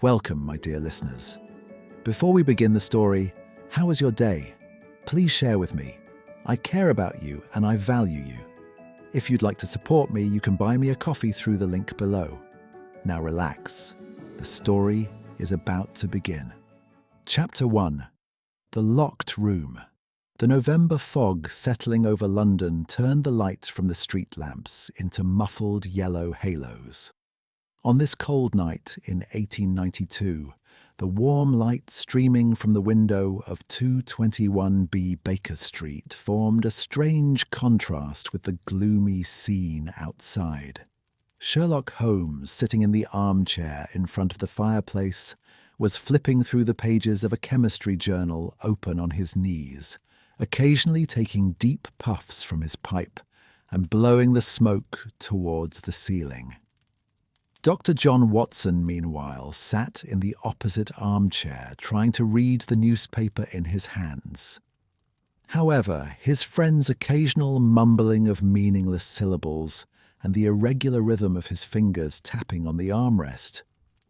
Welcome, my dear listeners. Before we begin the story, how was your day? Please share with me. I care about you and I value you. If you'd like to support me, you can buy me a coffee through the link below. Now relax. The story is about to begin. Chapter 1. The Locked Room. The November fog settling over London turned the light from the street lamps into muffled yellow halos. On this cold night in 1892, the warm light streaming from the window of 221B Baker Street formed a strange contrast with the gloomy scene outside. Sherlock Holmes, sitting in the armchair in front of the fireplace, was flipping through the pages of a chemistry journal open on his knees, occasionally taking deep puffs from his pipe and blowing the smoke towards the ceiling. Dr. John Watson, meanwhile, sat in the opposite armchair trying to read the newspaper in his hands. However, his friend's occasional mumbling of meaningless syllables and the irregular rhythm of his fingers tapping on the armrest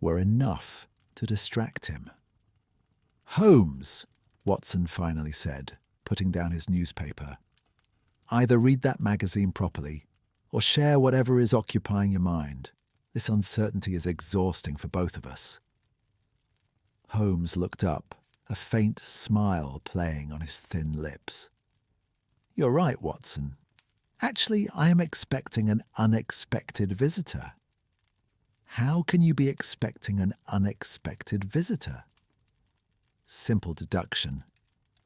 were enough to distract him. "Holmes," Watson finally said, putting down his newspaper. "Either read that magazine properly or share whatever is occupying your mind. This uncertainty is exhausting for both of us." Holmes looked up, a faint smile playing on his thin lips. "You're right, Watson. Actually, I am expecting an unexpected visitor." "How can you be expecting an unexpected visitor?" "Simple deduction.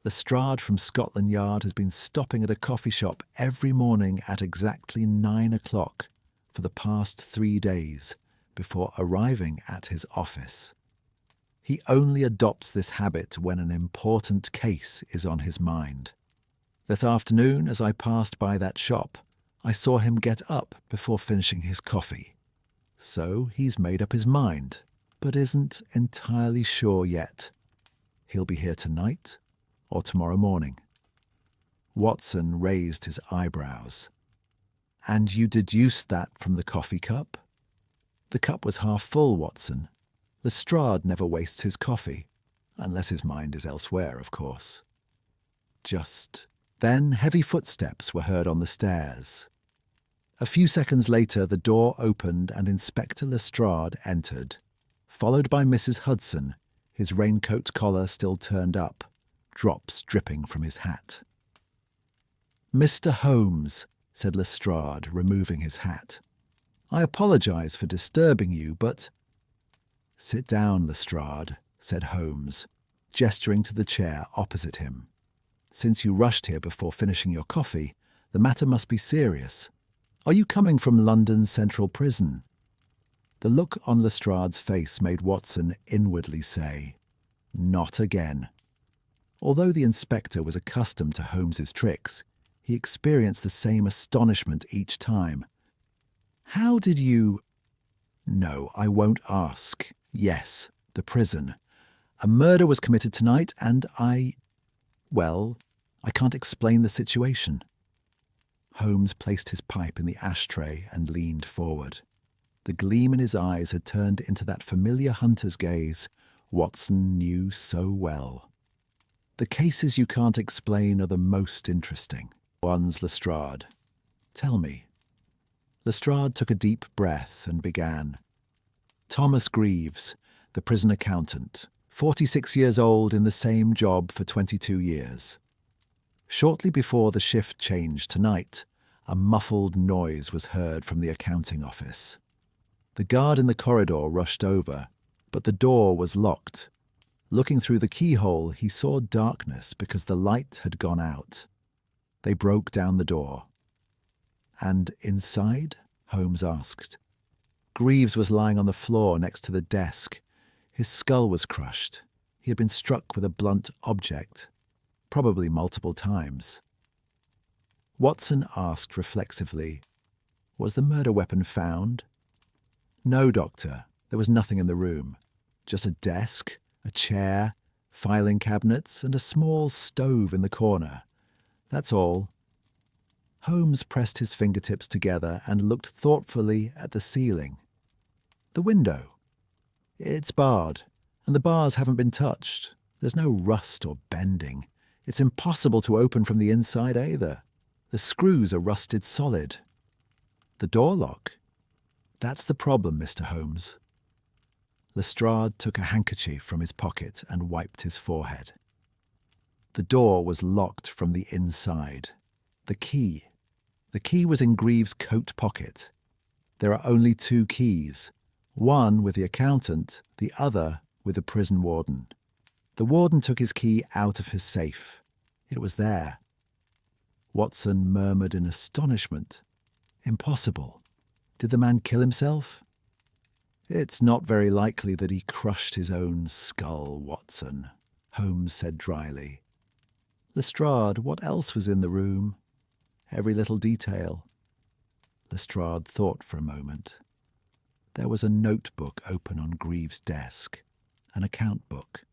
Lestrade from Scotland Yard has been stopping at a coffee shop every morning at exactly 9 o'clock for the past 3 days before arriving at his office. He only adopts this habit when an important case is on his mind. That afternoon, as I passed by that shop, I saw him get up before finishing his coffee. So he's made up his mind, but isn't entirely sure yet. He'll be here tonight or tomorrow morning." Watson raised his eyebrows. "And you deduced that from the coffee cup?" "The cup was half full, Watson. Lestrade never wastes his coffee, unless his mind is elsewhere, of course." Just then heavy footsteps were heard on the stairs. A few seconds later the door opened and Inspector Lestrade entered, followed by Mrs. Hudson, his raincoat collar still turned up, drops dripping from his hat. "Mr. Holmes," said Lestrade, removing his hat. "I apologize for disturbing you, but—" "Sit down, Lestrade," said Holmes, gesturing to the chair opposite him. "Since you rushed here before finishing your coffee, the matter must be serious. Are you coming from London's Central Prison?" The look on Lestrade's face made Watson inwardly say, "Not again." Although the inspector was accustomed to Holmes's tricks, he experienced the same astonishment each time. "How did you—" "No, I won't ask. Yes, the prison. A murder was committed tonight and I can't explain the situation." Holmes placed his pipe in the ashtray and leaned forward. The gleam in his eyes had turned into that familiar hunter's gaze Watson knew so well. "The cases you can't explain are the most interesting ones, Lestrade. Tell me." Lestrade took a deep breath and began. "Thomas Greaves, the prison accountant, 46 years old, in the same job for 22 years. Shortly before the shift changed tonight, a muffled noise was heard from the accounting office. The guard in the corridor rushed over, but the door was locked. Looking through the keyhole, he saw darkness because the light had gone out. They broke down the door." "And inside?" Holmes asked. "Greaves was lying on the floor next to the desk. His skull was crushed. He had been struck with a blunt object, probably multiple times." Watson asked reflexively, "Was the murder weapon found?" "No, Doctor. There was nothing in the room. Just a desk, a chair, filing cabinets, and a small stove in the corner. That's all." Holmes pressed his fingertips together and looked thoughtfully at the ceiling. "The window. It's barred, and the bars haven't been touched. There's no rust or bending. It's impossible to open from the inside either. The screws are rusted solid. The door lock? That's the problem, Mr. Holmes. Lestrade took a handkerchief from his pocket and wiped his forehead. The door was locked from the inside. The key was in Greaves' coat pocket. There are only two keys, one with the accountant, the other with the prison warden. The warden took his key out of his safe. It was there. Watson murmured in astonishment. Impossible. Did the man kill himself? It's not very likely that he crushed his own skull, Watson, Holmes said dryly. Lestrade, what else was in the room? Every little detail. Lestrade thought for a moment. There was a notebook open on Greaves' desk, an account book.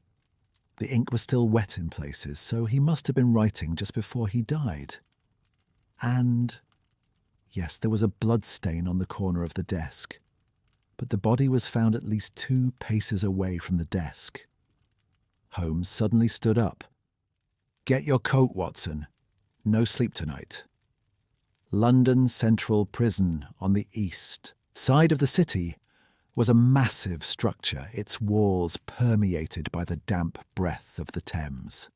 The ink was still wet in places, so he must have been writing just before he died. And, yes, there was a blood stain on the corner of the desk, but the body was found at least 2 paces away from the desk. Holmes suddenly stood up. Get your coat, Watson. No sleep tonight. London Central Prison on the east side of the city was a massive structure, its walls permeated by the damp breath of the Thames.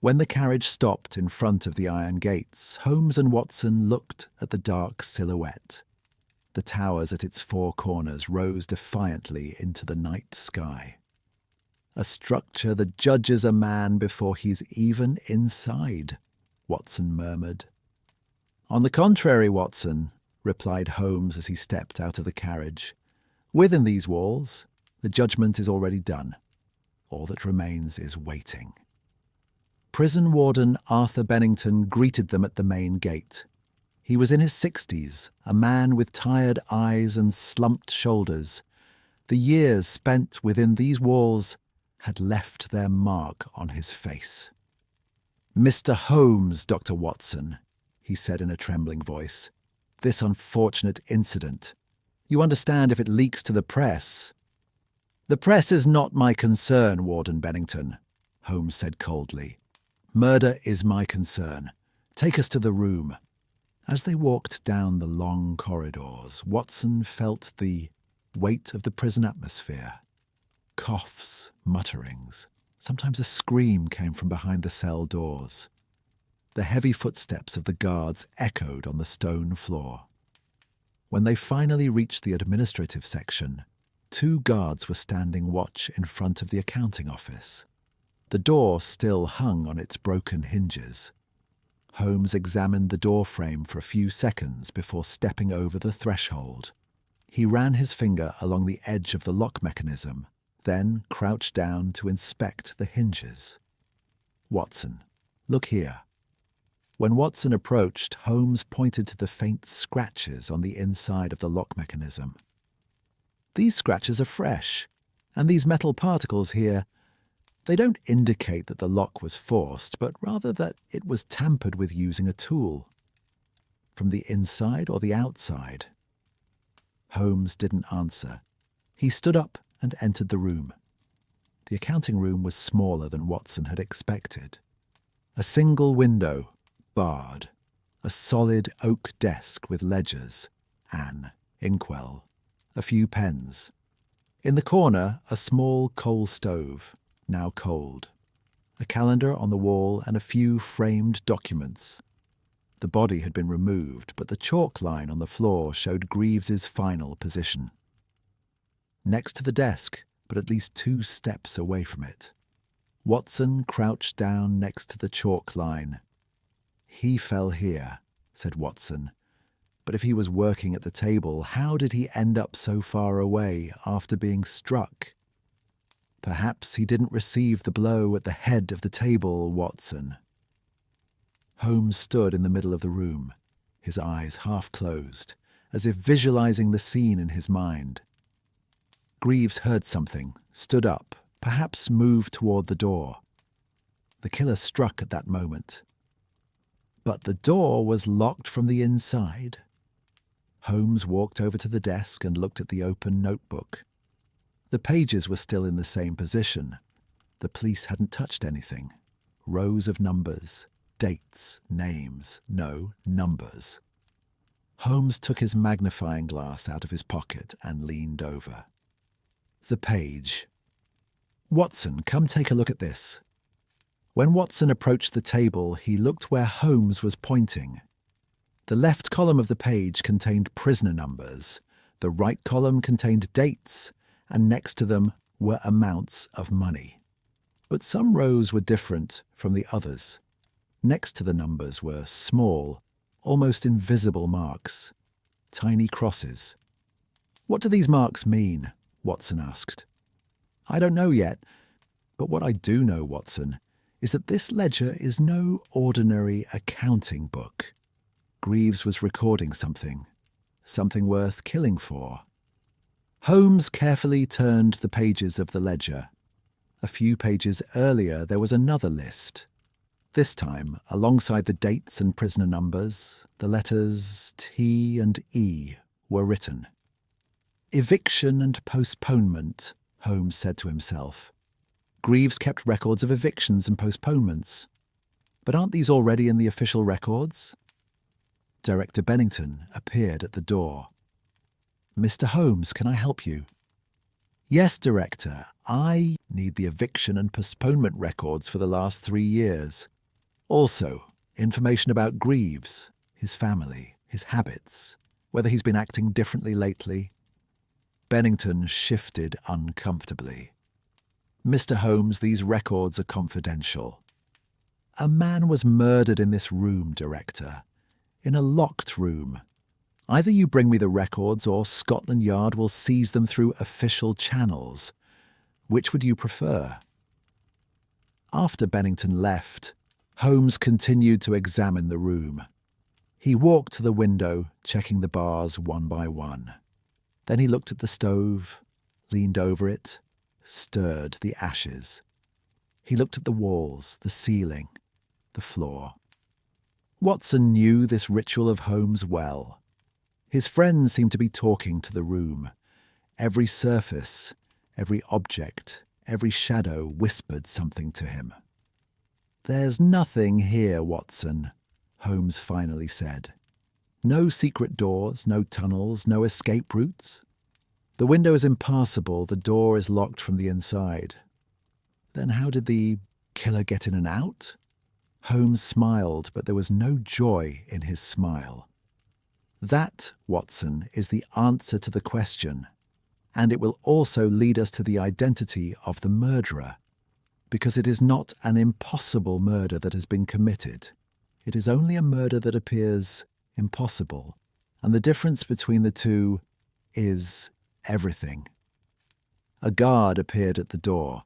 When the carriage stopped in front of the iron gates, Holmes and Watson looked at the dark silhouette. The towers at its 4 corners rose defiantly into the night sky. A structure that judges a man before he's even inside, Watson murmured. On the contrary, Watson, replied Holmes as he stepped out of the carriage. Within these walls, the judgment is already done. All that remains is waiting. Prison warden Arthur Bennington greeted them at the main gate. He was in his 60s, a man with tired eyes and slumped shoulders. The years spent within these walls had left their mark on his face. Mr. Holmes, Dr. Watson, he said in a trembling voice, this unfortunate incident. You understand if it leaks to the press. The press is not my concern, Warden Bennington, Holmes said coldly. Murder is my concern. Take us to the room. As they walked down the long corridors, Watson felt the weight of the prison atmosphere. Coughs, mutterings. Sometimes a scream came from behind the cell doors. The heavy footsteps of the guards echoed on the stone floor. When they finally reached the administrative section, 2 guards were standing watch in front of the accounting office. The door still hung on its broken hinges. Holmes examined the door frame for a few seconds before stepping over the threshold. He ran his finger along the edge of the lock mechanism, then crouched down to inspect the hinges. Watson, look here. When Watson approached, Holmes pointed to the faint scratches on the inside of the lock mechanism. These scratches are fresh, and these metal particles here, they don't indicate that the lock was forced, but rather that it was tampered with using a tool. From the inside or the outside? Holmes didn't answer. He stood up and entered the room. The accounting room was smaller than Watson had expected. A single window, barred, a solid oak desk with ledgers, an inkwell, a few pens. In the corner, a small coal stove, now cold, a calendar on the wall and a few framed documents. The body had been removed, but the chalk line on the floor showed Greaves's final position. Next to the desk, but at least 2 steps away from it, Watson crouched down next to the chalk line. He fell here, said Watson. But if he was working at the table, how did he end up so far away after being struck? Perhaps he didn't receive the blow at the head of the table, Watson. Holmes stood in the middle of the room, his eyes half closed, as if visualizing the scene in his mind. Greaves heard something, stood up, perhaps moved toward the door. The killer struck at that moment. But the door was locked from the inside. Holmes walked over to the desk and looked at the open notebook. The pages were still in the same position. The police hadn't touched anything. Rows of numbers, dates, names, no numbers. Holmes took his magnifying glass out of his pocket and leaned over. The page. "Watson, come take a look at this." When Watson approached the table, he looked where Holmes was pointing. The left column of the page contained prisoner numbers, the right column contained dates, and next to them were amounts of money. But some rows were different from the others. Next to the numbers were small, almost invisible marks, tiny crosses. "What do these marks mean?" Watson asked. "I don't know yet, but what I do know, Watson, is that this ledger is no ordinary accounting book. Greaves was recording something worth killing for." Holmes carefully turned the pages of the ledger. A few pages earlier, there was another list. This time, alongside the dates and prisoner numbers, the letters T and E were written. "Eviction and postponement," Holmes said to himself. Greaves kept records of evictions and postponements. But aren't these already in the official records? Director Bennington appeared at the door. "Mr. Holmes, can I help you?" "Yes, Director. I need the eviction and postponement records for the last 3 years. Also, information about Greaves, his family, his habits, whether he's been acting differently lately." Bennington shifted uncomfortably. "Mr. Holmes, these records are confidential. A man was murdered in this room, Director. In a locked room. Either you bring me the records or Scotland Yard will seize them through official channels. Which would you prefer?" After Bennington left, Holmes continued to examine the room. He walked to the window, checking the bars one by one. Then he looked at the stove, leaned over it, stirred the ashes. He looked at the walls, the ceiling, the floor. Watson knew this ritual of Holmes well. His friends seemed to be talking to the room. Every surface, every object, every shadow whispered something to him. "There's nothing here, Watson," Holmes finally said. "No secret doors, no tunnels, no escape routes. The window is impassable, the door is locked from the inside. Then how did the killer get in and out?" Holmes smiled, but there was no joy in his smile. "That, Watson, is the answer to the question, and it will also lead us to the identity of the murderer, because it is not an impossible murder that has been committed. It is only a murder that appears impossible, and the difference between the two is everything." A guard appeared at the door.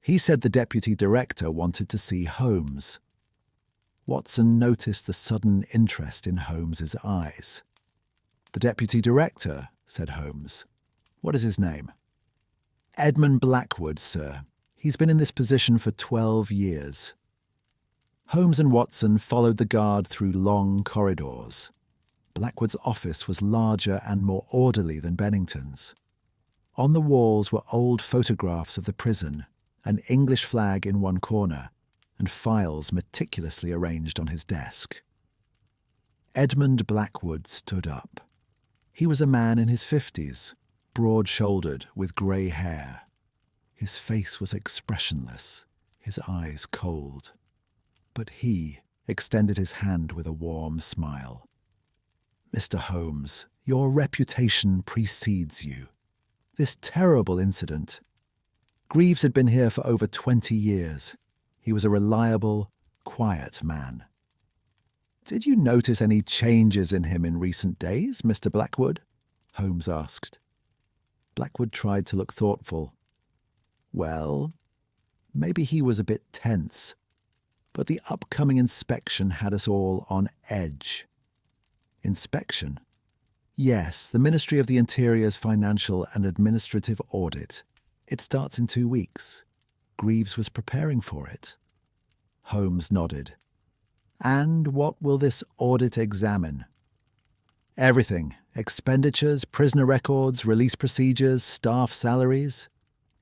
He said the deputy director wanted to see Holmes. Watson noticed the sudden interest in Holmes's eyes. "The deputy director," said Holmes. "What is his name?" "Edmund Blackwood, sir. He's been in this position for 12 years. Holmes and Watson followed the guard through long corridors. Blackwood's office was larger and more orderly than Bennington's. On the walls were old photographs of the prison, an English flag in one corner, and files meticulously arranged on his desk. Edmund Blackwood stood up. He was a man in his 50s, broad-shouldered, with grey hair. His face was expressionless, his eyes cold. But he extended his hand with a warm smile. "Mr. Holmes, your reputation precedes you. This terrible incident. Greaves had been here for over 20 years. He was a reliable, quiet man. Did you notice any changes in him in recent days, Mr. Blackwood?" Holmes asked. Blackwood tried to look thoughtful. "Well, maybe he was a bit tense, but the upcoming inspection had us all on edge." "Inspection?" "Yes, the Ministry of the Interior's financial and administrative audit. It starts in 2 weeks. Greaves was preparing for it." Holmes nodded. "And what will this audit examine?" "Everything. Expenditures, prisoner records, release procedures, staff salaries.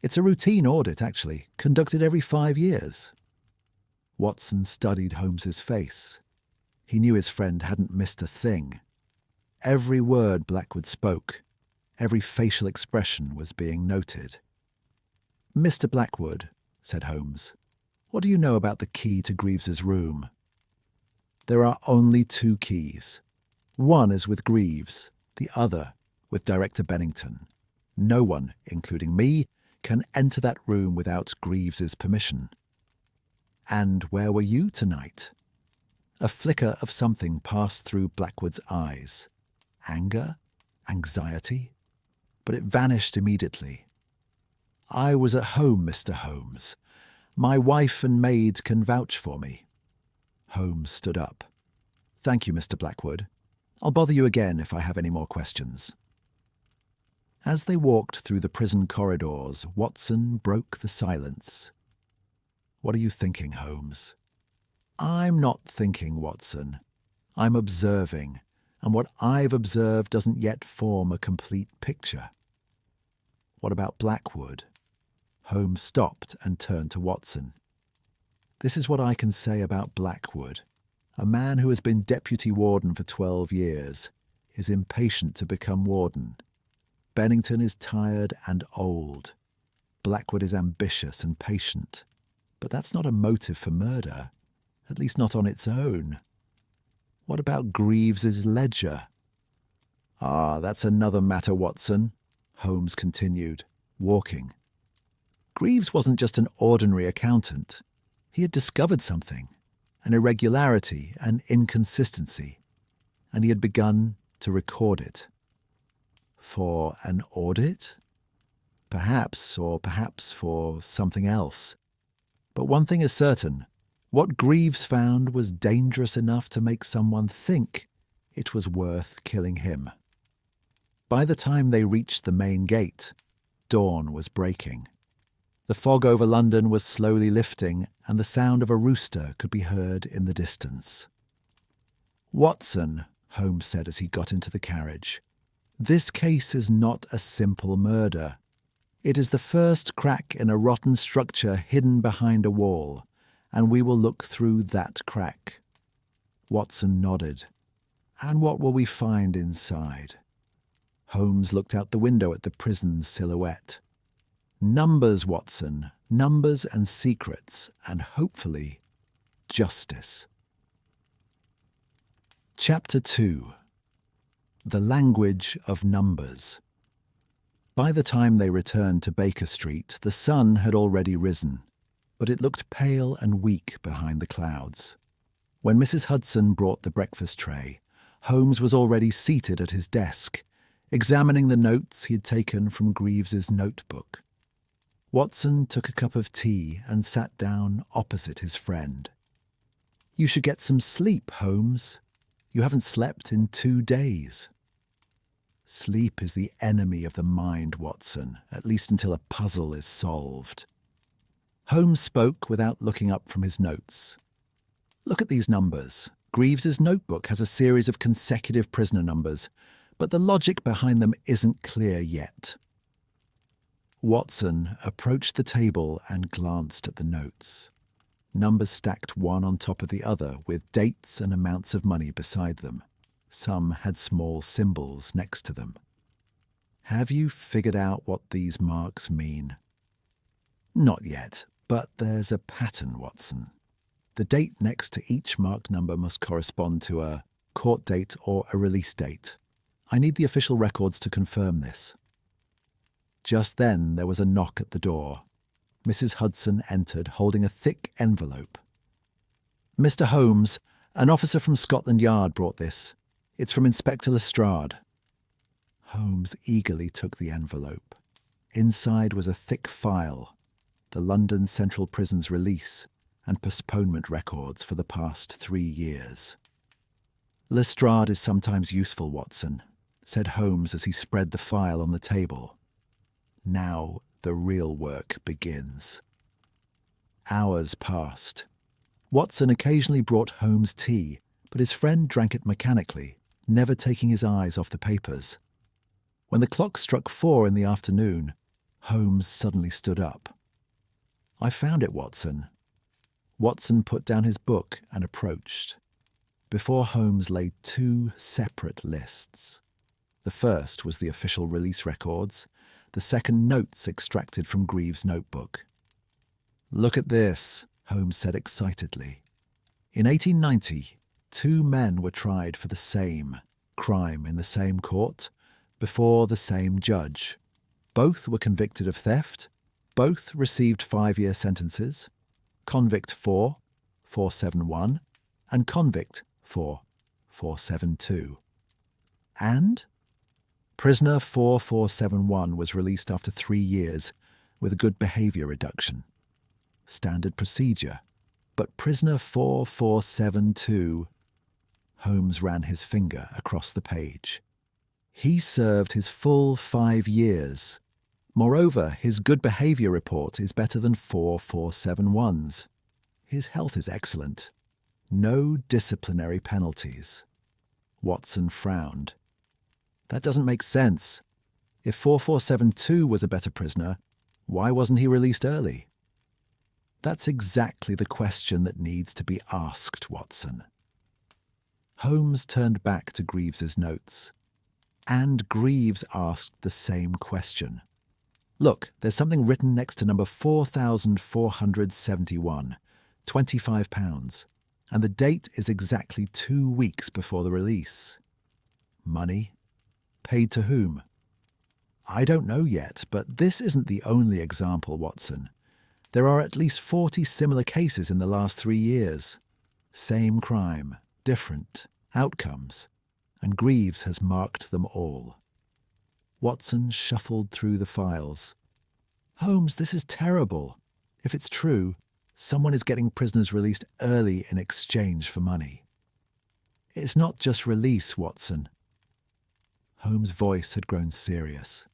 It's a routine audit, actually, conducted every 5 years. Watson studied Holmes's face. He knew his friend hadn't missed a thing. Every word Blackwood spoke, every facial expression was being noted. "Mr. Blackwood," said Holmes, "what do you know about the key to Greaves's room?" "There are only 2 keys. One is with Greaves, the other with Director Bennington. No one, including me, can enter that room without Greaves's permission." "And where were you tonight?" A flicker of something passed through Blackwood's eyes. Anger? Anxiety? But it vanished immediately. "I was at home, Mr. Holmes. My wife and maid can vouch for me." Holmes stood up. "Thank you, Mr. Blackwood. I'll bother you again if I have any more questions." As they walked through the prison corridors, Watson broke the silence. "What are you thinking, Holmes?" "I'm not thinking, Watson. I'm observing, and what I've observed doesn't yet form a complete picture." "What about Blackwood?" Holmes stopped and turned to Watson. "This is what I can say about Blackwood. A man who has been deputy warden for 12 years is impatient to become warden. Bennington is tired and old. Blackwood is ambitious and patient. But that's not a motive for murder, at least not on its own. What about Greaves's ledger?" "Ah, that's another matter, Watson," Holmes continued, walking. "Greaves wasn't just an ordinary accountant. He had discovered something, an irregularity, an inconsistency, and he had begun to record it." "For an audit?" "Perhaps, or perhaps for something else. But one thing is certain. What Greaves found was dangerous enough to make someone think it was worth killing him." By the time they reached the main gate, dawn was breaking. The fog over London was slowly lifting, and the sound of a rooster could be heard in the distance. "Watson," Holmes said as he got into the carriage, "this case is not a simple murder. It is the first crack in a rotten structure hidden behind a wall, and we will look through that crack." Watson nodded. "And what will we find inside?" Holmes looked out the window at the prison's silhouette. "Numbers, Watson, numbers and secrets, and hopefully, justice." Chapter 2. The Language of Numbers. By the time they returned to Baker Street, the sun had already risen, but it looked pale and weak behind the clouds. When Mrs. Hudson brought the breakfast tray, Holmes was already seated at his desk, examining the notes he had taken from Greaves's notebook. Watson took a cup of tea and sat down opposite his friend. "You should get some sleep, Holmes. You haven't slept in 2 days." "Sleep is the enemy of the mind, Watson, at least until a puzzle is solved." Holmes spoke without looking up from his notes. "Look at these numbers. Greaves's notebook has a series of consecutive prisoner numbers, but the logic behind them isn't clear yet." Watson approached the table and glanced at the notes. Numbers stacked one on top of the other, with dates and amounts of money beside them. Some had small symbols next to them. "Have you figured out what these marks mean?" "Not yet, but there's a pattern, Watson. The date next to each marked number must correspond to a court date or a release date. I need the official records to confirm this." Just then there was a knock at the door. Mrs. Hudson entered, holding a thick envelope. "Mr. Holmes, an officer from Scotland Yard brought this. It's from Inspector Lestrade." Holmes eagerly took the envelope. Inside was a thick file, the London Central Prison's release and postponement records for the past 3 years. "Lestrade is sometimes useful, Watson," said Holmes as he spread the file on the table. "Now the real work begins." Hours passed. Watson occasionally brought Holmes tea, but his friend drank it mechanically, never taking his eyes off the papers. When the clock struck 4 in the afternoon, Holmes suddenly stood up. "I found it, Watson." Watson put down his book and approached. Before Holmes lay two separate lists. The first was the official release records, the second notes extracted from Greaves' notebook. "Look at this," Holmes said excitedly. In 1890, two men were tried for the same crime in the same court, before the same judge. Both were convicted of theft. Both received 5-year sentences. Convict 4,471 and convict 4,472. And prisoner 4471 was released after 3 years with a good behavior reduction. Standard procedure. But prisoner 4472, Holmes ran his finger across the page. He served his full 5 years. Moreover, his good behavior report is better than 4471's. His health is excellent. No disciplinary penalties. Watson frowned. That doesn't make sense. If 4472 was a better prisoner, why wasn't he released early? That's exactly the question that needs to be asked, Watson. Holmes turned back to Greaves's notes. And Greaves asked the same question. Look, there's something written next to number 4471, £25, and the date is exactly 2 weeks before the release. Money? Paid to whom? I don't know yet, but this isn't the only example, Watson. There are at least 40 similar cases in the last 3 years. Same crime, different outcomes, and Greaves has marked them all. Watson shuffled through the files. Holmes, this is terrible. If it's true, someone is getting prisoners released early in exchange for money. It's not just release, Watson. Holmes' voice had grown serious.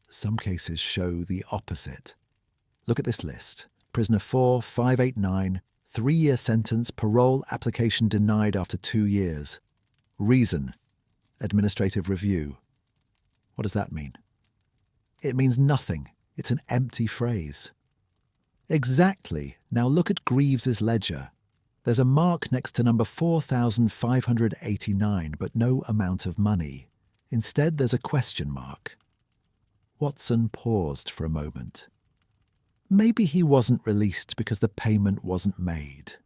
Some cases show the opposite. Look at this list. Prisoner 4589, 3-year sentence, parole application denied after 2 years. Reason, administrative review. What does that mean? It means nothing. It's an empty phrase. Exactly. Now look at Greaves's ledger. There's a mark next to number 4589, but no amount of money. Instead, there's a question mark. Watson paused for a moment. Maybe he wasn't released because the payment wasn't made.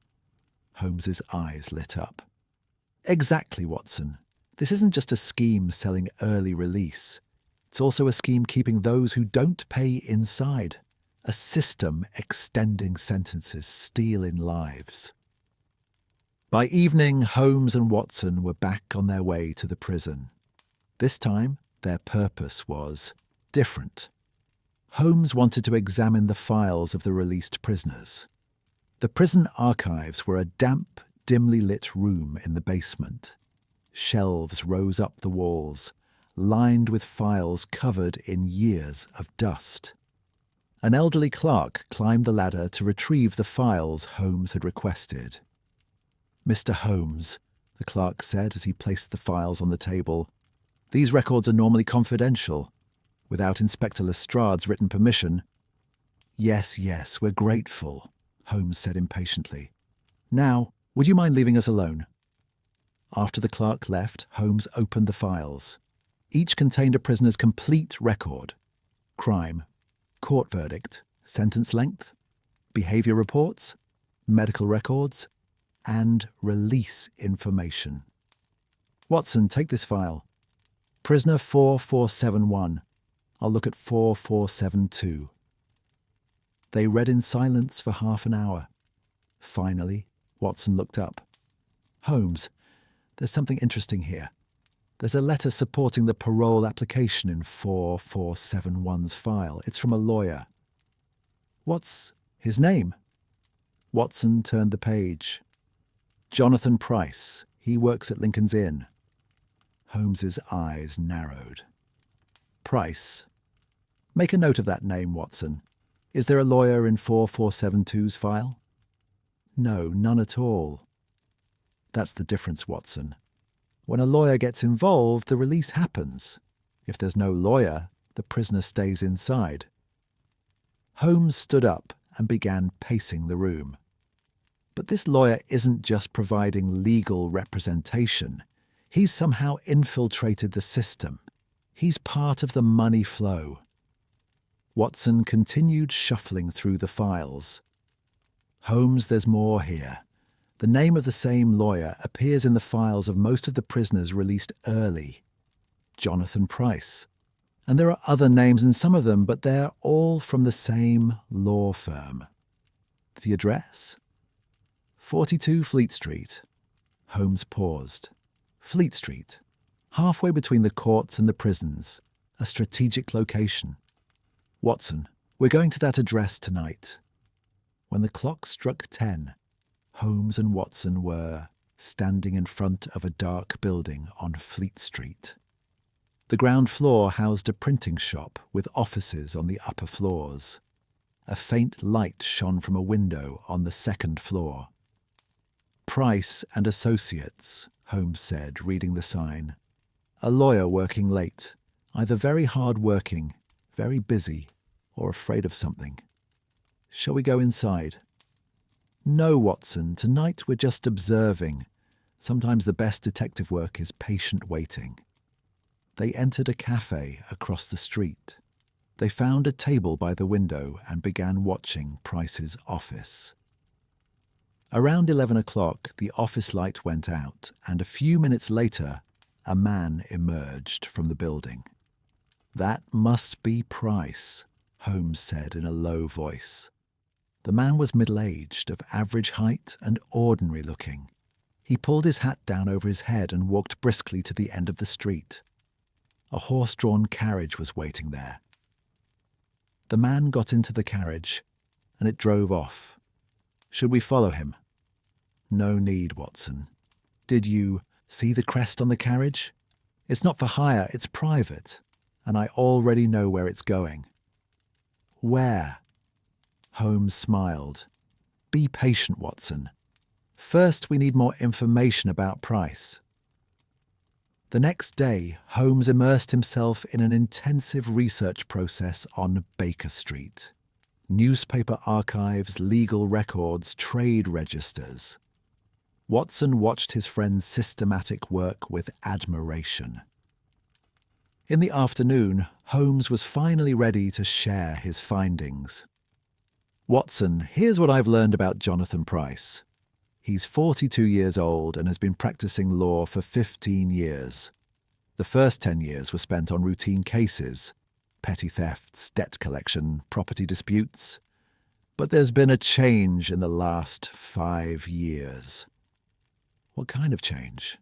Holmes's eyes lit up. Exactly, Watson. This isn't just a scheme selling early release. It's also a scheme keeping those who don't pay inside. A system extending sentences, stealing lives. By evening, Holmes and Watson were back on their way to the prison. This time, their purpose was different. Holmes wanted to examine the files of the released prisoners. The prison archives were a damp, dimly lit room in the basement. Shelves rose up the walls, lined with files covered in years of dust. An elderly clerk climbed the ladder to retrieve the files Holmes had requested. "Mr. Holmes," the clerk said as he placed the files on the table, "these records are normally confidential. Without Inspector Lestrade's written permission." Yes, we're grateful," Holmes said impatiently. "Now, would you mind leaving us alone?" After the clerk left, Holmes opened the files. Each contained a prisoner's complete record. Crime, court verdict, sentence length, behavior reports, medical records, and release information. "Watson, take this file. Prisoner 4471. I'll look at 4472. They read in silence for half an hour. Finally, Watson looked up. "Holmes, there's something interesting here. There's a letter supporting the parole application in 4471's file. It's from a lawyer." "What's his name?" Watson turned the page. "Jonathan Price. He works at Lincoln's Inn." Holmes's eyes narrowed. "Price. Make a note of that name, Watson. Is there a lawyer in 4472's file?" "No, none at all." "That's the difference, Watson. When a lawyer gets involved, the release happens. If there's no lawyer, The prisoner stays inside. Holmes stood up and began pacing the room. But this lawyer isn't just providing legal representation. He's somehow infiltrated the system. He's part of the money flow. Watson continued shuffling through the files. Holmes, there's more here. The name of the same lawyer appears in the files of most of the prisoners released early. Jonathan Price. And there are other names in some of them, but they're all from the same law firm. The address? 42 Fleet Street. Holmes paused. Fleet Street, halfway between the courts and the prisons, a strategic location. Watson, we're going to that address tonight. When the clock struck 10, Holmes and Watson were standing in front of a dark building on Fleet Street. The ground floor housed a printing shop with offices on the upper floors. A faint light shone from a window on the second floor. Price and Associates, Holmes said, reading the sign. A lawyer working late, either very hard-working, very busy, or afraid of something. Shall we go inside? No, Watson, tonight we're just observing. Sometimes the best detective work is patient waiting. They entered a cafe across the street. They found a table by the window and began watching Price's office. Around 11 o'clock, the office light went out, and a few minutes later, a man emerged from the building. That must be Price, Holmes said in a low voice. The man was middle-aged, of average height and ordinary looking. He pulled his hat down over his head and walked briskly to the end of the street. A horse-drawn carriage was waiting there. The man got into the carriage, and it drove off. Should we follow him? No need, Watson. Did you see the crest on the carriage? It's not for hire, it's private, and I already know where it's going. Where? Holmes smiled. Be patient, Watson. First, we need more information about Price. The next day, Holmes immersed himself in an intensive research process on Baker Street. Newspaper archives, legal records, trade registers. Watson watched his friend's systematic work with admiration. In the afternoon, Holmes was finally ready to share his findings. Watson, here's what I've learned about Jonathan Price. He's 42 years old and has been practicing law for 15 years. The first 10 years were spent on routine cases, petty thefts, debt collection, property disputes. But there's been a change in the last 5 years. What kind of change?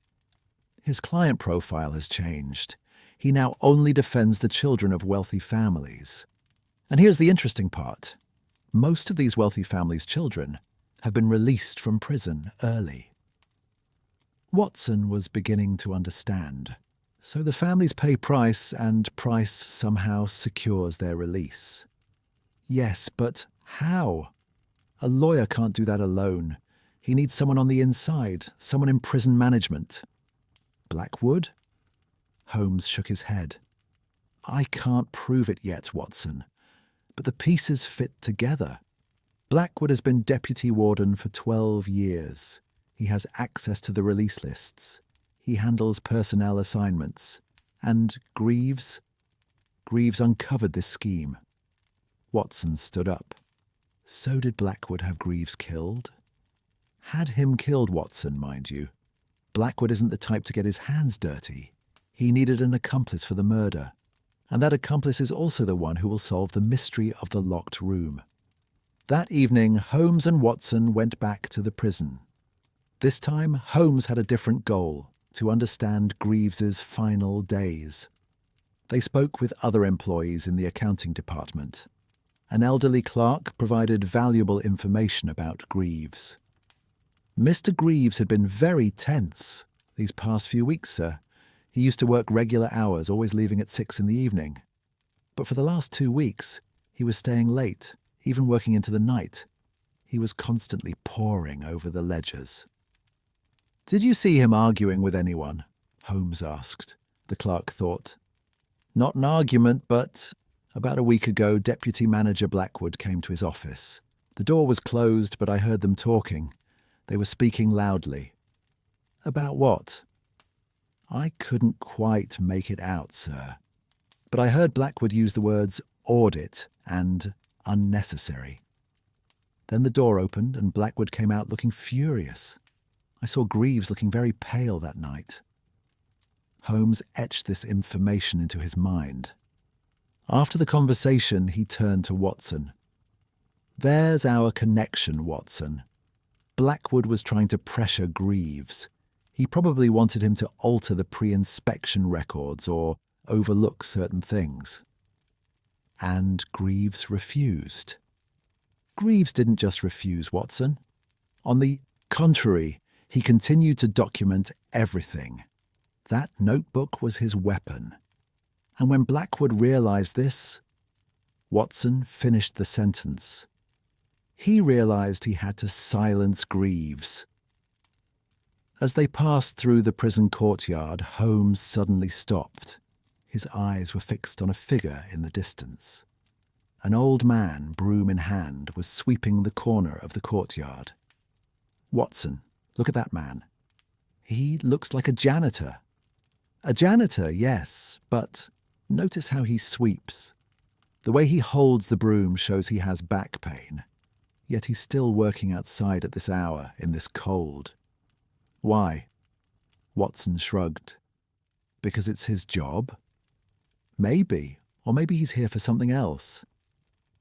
His client profile has changed. He now only defends the children of wealthy families. And here's the interesting part. Most of these wealthy families' children have been released from prison early. Watson was beginning to understand. So the families pay Price, and Price somehow secures their release. Yes, but how? A lawyer can't do that alone. He needs someone on the inside, someone in prison management. Blackwood? Holmes shook his head. I can't prove it yet, Watson, but the pieces fit together. Blackwood has been deputy warden for 12 years. He has access to the release lists. He handles personnel assignments. And Greaves? Greaves uncovered this scheme. Watson stood up. So did Blackwood have Greaves killed? Had him killed, Watson, mind you. Blackwood isn't the type to get his hands dirty. He needed an accomplice for the murder. And that accomplice is also the one who will solve the mystery of the locked room. That evening, Holmes and Watson went back to the prison. This time, Holmes had a different goal, to understand Greaves's final days. They spoke with other employees in the accounting department. An elderly clerk provided valuable information about Greaves. Mr. Greaves had been very tense these past few weeks, sir. He used to work regular hours, always leaving at 6 in the evening. But for the last 2 weeks, he was staying late, even working into the night. He was constantly poring over the ledgers. Did you see him arguing with anyone? Holmes asked. The clerk thought. Not an argument, but about a week ago, Deputy Manager Blackwood came to his office. The door was closed, but I heard them talking. They were speaking loudly. About what? I couldn't quite make it out, sir. But I heard Blackwood use the words audit and unnecessary. Then the door opened and Blackwood came out looking furious. I saw Greaves looking very pale that night. Holmes etched this information into his mind. After the conversation, he turned to Watson. There's our connection, Watson. Blackwood was trying to pressure Greaves. He probably wanted him to alter the pre-inspection records or overlook certain things. And Greaves refused. Greaves didn't just refuse, Watson. On the contrary, he continued to document everything. That notebook was his weapon. And when Blackwood realized this, Watson finished the sentence. He realized he had to silence Greaves. As they passed through the prison courtyard, Holmes suddenly stopped. His eyes were fixed on a figure in the distance. An old man, broom in hand, was sweeping the corner of the courtyard. Watson, look at that man. He looks like a janitor. A janitor, yes, but notice how he sweeps. The way he holds the broom shows he has back pain. Yet he's still working outside at this hour, in this cold. Why? Watson shrugged. Because it's his job? Maybe, or maybe he's here for something else.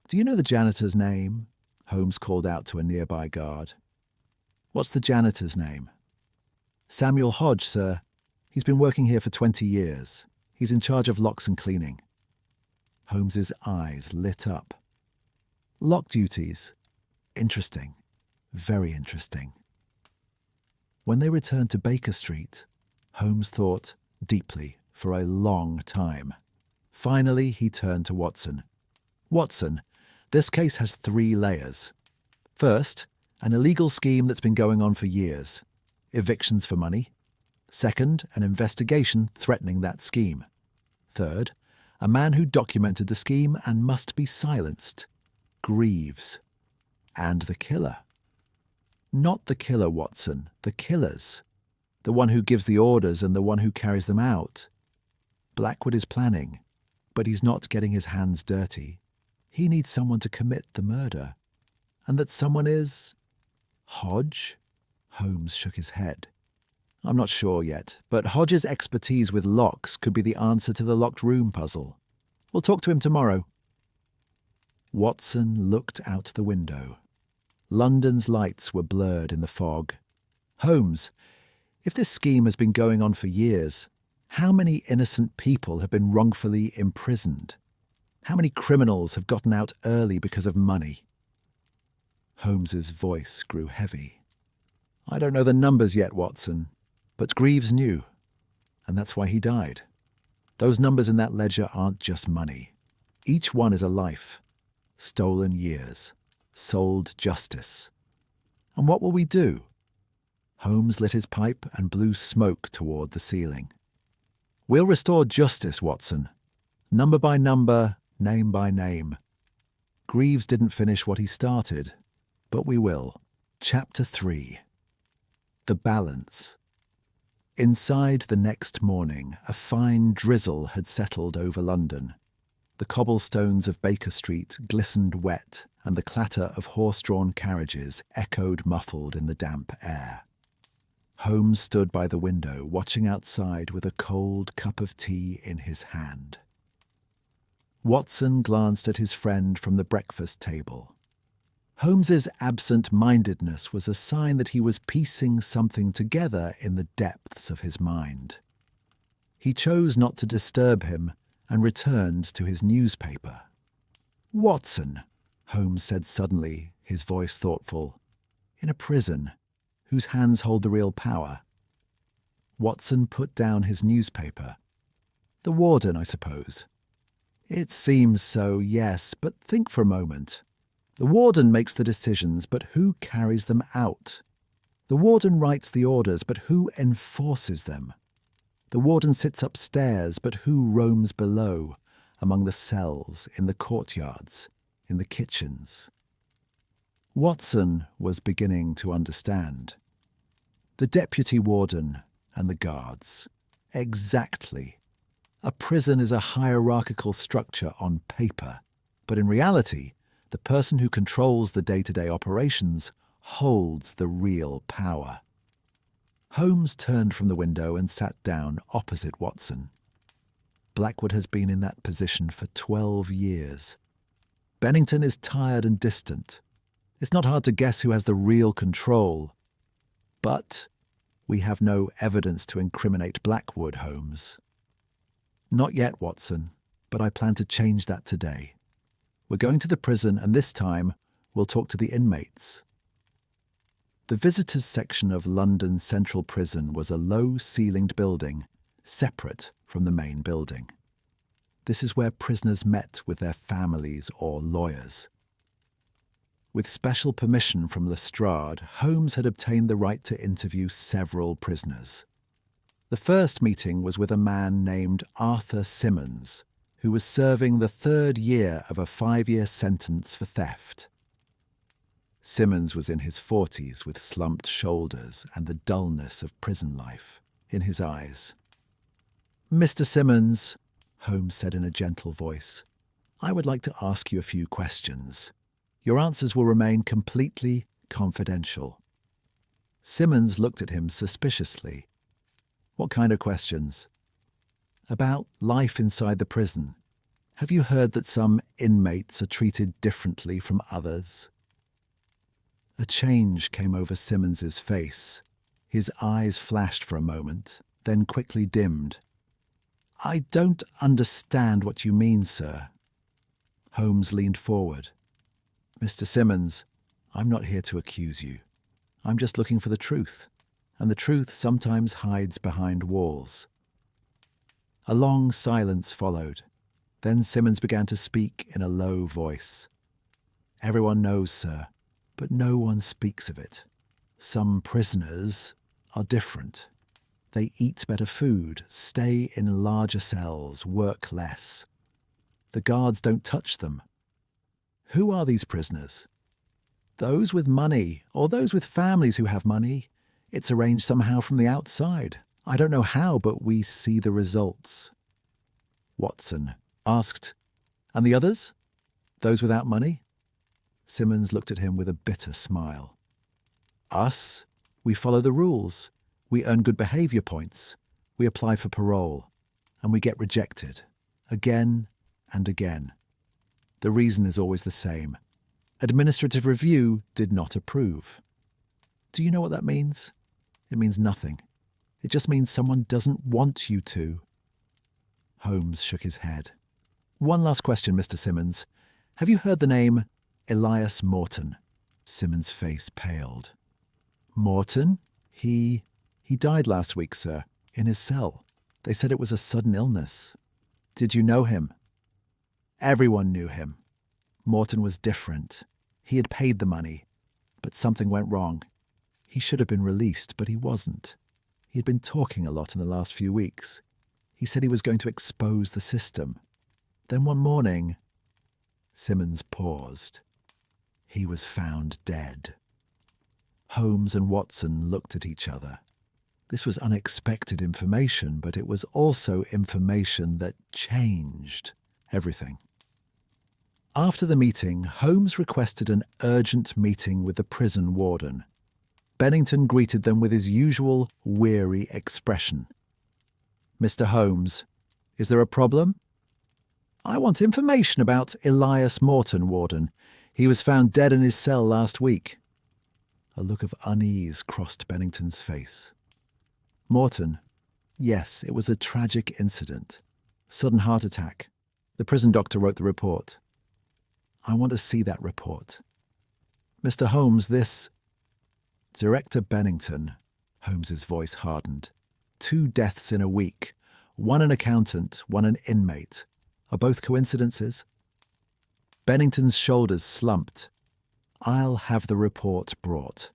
Do you know the janitor's name? Holmes called out to a nearby guard. What's the janitor's name? Samuel Hodge, sir. He's been working here for 20 years. He's in charge of locks and cleaning. Holmes's eyes lit up. Lock duties. Interesting. Very interesting. When they returned to Baker Street, Holmes thought deeply for a long time. Finally, he turned to Watson. Watson, this case has 3 layers. First, an illegal scheme that's been going on for years. Evictions for money. Second, an investigation threatening that scheme. Third, a man who documented the scheme and must be silenced. Greaves. And the killer. Not the killer, Watson, the killers. The one who gives the orders and the one who carries them out. Blackwood is planning, but he's not getting his hands dirty. He needs someone to commit the murder. And that someone is... Hodge? Holmes shook his head. I'm not sure yet, but Hodge's expertise with locks could be the answer to the locked room puzzle. We'll talk to him tomorrow. Watson looked out the window. London's lights were blurred in the fog. Holmes, if this scheme has been going on for years, how many innocent people have been wrongfully imprisoned? How many criminals have gotten out early because of money? Holmes's voice grew heavy. I don't know the numbers yet, Watson, but Greaves knew, and that's why he died. Those numbers in that ledger aren't just money. Each one is a life. Stolen years. Sold justice. And what will we do? Holmes lit his pipe and blew smoke toward the ceiling. We'll restore justice, Watson. Number by number, name by name. Greaves didn't finish what he started, but we will. Chapter 3. The Balance. Inside the next morning, a fine drizzle had settled over London. The cobblestones of Baker Street glistened wet, and the clatter of horse-drawn carriages echoed muffled in the damp air. Holmes stood by the window, watching outside with a cold cup of tea in his hand. Watson glanced at his friend from the breakfast table. Holmes's absent-mindedness was a sign that he was piecing something together in the depths of his mind. He chose not to disturb him and returned to his newspaper. Watson, Holmes said suddenly, his voice thoughtful. In a prison, whose hands hold the real power? Watson put down his newspaper. The warden, I suppose. It seems so, yes, but think for a moment. The warden makes the decisions, but who carries them out? The warden writes the orders, but who enforces them? The warden sits upstairs, but who roams below, among the cells, in the courtyards, in the kitchens? Watson was beginning to understand. The deputy warden and the guards. Exactly. A prison is a hierarchical structure on paper, but in reality, the person who controls the day-to-day operations holds the real power. Holmes turned from the window and sat down opposite Watson. Blackwood has been in that position for 12 years. Bennington is tired and distant. It's not hard to guess who has the real control. But we have no evidence to incriminate Blackwood, Holmes. Not yet, Watson, but I plan to change that today. We're going to the prison, and this time we'll talk to the inmates. The visitors' section of London Central Prison was a low-ceilinged building, separate from the main building. This is where prisoners met with their families or lawyers. With special permission from Lestrade, Holmes had obtained the right to interview several prisoners. The first meeting was with a man named Arthur Simmons, who was serving the 3rd year of a 5-year sentence for theft. Simmons was in his 40s with slumped shoulders and the dullness of prison life in his eyes. "Mr. Simmons," Holmes said in a gentle voice, "I would like to ask you a few questions. Your answers will remain completely confidential." Simmons looked at him suspiciously. "What kind of questions?" "About life inside the prison. Have you heard that some inmates are treated differently from others?" A change came over Simmons's face. His eyes flashed for a moment, then quickly dimmed. "I don't understand what you mean, sir." Holmes leaned forward. "Mr. Simmons, I'm not here to accuse you. I'm just looking for the truth, and the truth sometimes hides behind walls." A long silence followed. Then Simmons began to speak in a low voice. "Everyone knows, sir, but no one speaks of it. Some prisoners are different. They eat better food, stay in larger cells, work less. The guards don't touch them. Who are these prisoners? Those with money, or those with families who have money. It's arranged somehow from the outside. I don't know how, but we see the results." Watson asked, "And the others? Those without money?" Simmons looked at him with a bitter smile. "Us? We follow the rules. We earn good behavior points. We apply for parole. And we get rejected. Again and again. The reason is always the same. Administrative review did not approve. Do you know what that means? It means nothing. It just means someone doesn't want you to." Holmes shook his head. "One last question, Mr. Simmons. Have you heard the name Elias Morton?" Simmons' face paled. "Morton? He died last week, sir, in his cell. They said it was a sudden illness. Did you know him?" "Everyone knew him. Morton was different. He had paid the money, but something went wrong. He should have been released, but he wasn't. He had been talking a lot in the last few weeks. He said he was going to expose the system. Then one morning—" Simmons paused. "He was found dead." Holmes and Watson looked at each other. This was unexpected information, but it was also information that changed everything. After the meeting, Holmes requested an urgent meeting with the prison warden. Bennington greeted them with his usual weary expression. "Mr. Holmes, is there a problem?" "I want information about Elias Morton, warden. He was found dead in his cell last week." A look of unease crossed Bennington's face. "Morton? Yes, it was a tragic incident. Sudden heart attack. The prison doctor wrote the report." "I want to see that report." "Mr. Holmes, this—" "Director Bennington," Holmes's voice hardened. "2 deaths in a week. One an accountant, one an inmate. Are both coincidences?" Bennington's shoulders slumped. "I'll have the report brought."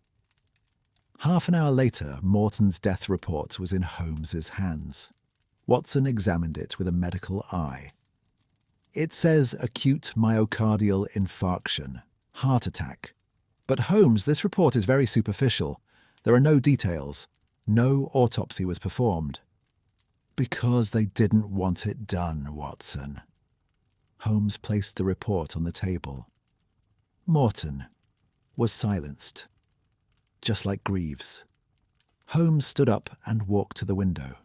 Half an hour later, Morton's death report was in Holmes's hands. Watson examined it with a medical eye. It says acute myocardial infarction, heart attack. But Holmes, this report is very superficial. There are no details. No autopsy was performed. Because they didn't want it done, Watson. Holmes placed the report on the table. Morton was silenced, just like Greaves. Holmes stood up and walked to the window.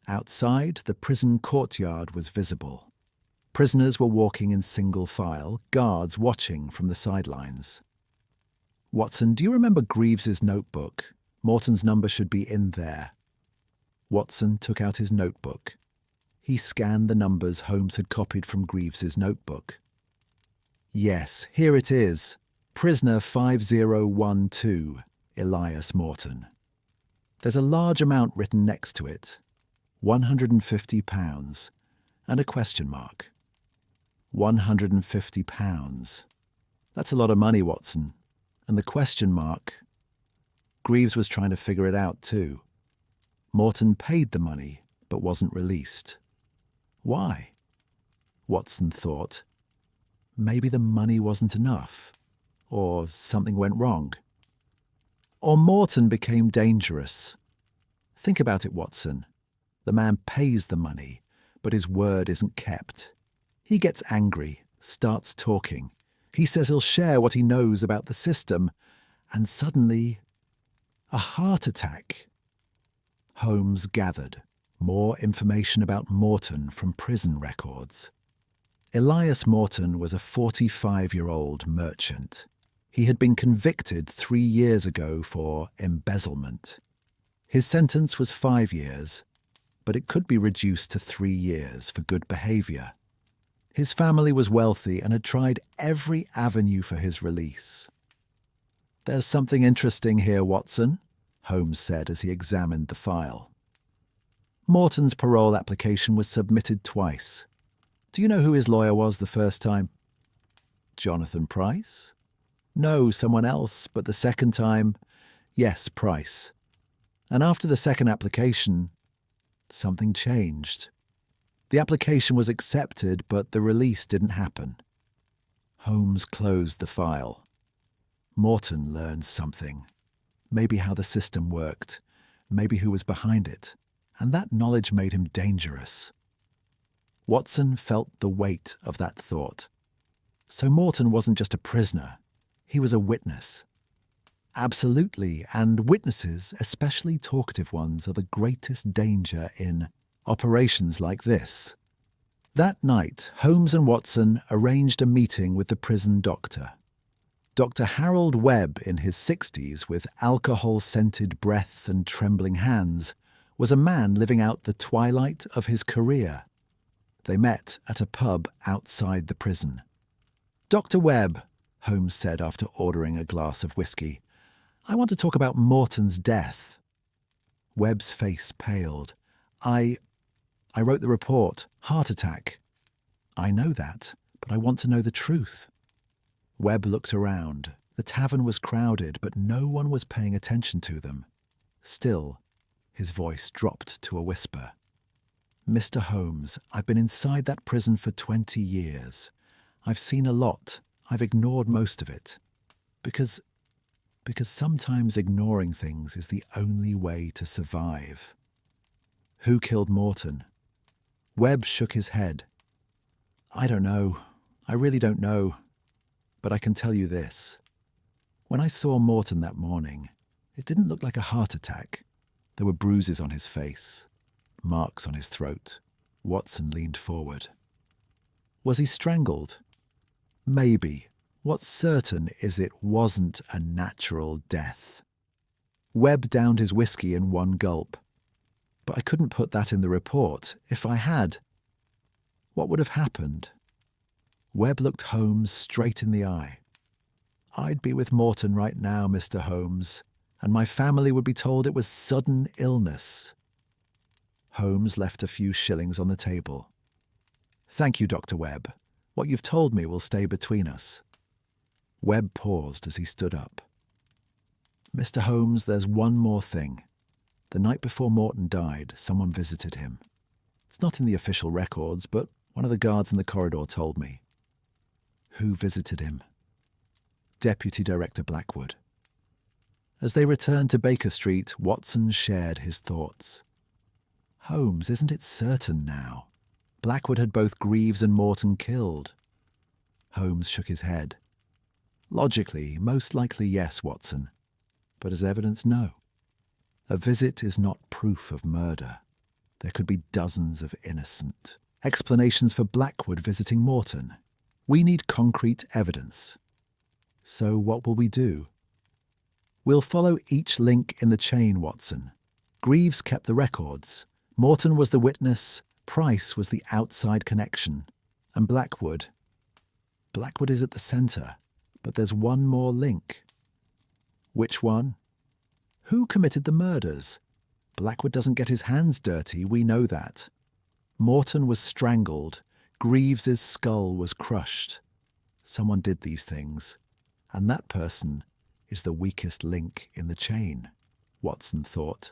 Outside, the prison courtyard was visible. Prisoners were walking in single file, guards watching from the sidelines. Watson, do you remember Greaves's notebook? Morton's number should be in there. Watson took out his notebook. He scanned the numbers Holmes had copied from Greaves's notebook. Yes, here it is. Prisoner 5012, Elias Morton. There's a large amount written next to it. £150, and a question mark. £150. That's a lot of money, Watson. And the question mark. Greaves was trying to figure it out too. Morton paid the money, but wasn't released. Why? Watson thought. Maybe the money wasn't enough, or something went wrong. Or Morton became dangerous. Think about it, Watson. The man pays the money, but his word isn't kept. He gets angry, starts talking. He says he'll share what he knows about the system, and suddenly, a heart attack. Holmes gathered more information about Morton from prison records. Elias Morton was a 45-year-old merchant. He had been convicted 3 years ago for embezzlement. His sentence was 5 years, but it could be reduced to 3 years for good behavior. His family was wealthy and had tried every avenue for his release. "There's something interesting here, Watson," Holmes said as he examined the file. Morton's parole application was submitted twice. Do you know who his lawyer was the first time? Jonathan Price? No, someone else, but the second time, yes, Price. And after the second application, something changed. The application was accepted, but the release didn't happen. Holmes closed the file. Morton learned something. Maybe how the system worked, maybe who was behind it, and that knowledge made him dangerous. Watson felt the weight of that thought. So Morton wasn't just a prisoner, he was a witness. Absolutely, and witnesses, especially talkative ones, are the greatest danger in operations like this. That night, Holmes and Watson arranged a meeting with the prison doctor. Dr. Harold Webb, in his 60s, with alcohol-scented breath and trembling hands, was a man living out the twilight of his career. They met at a pub outside the prison. "Dr. Webb," Holmes said after ordering a glass of whiskey, "I want to talk about Morton's death." Webb's face paled. I wrote the report. Heart attack." "I know that, but I want to know the truth." Webb looked around. The tavern was crowded, but no one was paying attention to them. Still, his voice dropped to a whisper. "Mr. Holmes, I've been inside that prison for 20 years. I've seen a lot. I've ignored most of it. Because sometimes ignoring things is the only way to survive." "Who killed Morton?" Webb shook his head. "I don't know. I really don't know. But I can tell you this. When I saw Morton that morning, it didn't look like a heart attack. There were bruises on his face, marks on his throat." Watson leaned forward. "Was he strangled?" "Maybe. What's certain is it wasn't a natural death." Webb downed his whiskey in one gulp. "But I couldn't put that in the report. If I had, what would have happened?" Webb looked Holmes straight in the eye. "I'd be with Morton right now, Mr. Holmes, and my family would be told it was sudden illness." Holmes left a few shillings on the table. "Thank you, Dr. Webb. What you've told me will stay between us." Webb paused as he stood up. "Mr. Holmes, there's one more thing. The night before Morton died, someone visited him. It's not in the official records, but one of the guards in the corridor told me. Who visited him? Deputy Director Blackwood. As they returned to Baker Street, Watson shared his thoughts. Holmes, isn't it certain now? Blackwood had both Greaves and Morton killed. Holmes shook his head. Logically, most likely yes, Watson. But as evidence, no. A visit is not proof of murder. There could be dozens of innocent explanations for Blackwood visiting Morton. We need concrete evidence. So what will we do? We'll follow each link in the chain, Watson. Greaves kept the records. Morton was the witness. Price was the outside connection. And Blackwood is at the centre. But there's one more link. Which one? Who committed the murders? Blackwood doesn't get his hands dirty, we know that. Morton was strangled. Greaves's skull was crushed. Someone did these things. And that person is the weakest link in the chain, Watson thought.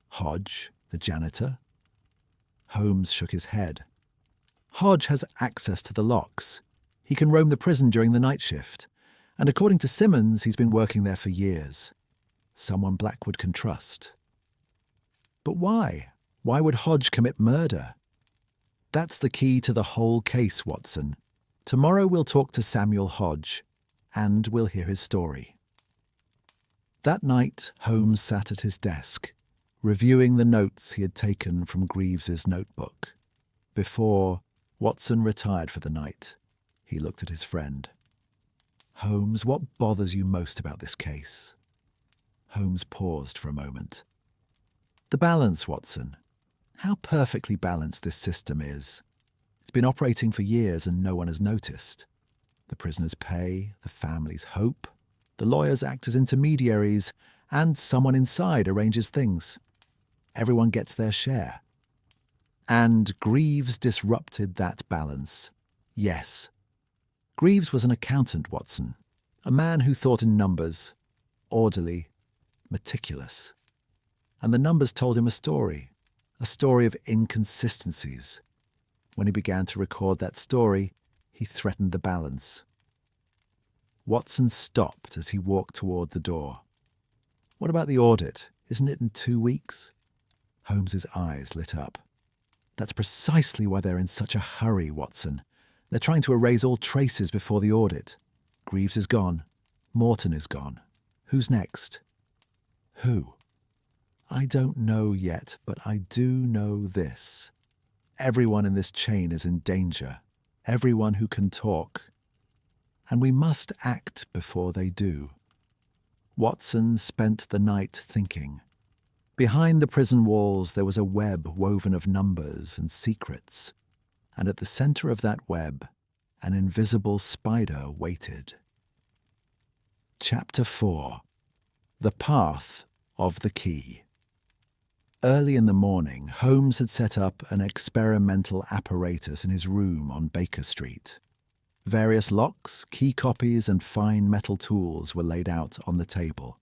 Hodge, the janitor? Holmes shook his head. Hodge has access to the locks. He can roam the prison during the night shift. And according to Simmons, he's been working there for years. Someone Blackwood can trust. But why? Why would Hodge commit murder? That's the key to the whole case, Watson. Tomorrow we'll talk to Samuel Hodge, and we'll hear his story. That night, Holmes sat at his desk, reviewing the notes he had taken from Greaves's notebook. Before Watson retired for the night, he looked at his friend. Holmes, what bothers you most about this case? Holmes paused for a moment. The balance, Watson. How perfectly balanced this system is. It's been operating for years and no one has noticed. The prisoners pay, the families hope, the lawyers act as intermediaries, and someone inside arranges things. Everyone gets their share. And Greaves disrupted that balance. Yes. Greaves was an accountant, Watson, a man who thought in numbers, orderly, meticulous. And the numbers told him a story of inconsistencies. When he began to record that story, he threatened the balance. Watson stopped as he walked toward the door. What about the audit? Isn't it in 2 weeks? Holmes's eyes lit up. That's precisely why they're in such a hurry, Watson. They're trying to erase all traces before the audit. Greaves is gone. Morton is gone. Who's next? Who? I don't know yet, but I do know this. Everyone in this chain is in danger. Everyone who can talk. And we must act before they do. Watson spent the night thinking. Behind the prison walls there was a web woven of numbers and secrets, and at the center of that web, an invisible spider waited. Chapter 4. The Path of the Key. Early in the morning, Holmes had set up an experimental apparatus in his room on Baker Street. Various locks, key copies, and fine metal tools were laid out on the table.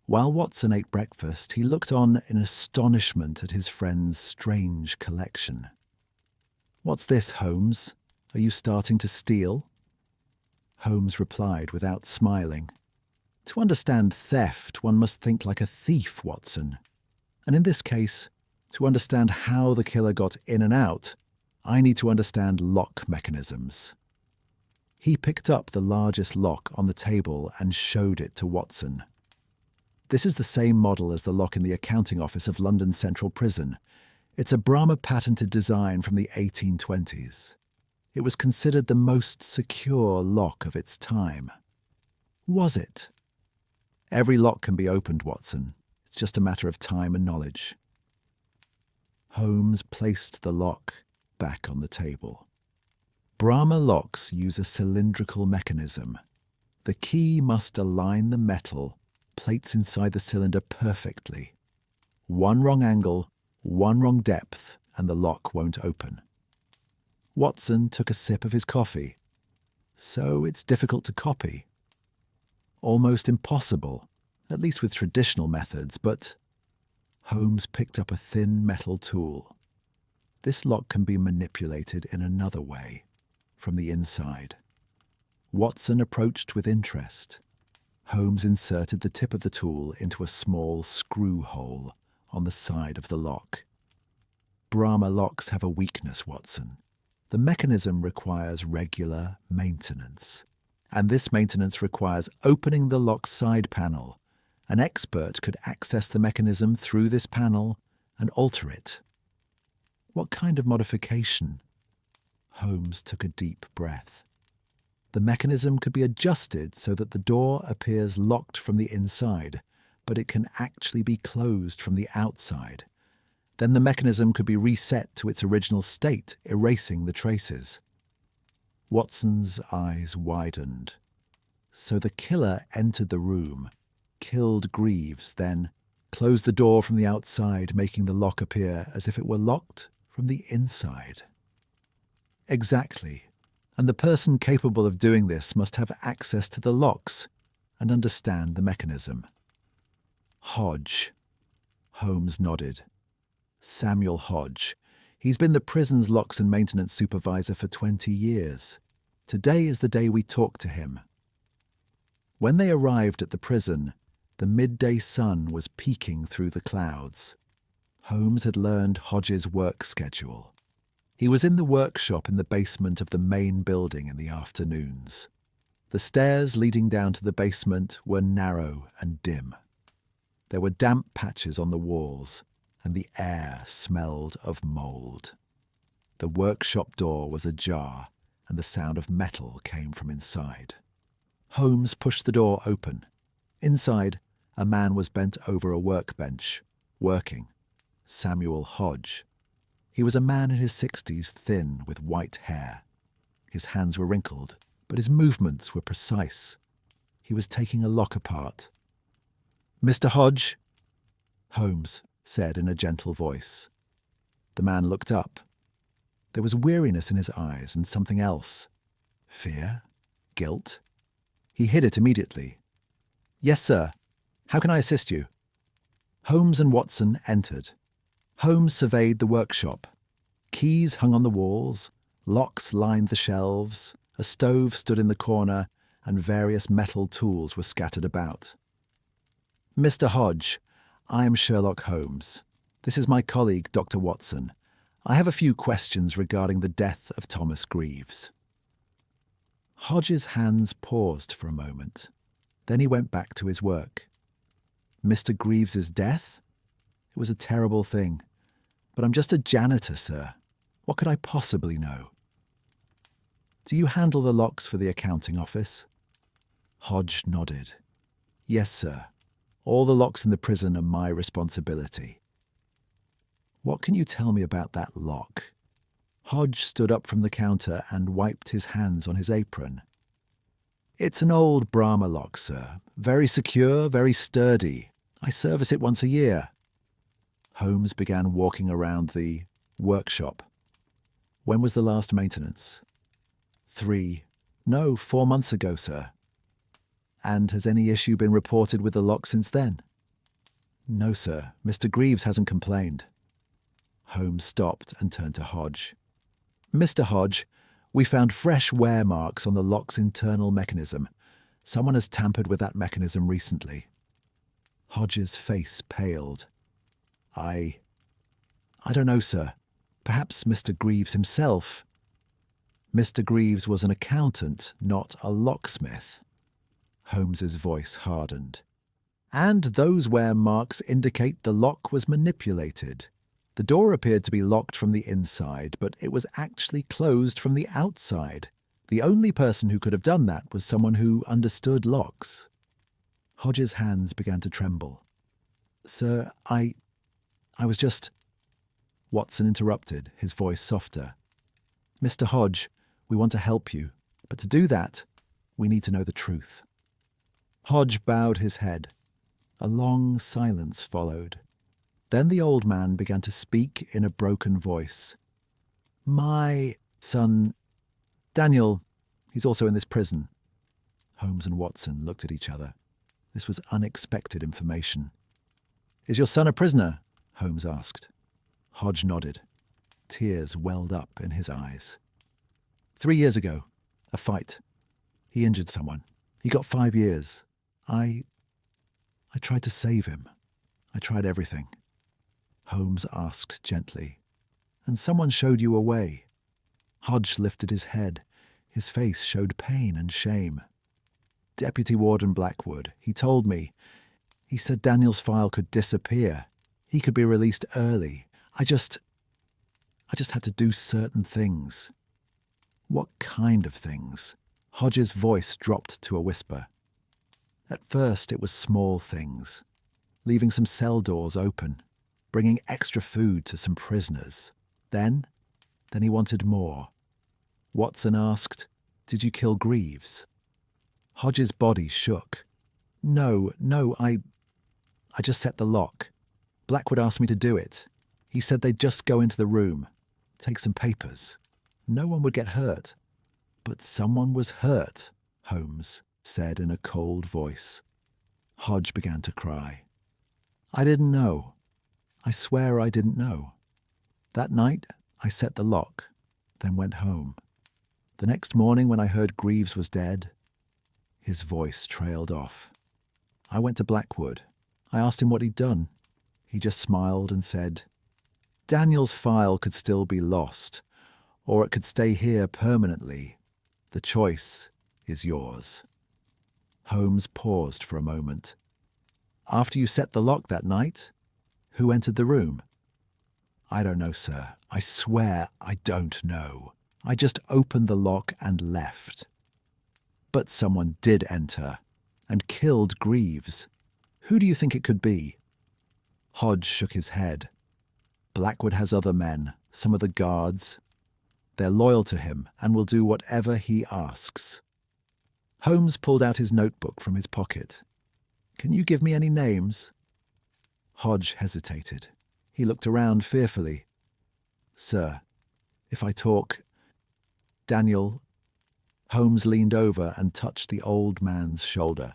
While Watson ate breakfast, he looked on in astonishment at his friend's strange collection. "What's this, Holmes? Are you starting to steal?" Holmes replied without smiling. "To understand theft, one must think like a thief, Watson. And in this case, to understand how the killer got in and out, I need to understand lock mechanisms." He picked up the largest lock on the table and showed it to Watson. This is the same model as the lock in the accounting office of London Central Prison. It's a Bramah patented design from the 1820s. It was considered the most secure lock of its time. Was it? Every lock can be opened, Watson. It's just a matter of time and knowledge. Holmes placed the lock back on the table. Bramah locks use a cylindrical mechanism. The key must align the metal plates inside the cylinder perfectly. One wrong angle, one wrong depth, and the lock won't open. Watson took a sip of his coffee. So it's difficult to copy. Almost impossible, at least with traditional methods, but Holmes picked up a thin metal tool. This lock can be manipulated in another way, from the inside. Watson approached with interest. Holmes inserted the tip of the tool into a small screw hole on the side of the lock. Bramah locks have a weakness, Watson. The mechanism requires regular maintenance, and this maintenance requires opening the lock's side panel. An expert could access the mechanism through this panel and alter it. What kind of modification? Holmes took a deep breath. The mechanism could be adjusted so that the door appears locked from the inside, but it can actually be closed from the outside. Then the mechanism could be reset to its original state, erasing the traces. Watson's eyes widened. So the killer entered the room, killed Greaves, then closed the door from the outside, making the lock appear as if it were locked from the inside. Exactly. And the person capable of doing this must have access to the locks and understand the mechanism. Hodge. Holmes nodded. Samuel Hodge. He's been the prison's locks and maintenance supervisor for 20 years. Today is the day we talk to him. When they arrived at the prison, the midday sun was peeking through the clouds. Holmes had learned Hodge's work schedule. He was in the workshop in the basement of the main building in the afternoons. The stairs leading down to the basement were narrow and dim. There were damp patches on the walls, and the air smelled of mould. The workshop door was ajar, and the sound of metal came from inside. Holmes pushed the door open. Inside, a man was bent over a workbench, working. Samuel Hodge. He was a man in his 60s, thin, with white hair. His hands were wrinkled, but his movements were precise. He was taking a lock apart. "Mr. Hodge," Holmes said in a gentle voice. The man looked up. There was weariness in his eyes and something else. Fear? Guilt? He hid it immediately. "Yes, sir. How can I assist you?" Holmes and Watson entered. Holmes surveyed the workshop. Keys hung on the walls, locks lined the shelves, a stove stood in the corner, and various metal tools were scattered about. "Mr. Hodge, I am Sherlock Holmes. This is my colleague, Dr. Watson. I have a few questions regarding the death of Thomas Greaves." Hodge's hands paused for a moment. Then he went back to his work. "Mr. Greaves's death? It was a terrible thing. But I'm just a janitor, sir. What could I possibly know?" "Do you handle the locks for the accounting office?" Hodge nodded. "Yes, sir. All the locks in the prison are my responsibility." "What can you tell me about that lock?" Hodge stood up from the counter and wiped his hands on his apron. "It's an old Bramah lock, sir. Very secure, very sturdy. I service it once a year." Holmes began walking around the workshop. "When was the last maintenance?" 4 months ago, sir." "And has any issue been reported with the lock since then?" "No, sir. Mr. Greaves hasn't complained." Holmes stopped and turned to Hodge. "Mr. Hodge, we found fresh wear marks on the lock's internal mechanism. Someone has tampered with that mechanism recently." Hodge's face paled. I don't know, sir. Perhaps Mr. Greaves himself." "Mr. Greaves was an accountant, not a locksmith." Holmes's voice hardened. "And those wear marks indicate the lock was manipulated. The door appeared to be locked from the inside, but it was actually closed from the outside. The only person who could have done that was someone who understood locks." Hodge's hands began to tremble. "Sir, I was just—" Watson interrupted, his voice softer. "Mr. Hodge, we want to help you, but to do that, we need to know the truth." Hodge bowed his head. A long silence followed. Then the old man began to speak in a broken voice. "My son, Daniel, he's also in this prison." Holmes and Watson looked at each other. This was unexpected information. "Is your son a prisoner?" Holmes asked. Hodge nodded. Tears welled up in his eyes. 3 years ago, a fight. He injured someone. He got 5 years. I tried to save him. I tried everything. Holmes asked gently. And someone showed you a way. Hodge lifted his head. His face showed pain and shame. Deputy Warden Blackwood, he told me. He said Daniel's file could disappear. He could be released early. I just had to do certain things. What kind of things? Hodge's voice dropped to a whisper. At first it was small things. Leaving some cell doors open. Bringing extra food to some prisoners. Then he wanted more. Watson asked, "Did you kill Greaves?" Hodge's body shook. No, I just set the lock. Blackwood asked me to do it. He said they'd just go into the room, take some papers. No one would get hurt. But someone was hurt, Holmes said in a cold voice. Hodge began to cry. I didn't know. I swear I didn't know. That night, I set the lock, then went home. The next morning when I heard Greaves was dead, his voice trailed off. I went to Blackwood. I asked him what he'd done. He just smiled and said, Daniel's file could still be lost, or it could stay here permanently. The choice is yours. Holmes paused for a moment. After you set the lock that night, who entered the room? I don't know, sir. I swear I don't know. I just opened the lock and left. But someone did enter and killed Greaves. Who do you think it could be? Hodge shook his head. Blackwood has other men, some of the guards. They're loyal to him and will do whatever he asks. Holmes pulled out his notebook from his pocket. Can you give me any names? Hodge hesitated. He looked around fearfully. Sir, if I talk... Daniel... Holmes leaned over and touched the old man's shoulder.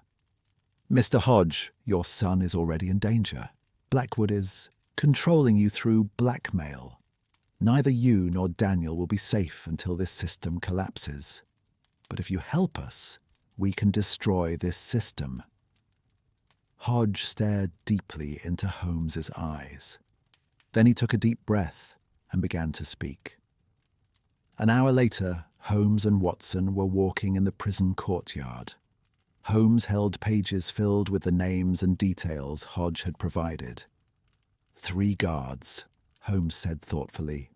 Mr. Hodge, your son is already in danger. Blackwood is controlling you through blackmail. Neither you nor Daniel will be safe until this system collapses. But if you help us, we can destroy this system. Hodge stared deeply into Holmes's eyes. Then he took a deep breath and began to speak. An hour later, Holmes and Watson were walking in the prison courtyard. Holmes held pages filled with the names and details Hodge had provided. 3 guards, Holmes said thoughtfully.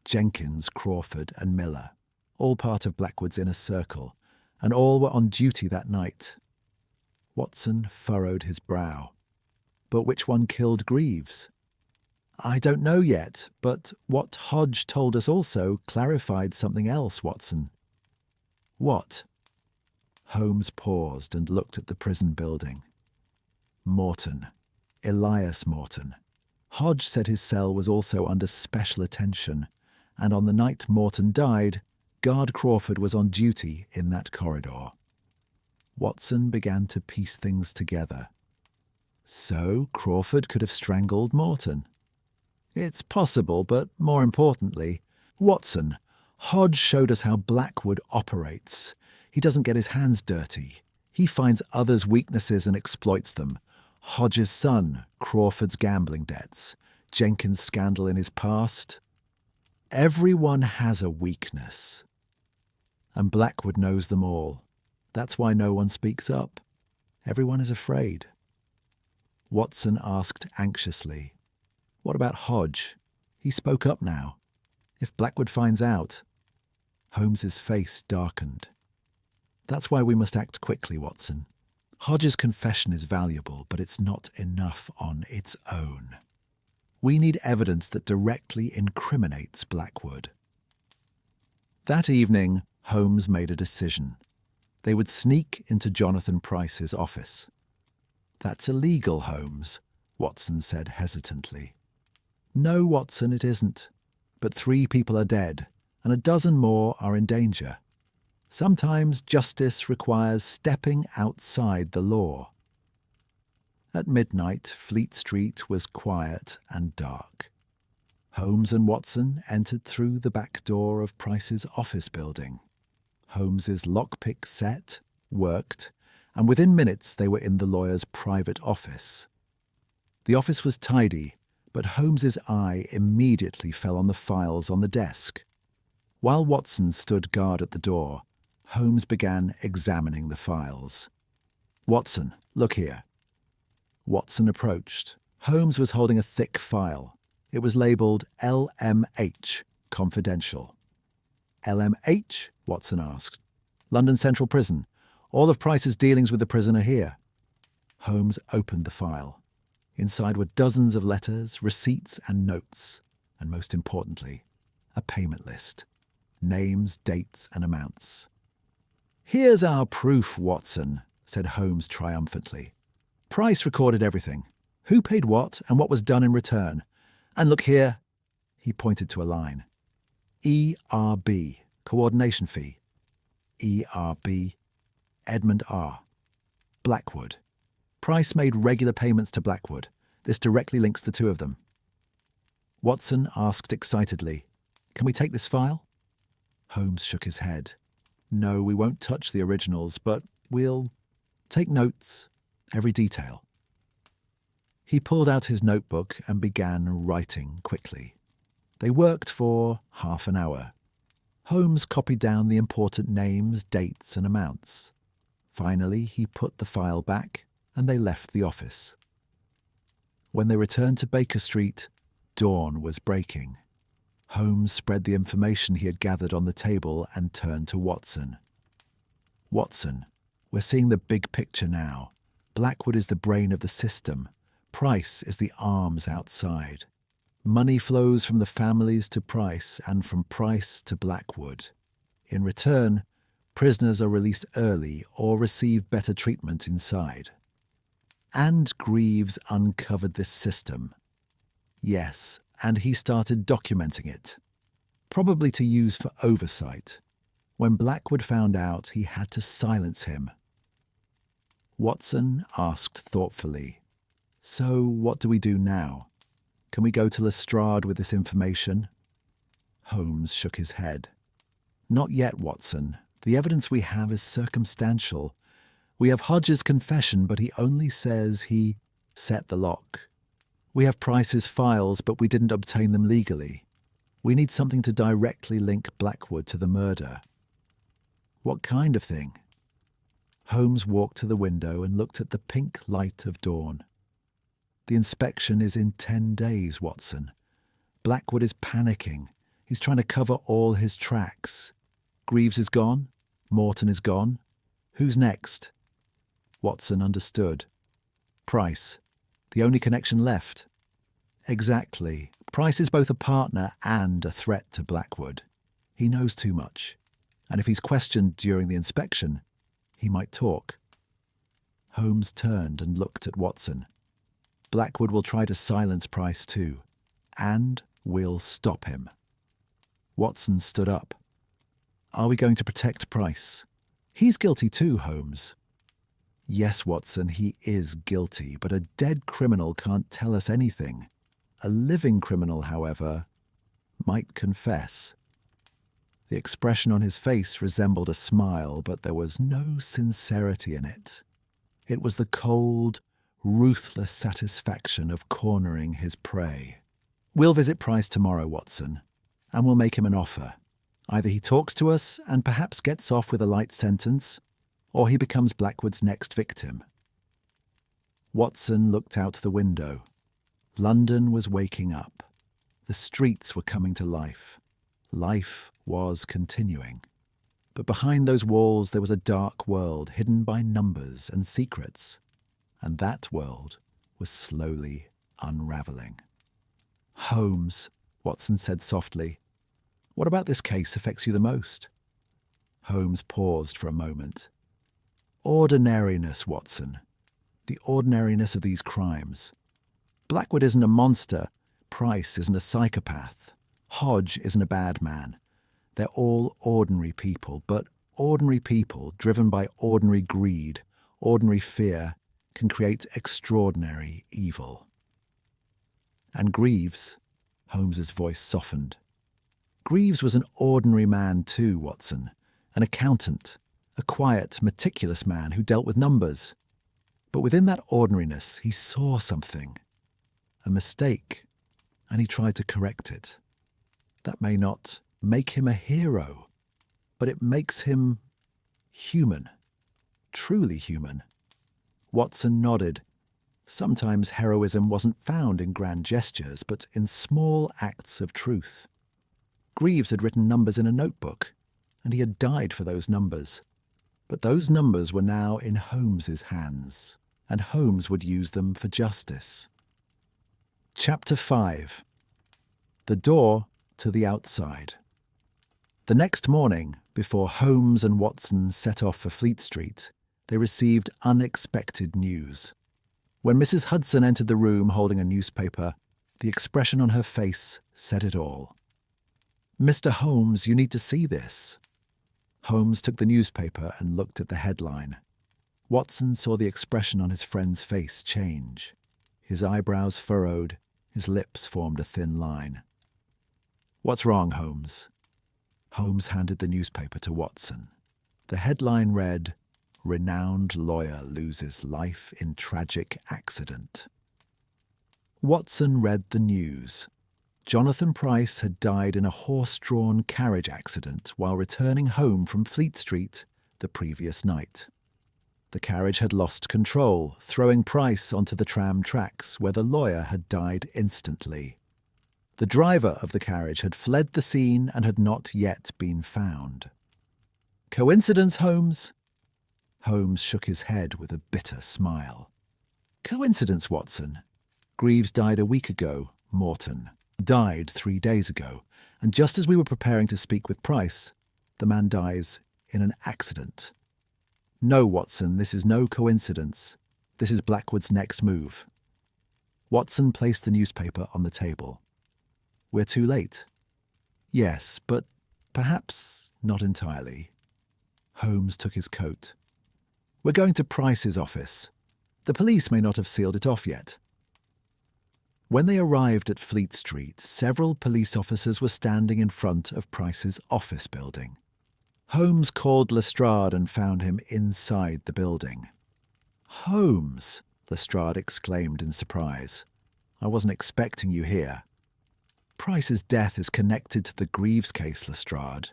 Jenkins, Crawford, and Miller, all part of Blackwood's inner circle, and all were on duty that night. Watson furrowed his brow. But which one killed Greaves? I don't know yet, but what Hodge told us also clarified something else, Watson. What? Holmes paused and looked at the prison building. Morton. Elias Morton. Hodge said his cell was also under special attention, and on the night Morton died, Guard Crawford was on duty in that corridor. Watson began to piece things together. So Crawford could have strangled Morton. It's possible, but more importantly, Watson, Hodge showed us how Blackwood operates. He doesn't get his hands dirty. He finds others' weaknesses and exploits them. Hodge's son, Crawford's gambling debts, Jenkins' scandal in his past. Everyone has a weakness. And Blackwood knows them all. That's why no one speaks up. Everyone is afraid. Watson asked anxiously, What about Hodge? He spoke up now. If Blackwood finds out... Holmes's face darkened. That's why we must act quickly, Watson. Hodge's confession is valuable, but it's not enough on its own. We need evidence that directly incriminates Blackwood. That evening, Holmes made a decision. They would sneak into Jonathan Price's office. That's illegal, Holmes, Watson said hesitantly. No, Watson, it isn't. But 3 people are dead, and a dozen more are in danger. Sometimes justice requires stepping outside the law. At midnight, Fleet Street was quiet and dark. Holmes and Watson entered through the back door of Price's office building. Holmes's lockpick set, worked, and within minutes they were in the lawyer's private office. The office was tidy, but Holmes's eye immediately fell on the files on the desk. While Watson stood guard at the door, Holmes began examining the files. "Watson, look here." Watson approached. Holmes was holding a thick file. It was labelled LMH, confidential. "LMH?" Watson asked. "London Central Prison. All of Price's dealings with the prison are here." Holmes opened the file. Inside were dozens of letters, receipts and notes, and most importantly, a payment list. Names, dates and amounts. "Here's our proof, Watson," said Holmes triumphantly. "Price recorded everything. Who paid what and what was done in return. And look here." He pointed to a line. "ERB, coordination fee. ERB, Edmund R. Blackwood. Price made regular payments to Blackwood. This directly links the two of them." Watson asked excitedly, "Can we take this file?" Holmes shook his head. "No, we won't touch the originals, but we'll take notes, every detail." He pulled out his notebook and began writing quickly. They worked for half an hour. Holmes copied down the important names, dates and amounts. Finally, he put the file back and they left the office. When they returned to Baker Street, dawn was breaking. Holmes spread the information he had gathered on the table and turned to Watson. "Watson, we're seeing the big picture now. Blackwood is the brain of the system. Price is the arms outside. Money flows from the families to Price and from Price to Blackwood. In return, prisoners are released early or receive better treatment inside. And Greaves uncovered this system. Yes, and he started documenting it, probably to use for oversight. When Blackwood found out, he had to silence him." Watson asked thoughtfully, "So what do we do now? Can we go to Lestrade with this information?" Holmes shook his head. "Not yet, Watson. The evidence we have is circumstantial. We have Hodge's confession, but he only says he set the lock. We have Price's files, but we didn't obtain them legally. We need something to directly link Blackwood to the murder." "What kind of thing?" Holmes walked to the window and looked at the pink light of dawn. "The inspection is in 10 days, Watson. Blackwood is panicking. He's trying to cover all his tracks. Greaves is gone. Morton is gone. Who's next?" Watson understood. "Price. The only connection left." "Exactly. Price is both a partner and a threat to Blackwood. He knows too much. And if he's questioned during the inspection, he might talk." Holmes turned and looked at Watson. "Blackwood will try to silence Price too. And we'll stop him." Watson stood up. "Are we going to protect Price? He's guilty too, Holmes." "Yes, Watson, he is guilty, but a dead criminal can't tell us anything. A living criminal, however, might confess." The expression on his face resembled a smile, but there was no sincerity in it. It was the cold, ruthless satisfaction of cornering his prey. "We'll visit Price tomorrow, Watson, and we'll make him an offer. Either he talks to us and perhaps gets off with a light sentence, or he becomes Blackwood's next victim." Watson looked out the window. London was waking up. The streets were coming to life. Life was continuing. But behind those walls there was a dark world hidden by numbers and secrets. And that world was slowly unraveling. "Holmes," Watson said softly, "what about this case affects you the most?" Holmes paused for a moment. "Ordinariness, Watson. The ordinariness of these crimes. Blackwood isn't a monster. Price isn't a psychopath. Hodge isn't a bad man. They're all ordinary people, but ordinary people, driven by ordinary greed, ordinary fear, can create extraordinary evil. And Greaves, Holmes's voice softened. Greaves was an ordinary man too, Watson. An accountant, a quiet, meticulous man who dealt with numbers. But within that ordinariness, he saw something. A mistake, and he tried to correct it. That may not make him a hero, but it makes him human, truly human. Watson nodded. Sometimes heroism wasn't found in grand gestures, but in small acts of truth. Greaves had written numbers in a notebook, and he had died for those numbers. But those numbers were now in Holmes's hands, and Holmes would use them for justice. Chapter 5. The Door to the Outside. The next morning, before Holmes and Watson set off for Fleet Street, they received unexpected news. When Mrs. Hudson entered the room holding a newspaper, the expression on her face said it all. "Mr. Holmes, you need to see this." Holmes took the newspaper and looked at the headline. Watson saw the expression on his friend's face change. His eyebrows furrowed, his lips formed a thin line. "What's wrong, Holmes?" Holmes handed the newspaper to Watson. The headline read, "Renowned Lawyer Loses Life in Tragic Accident." Watson read the news. Jonathan Price had died in a horse-drawn carriage accident while returning home from Fleet Street the previous night. The carriage had lost control, throwing Price onto the tram tracks where the lawyer had died instantly. The driver of the carriage had fled the scene and had not yet been found. "Coincidence, Holmes?" Holmes shook his head with a bitter smile. "Coincidence, Watson. Greaves died a week ago, Morton. Died 3 days ago, and just as we were preparing to speak with Price, the man dies in an accident. No, Watson, this is no coincidence. This is Blackwood's next move." Watson placed the newspaper on the table. "We're too late." "Yes, but perhaps not entirely." Holmes took his coat. "We're going to Price's office. The police may not have sealed it off yet." When they arrived at Fleet Street, several police officers were standing in front of Price's office building. Holmes called Lestrade and found him inside the building. "Holmes!" Lestrade exclaimed in surprise. "I wasn't expecting you here." "Price's death is connected to the Greaves case, Lestrade.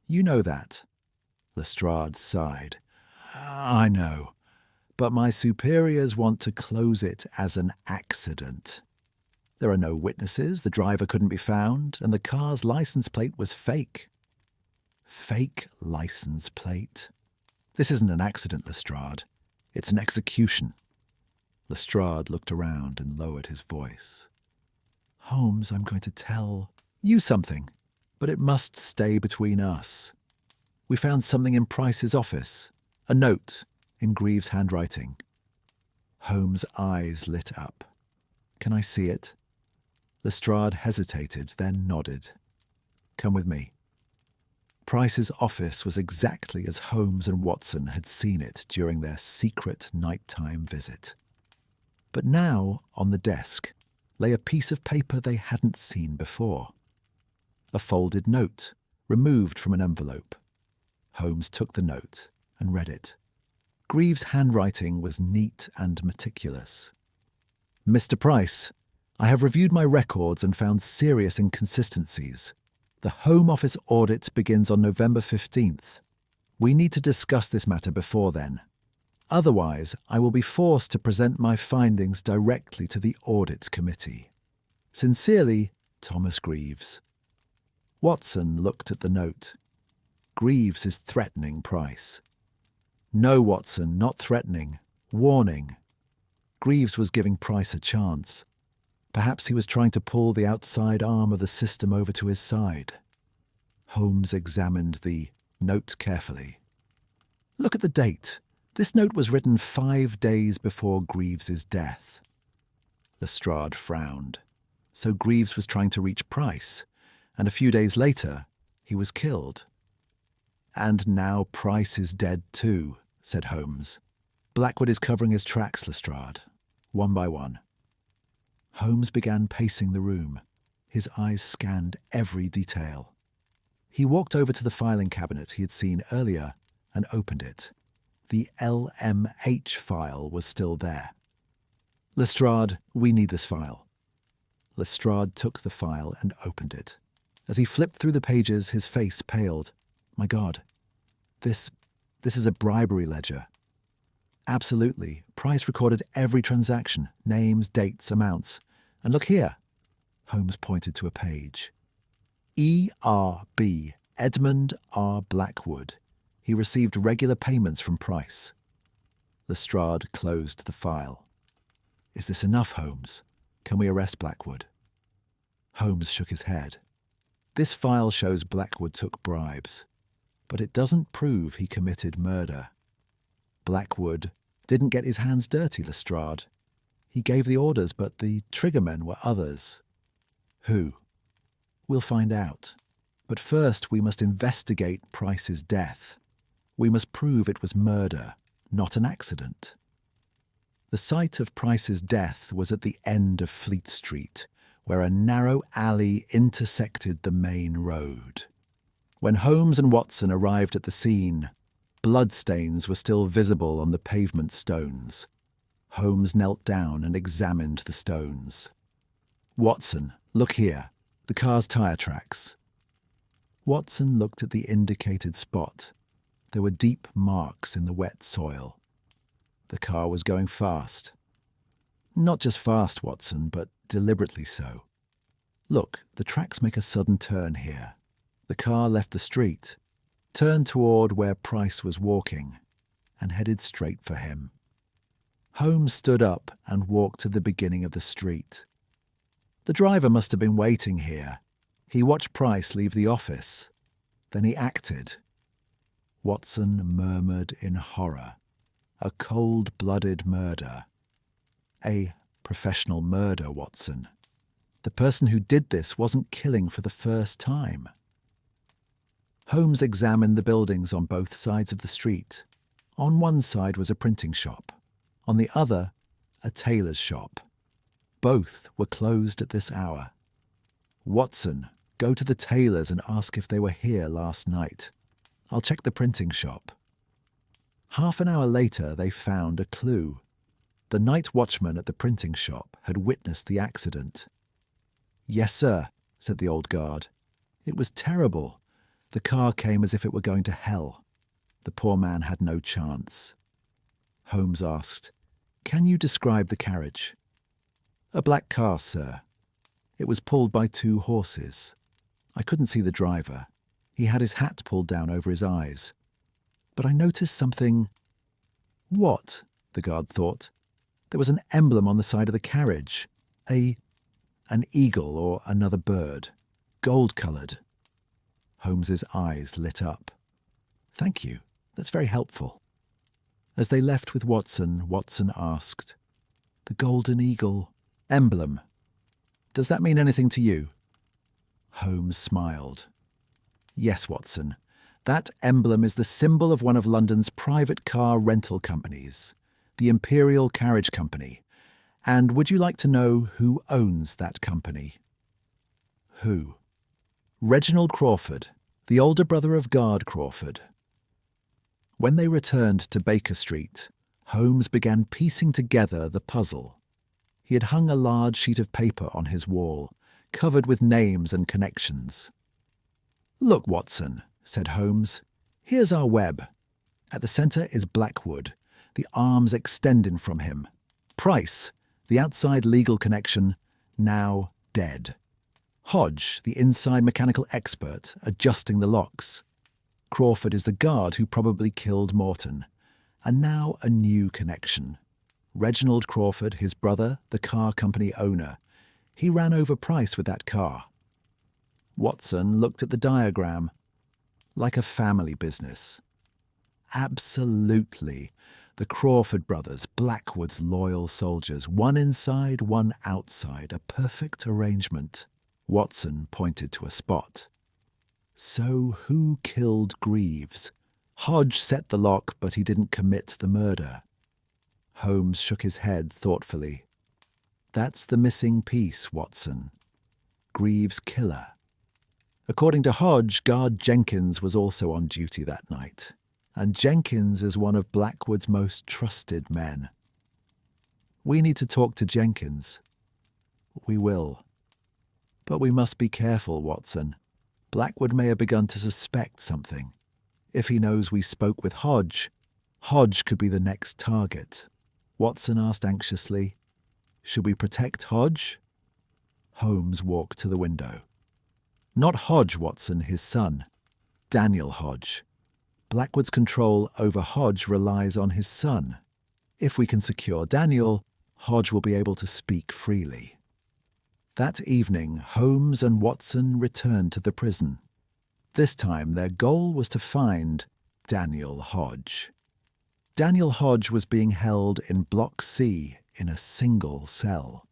You know that." Lestrade sighed. "I know, but my superiors want to close it as an accident. There are no witnesses, the driver couldn't be found, and the car's license plate was fake." "Fake license plate?" "This isn't an accident, Lestrade. It's an execution." Lestrade looked around and lowered his voice. "Holmes, I'm going to tell you something, but it must stay between us. We found something in Price's office, a note in Greaves' handwriting." Holmes' eyes lit up. "Can I see it?" Lestrade hesitated, then nodded. "Come with me." Price's office was exactly as Holmes and Watson had seen it during their secret nighttime visit. But now, on the desk, lay a piece of paper they hadn't seen before. A folded note, removed from an envelope. Holmes took the note and read it. Greaves' handwriting was neat and meticulous. "Mr. Price, I have reviewed my records and found serious inconsistencies. The Home Office audit begins on November 15th. We need to discuss this matter before then. Otherwise, I will be forced to present my findings directly to the Audit Committee. Sincerely, Thomas Greaves." Watson looked at the note. Greaves is threatening Price. "No, Watson, not threatening. Warning." Greaves was giving Price a chance. Perhaps he was trying to pull the outside arm of the system over to his side. Holmes examined the note carefully. "Look at the date. This note was written 5 days before Greaves's death." Lestrade frowned. So Greaves was trying to reach Price, and a few days later, he was killed. "And now Price is dead too," said Holmes. "Blackwood is covering his tracks, Lestrade, one by one." Holmes began pacing the room. His eyes scanned every detail. He walked over to the filing cabinet he had seen earlier and opened it. The LMH file was still there. "Lestrade, we need this file." Lestrade took the file and opened it. As he flipped through the pages, his face paled. "My God, this is a bribery ledger." "Absolutely. Price recorded every transaction, names, dates, amounts. And look here." Holmes pointed to a page. "E.R.B. Edmund R. Blackwood. He received regular payments from Price." Lestrade closed the file. "Is this enough, Holmes? Can we arrest Blackwood?" Holmes shook his head. "This file shows Blackwood took bribes, but it doesn't prove he committed murder. Blackwood didn't get his hands dirty, Lestrade. He gave the orders, but the triggermen were others." "Who?" "We'll find out. But first we must investigate Price's death. We must prove it was murder, not an accident." The site of Price's death was at the end of Fleet Street, where a narrow alley intersected the main road. When Holmes and Watson arrived at the scene, bloodstains were still visible on the pavement stones. Holmes knelt down and examined the stones. "Watson, look here. The car's tyre tracks." Watson looked at the indicated spot. There were deep marks in the wet soil. The car was going fast. "Not just fast, Watson, but deliberately so. Look, the tracks make a sudden turn here. The car left the street, turned toward where Price was walking, and headed straight for him." Holmes stood up and walked to the beginning of the street. "The driver must have been waiting here. He watched Price leave the office. Then he acted." Watson murmured in horror. "A cold-blooded murder. A professional murder, Watson. The person who did this wasn't killing for the first time." Holmes examined the buildings on both sides of the street. On one side was a printing shop. On the other, a tailor's shop. Both were closed at this hour. "Watson, go to the tailor's and ask if they were here last night. I'll check the printing shop." Half an hour later, they found a clue. The night watchman at the printing shop had witnessed the accident. "Yes, sir," said the old guard. "It was terrible. The car came as if it were going to hell. The poor man had no chance." Holmes asked, "Can you describe the carriage?" "A black car, sir. It was pulled by 2 horses. I couldn't see the driver. He had his hat pulled down over his eyes. But I noticed something." "What?" the guard thought. "There was an emblem on the side of the carriage. An eagle or another bird. Gold-coloured." Holmes's eyes lit up. "Thank you. That's very helpful." As they left with Watson, Watson asked, "The golden eagle emblem. Does that mean anything to you?" Holmes smiled. "Yes, Watson. That emblem is the symbol of one of London's private car rental companies, the Imperial Carriage Company. And would you like to know who owns that company?" "Who?" "Reginald Crawford, the older brother of Guard Crawford." When they returned to Baker Street, Holmes began piecing together the puzzle. He had hung a large sheet of paper on his wall, covered with names and connections. "Look, Watson," said Holmes. "Here's our web. At the centre is Blackwood, the arms extending from him. Price, the outside legal connection, now dead. Hodge, the inside mechanical expert, adjusting the locks. Crawford is the guard who probably killed Morton. And now a new connection. Reginald Crawford, his brother, the car company owner. He ran over Price with that car." Watson looked at the diagram. "Like a family business." "Absolutely. The Crawford brothers, Blackwood's loyal soldiers, one inside, one outside, a perfect arrangement." Watson pointed to a spot. "So who killed Greaves? Hodge set the lock, but he didn't commit the murder." Holmes shook his head thoughtfully. "That's the missing piece, Watson. Greaves' killer. According to Hodge, guard Jenkins was also on duty that night, and Jenkins is one of Blackwood's most trusted men. We need to talk to Jenkins. We will. But we must be careful, Watson. Blackwood may have begun to suspect something. If he knows we spoke with Hodge, Hodge could be the next target. Watson asked anxiously, "Should we protect Hodge?" Holmes walked to the window. "Not Hodge, Watson, his son. Daniel Hodge. Blackwood's control over Hodge relies on his son. If we can secure Daniel, Hodge will be able to speak freely." That evening, Holmes and Watson returned to the prison. This time, their goal was to find Daniel Hodge. Daniel Hodge was being held in Block C in a single cell.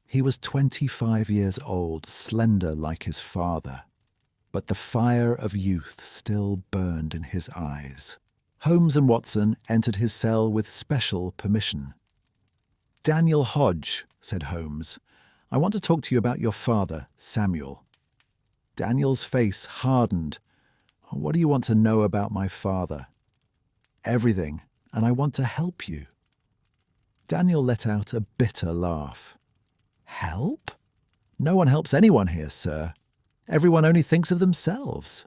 He was 25 years old, slender like his father, but the fire of youth still burned in his eyes. Holmes and Watson entered his cell with special permission. "Daniel Hodge," said Holmes, "I want to talk to you about your father, Samuel." Daniel's face hardened. "What do you want to know about my father?" "Everything, and I want to help you." Daniel let out a bitter laugh. "Help? No one helps anyone here, sir. Everyone only thinks of themselves."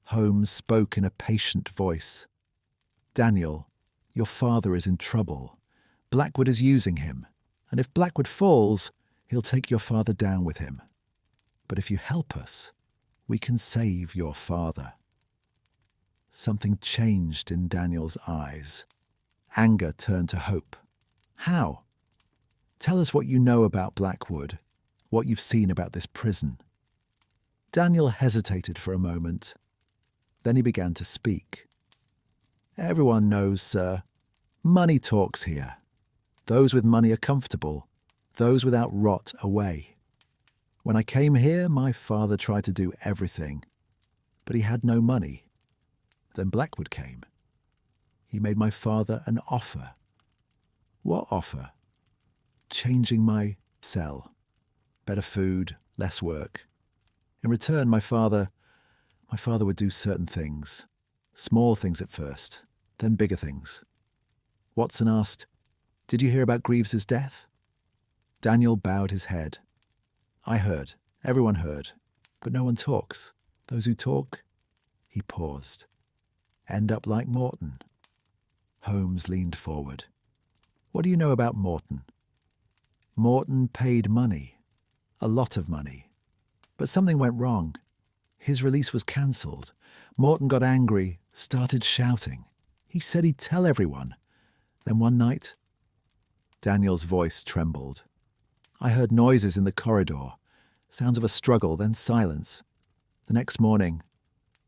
Holmes spoke in a patient voice. "Daniel, your father is in trouble. Blackwood is using him, and if Blackwood falls, he'll take your father down with him. But if you help us, we can save your father." Something changed in Daniel's eyes. Anger turned to hope. "How? Tell us what you know about Blackwood, what you've seen about this prison." Daniel hesitated for a moment. Then he began to speak. "Everyone knows, sir. Money talks here. Those with money are comfortable. Those without rot away. When I came here, my father tried to do everything, but he had no money. Then Blackwood came. He made my father an offer." "What offer?" "Changing my cell. Better food, less work. In return, my father would do certain things. Small things at first, then bigger things." Watson asked, "Did you hear about Greaves's death?" Daniel bowed his head. "I heard. Everyone heard. But no one talks. Those who talk," he paused, "end up like Morton." Holmes leaned forward. "What do you know about Morton?" "Morton paid money. A lot of money. But something went wrong. His release was cancelled. Morton got angry, started shouting. He said he'd tell everyone. Then one night..." Daniel's voice trembled. "I heard noises in the corridor, sounds of a struggle, then silence. The next morning,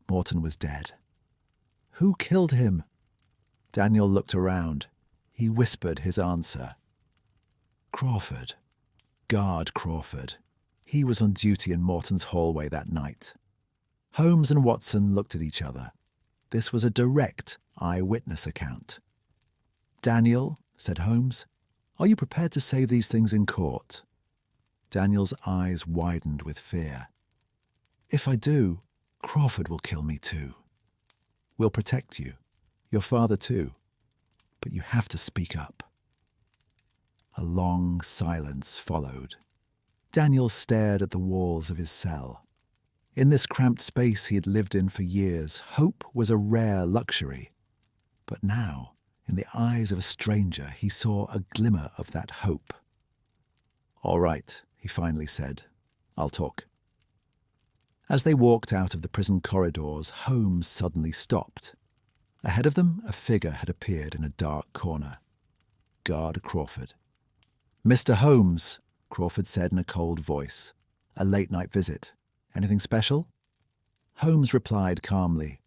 Morton was dead." "Who killed him?" Daniel looked around. He whispered his answer. "Crawford. Guard Crawford. He was on duty in Morton's hallway that night." Holmes and Watson looked at each other. This was a direct eyewitness account. "Daniel," said Holmes, "are you prepared to say these things in court?" Daniel's eyes widened with fear. "If I do, Crawford will kill me too." "We'll protect you. Your father too. But you have to speak up." A long silence followed. Daniel stared at the walls of his cell. In this cramped space he had lived in for years, hope was a rare luxury. But now, in the eyes of a stranger, he saw a glimmer of that hope. "All right," he finally said. "I'll talk." As they walked out of the prison corridors, Holmes suddenly stopped. Ahead of them, a figure had appeared in a dark corner. Guard Crawford. "Mr. Holmes," Crawford said in a cold voice. "A late-night visit. Anything special?" Holmes replied calmly.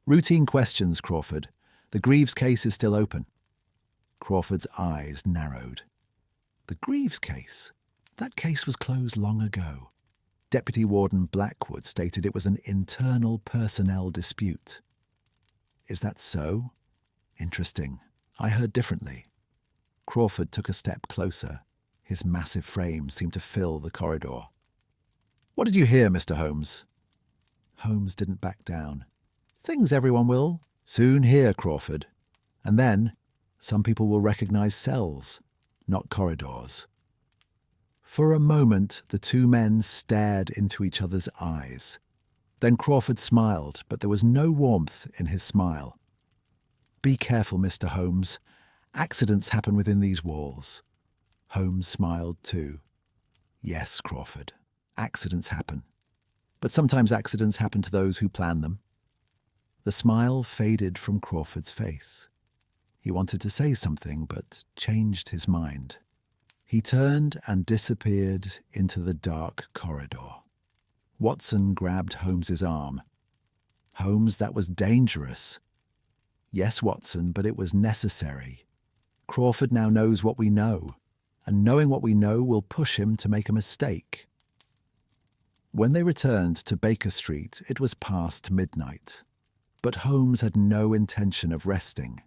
"Routine questions, Crawford. The Greaves case is still open." Crawford's eyes narrowed. The Greaves case? That case was closed long ago. Deputy Warden Blackwood stated it was an internal personnel dispute. "Is that so? Interesting. I heard differently." Crawford took a step closer. His massive frame seemed to fill the corridor. What did you hear, Mr. Holmes? Holmes didn't back down. Things everyone will soon hear, Crawford. And then some people will recognize cells, not corridors. For a moment, the two men stared into each other's eyes. Then Crawford smiled, but there was no warmth in his smile. Be careful, Mr. Holmes. Accidents happen within these walls. Holmes smiled too. Yes, Crawford, accidents happen. But sometimes accidents happen to those who plan them. The smile faded from Crawford's face. He wanted to say something, but changed his mind. He turned and disappeared into the dark corridor. Watson grabbed Holmes's arm. Holmes, that was dangerous. Yes, Watson, but it was necessary. Crawford now knows what we know, and knowing what we know will push him to make a mistake. When they returned to Baker Street, it was past midnight. But Holmes had no intention of resting.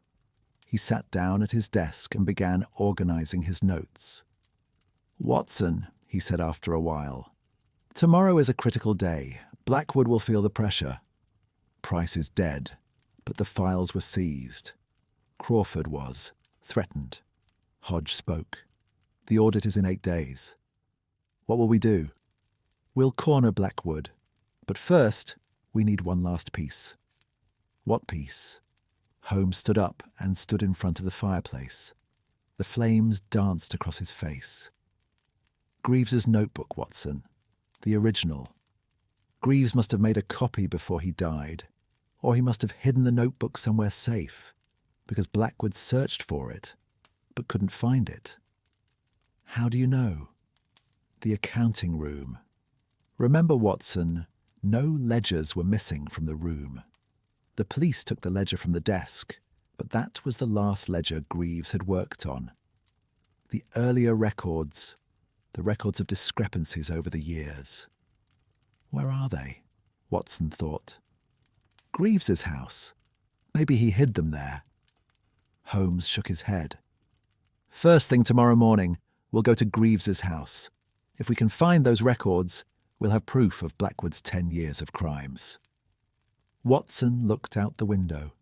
He sat down at his desk and began organizing his notes. Watson, he said after a while, tomorrow is a critical day. Blackwood will feel the pressure. Price is dead, but the files were seized. Crawford was threatened. Hodge spoke. The audit is in 8 days. What will we do? We'll corner Blackwood. But first, we need one last piece. What piece? Holmes stood up and stood in front of the fireplace. The flames danced across his face. Greaves's notebook, Watson. The original. Greaves must have made a copy before he died, or he must have hidden the notebook somewhere safe, because Blackwood searched for it, but couldn't find it. How do you know? The accounting room. Remember, Watson, no ledgers were missing from the room. The police took the ledger from the desk, but that was the last ledger Greaves had worked on. The earlier records, the records of discrepancies over the years. Where are they? Watson thought. Greaves's house. Maybe he hid them there. Holmes shook his head. First thing tomorrow morning, we'll go to Greaves's house. If we can find those records, we'll have proof of Blackwood's 10 years of crimes. Watson looked out the window.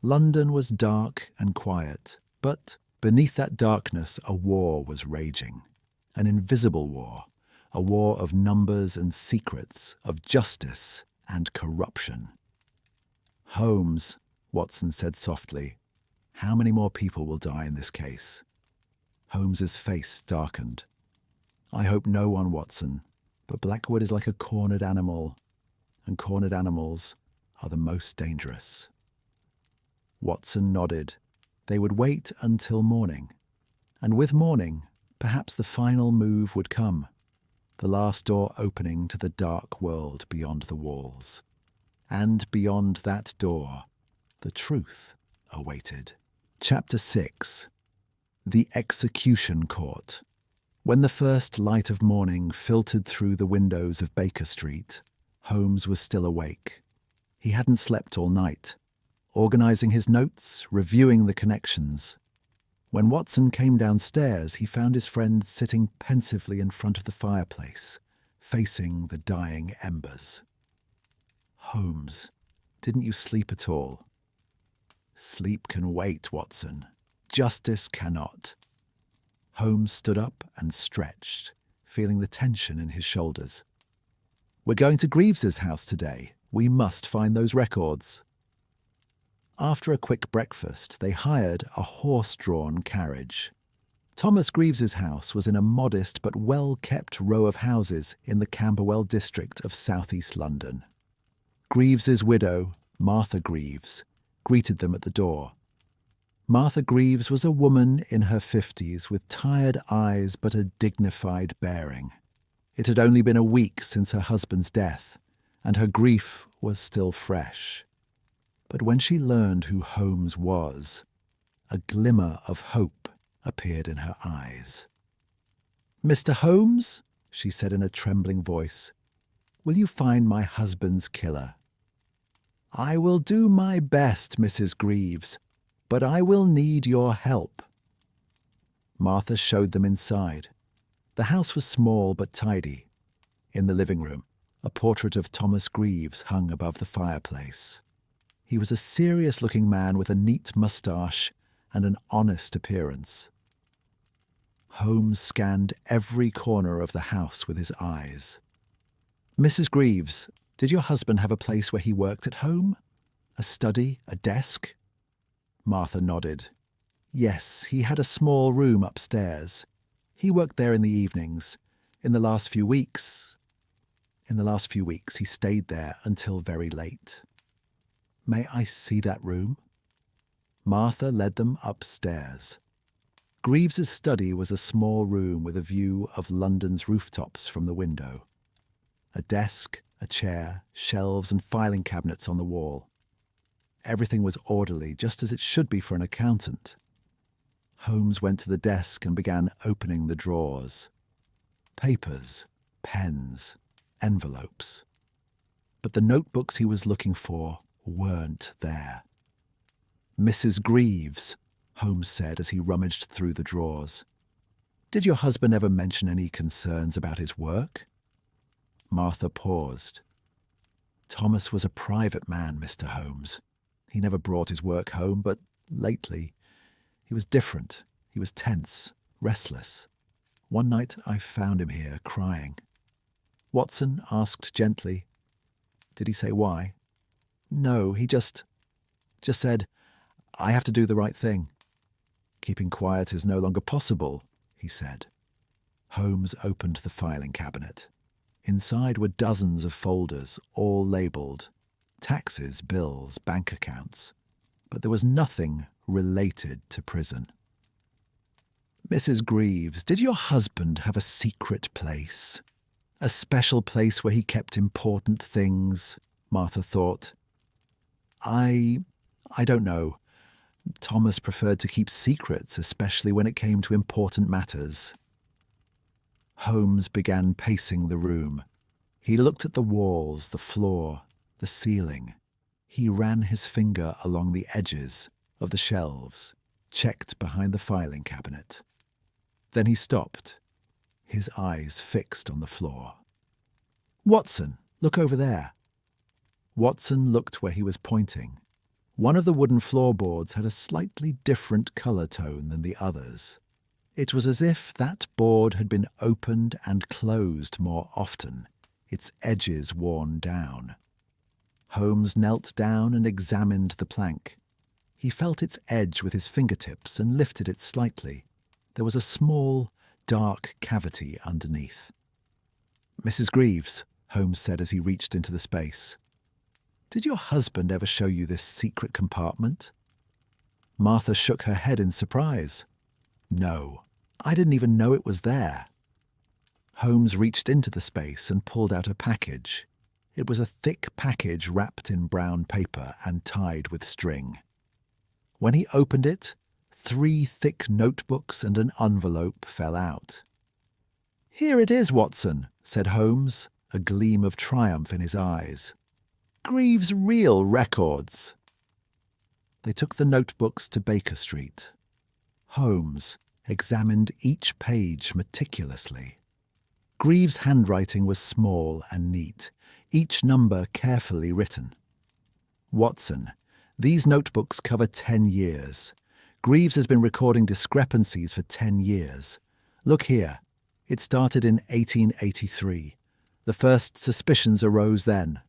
London was dark and quiet, but beneath that darkness a war was raging. An invisible war, a war of numbers and secrets, of justice and corruption. Holmes, Watson said softly, how many more people will die in this case? Holmes's face darkened. I hope no one, Watson, but Blackwood is like a cornered animal, and cornered animals are the most dangerous. Watson nodded. They would wait until morning, and with morning, perhaps the final move would come, the last door opening to the dark world beyond the walls. And beyond that door, the truth awaited. Chapter 6. The Execution Court. When the first light of morning filtered through the windows of Baker Street, Holmes was still awake. He hadn't slept all night, organizing his notes, reviewing the connections. When Watson came downstairs, he found his friend sitting pensively in front of the fireplace, facing the dying embers. Holmes, didn't you sleep at all? Sleep can wait, Watson. Justice cannot. Holmes stood up and stretched, feeling the tension in his shoulders. We're going to Greaves's house today. We must find those records. After a quick breakfast, they hired a horse-drawn carriage. Thomas Greaves's house was in a modest but well-kept row of houses in the Camberwell district of southeast London. Greaves's widow, Martha Greaves, greeted them at the door. Martha Greaves was a woman in her 50s with tired eyes but a dignified bearing. It had only been a week since her husband's death, and her grief was still fresh. But when she learned who Holmes was, a glimmer of hope appeared in her eyes. "Mr. Holmes," she said in a trembling voice, "will you find my husband's killer?" "I will do my best, Mrs. Greaves, but I will need your help." Martha showed them inside. The house was small but tidy. In the living room, a portrait of Thomas Greaves hung above the fireplace. He was a serious-looking man with a neat moustache and an honest appearance. Holmes scanned every corner of the house with his eyes. "Mrs. Greaves, did your husband have a place where he worked at home? A study, a desk?" Martha nodded. "Yes, he had a small room upstairs. He worked there in the evenings. In the last few weeks, he stayed there until very late." "May I see that room?" Martha led them upstairs. Greaves's study was a small room with a view of London's rooftops from the window. A desk, a chair, shelves and filing cabinets on the wall. Everything was orderly, just as it should be for an accountant. Holmes went to the desk and began opening the drawers. Papers, pens, envelopes. But the notebooks he was looking for weren't there. "Mrs. Greaves," Holmes said as he rummaged through the drawers. "Did your husband ever mention any concerns about his work?" Martha paused. "Thomas was a private man, Mr. Holmes. He never brought his work home, but lately he was different. He was tense, restless. One night I found him here, crying." Watson asked gently, "Did he say why?" "No, he just said, 'I have to do the right thing.' Keeping quiet is no longer possible," he said. Holmes opened the filing cabinet. Inside were dozens of folders, all labelled taxes, bills, bank accounts, but there was nothing related to prison. "Mrs. Greaves, did your husband have a secret place? A special place where he kept important things?" Martha thought. I don't know. Thomas preferred to keep secrets, especially when it came to important matters." Holmes began pacing the room. He looked at the walls, the floor, the ceiling. He ran his finger along the edges of the shelves, checked behind the filing cabinet. Then he stopped, his eyes fixed on the floor. "Watson, look over there." Watson looked where he was pointing. One of the wooden floorboards had a slightly different colour tone than the others. It was as if that board had been opened and closed more often, its edges worn down. Holmes knelt down and examined the plank. He felt its edge with his fingertips and lifted it slightly. There was a small, dark cavity underneath. "Mrs. Greaves," Holmes said as he reached into the space, "did your husband ever show you this secret compartment?" Martha shook her head in surprise. "No, I didn't even know it was there." Holmes reached into the space and pulled out a package. It was a thick package wrapped in brown paper and tied with string. When he opened it, 3 thick notebooks and an envelope fell out. "Here it is, Watson," said Holmes, a gleam of triumph in his eyes. "Greaves' real records." They took the notebooks to Baker Street. Holmes examined each page meticulously. Greaves' handwriting was small and neat, each number carefully written. "Watson, these notebooks cover 10 years. Greaves has been recording discrepancies for 10 years. Look here. It started in 1883. The first suspicions arose then."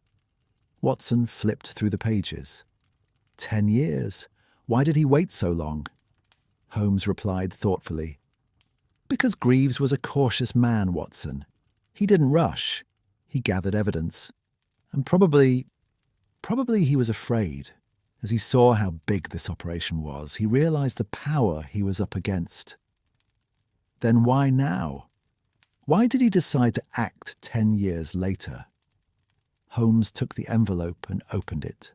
Watson flipped through the pages. 10 years. Why did he wait so long?" Holmes replied thoughtfully. "Because Greaves was a cautious man, Watson. He didn't rush. He gathered evidence. And probably he was afraid. As he saw how big this operation was, he realized the power he was up against." "Then why now? Why did he decide to act 10 years later?" Holmes took the envelope and opened it.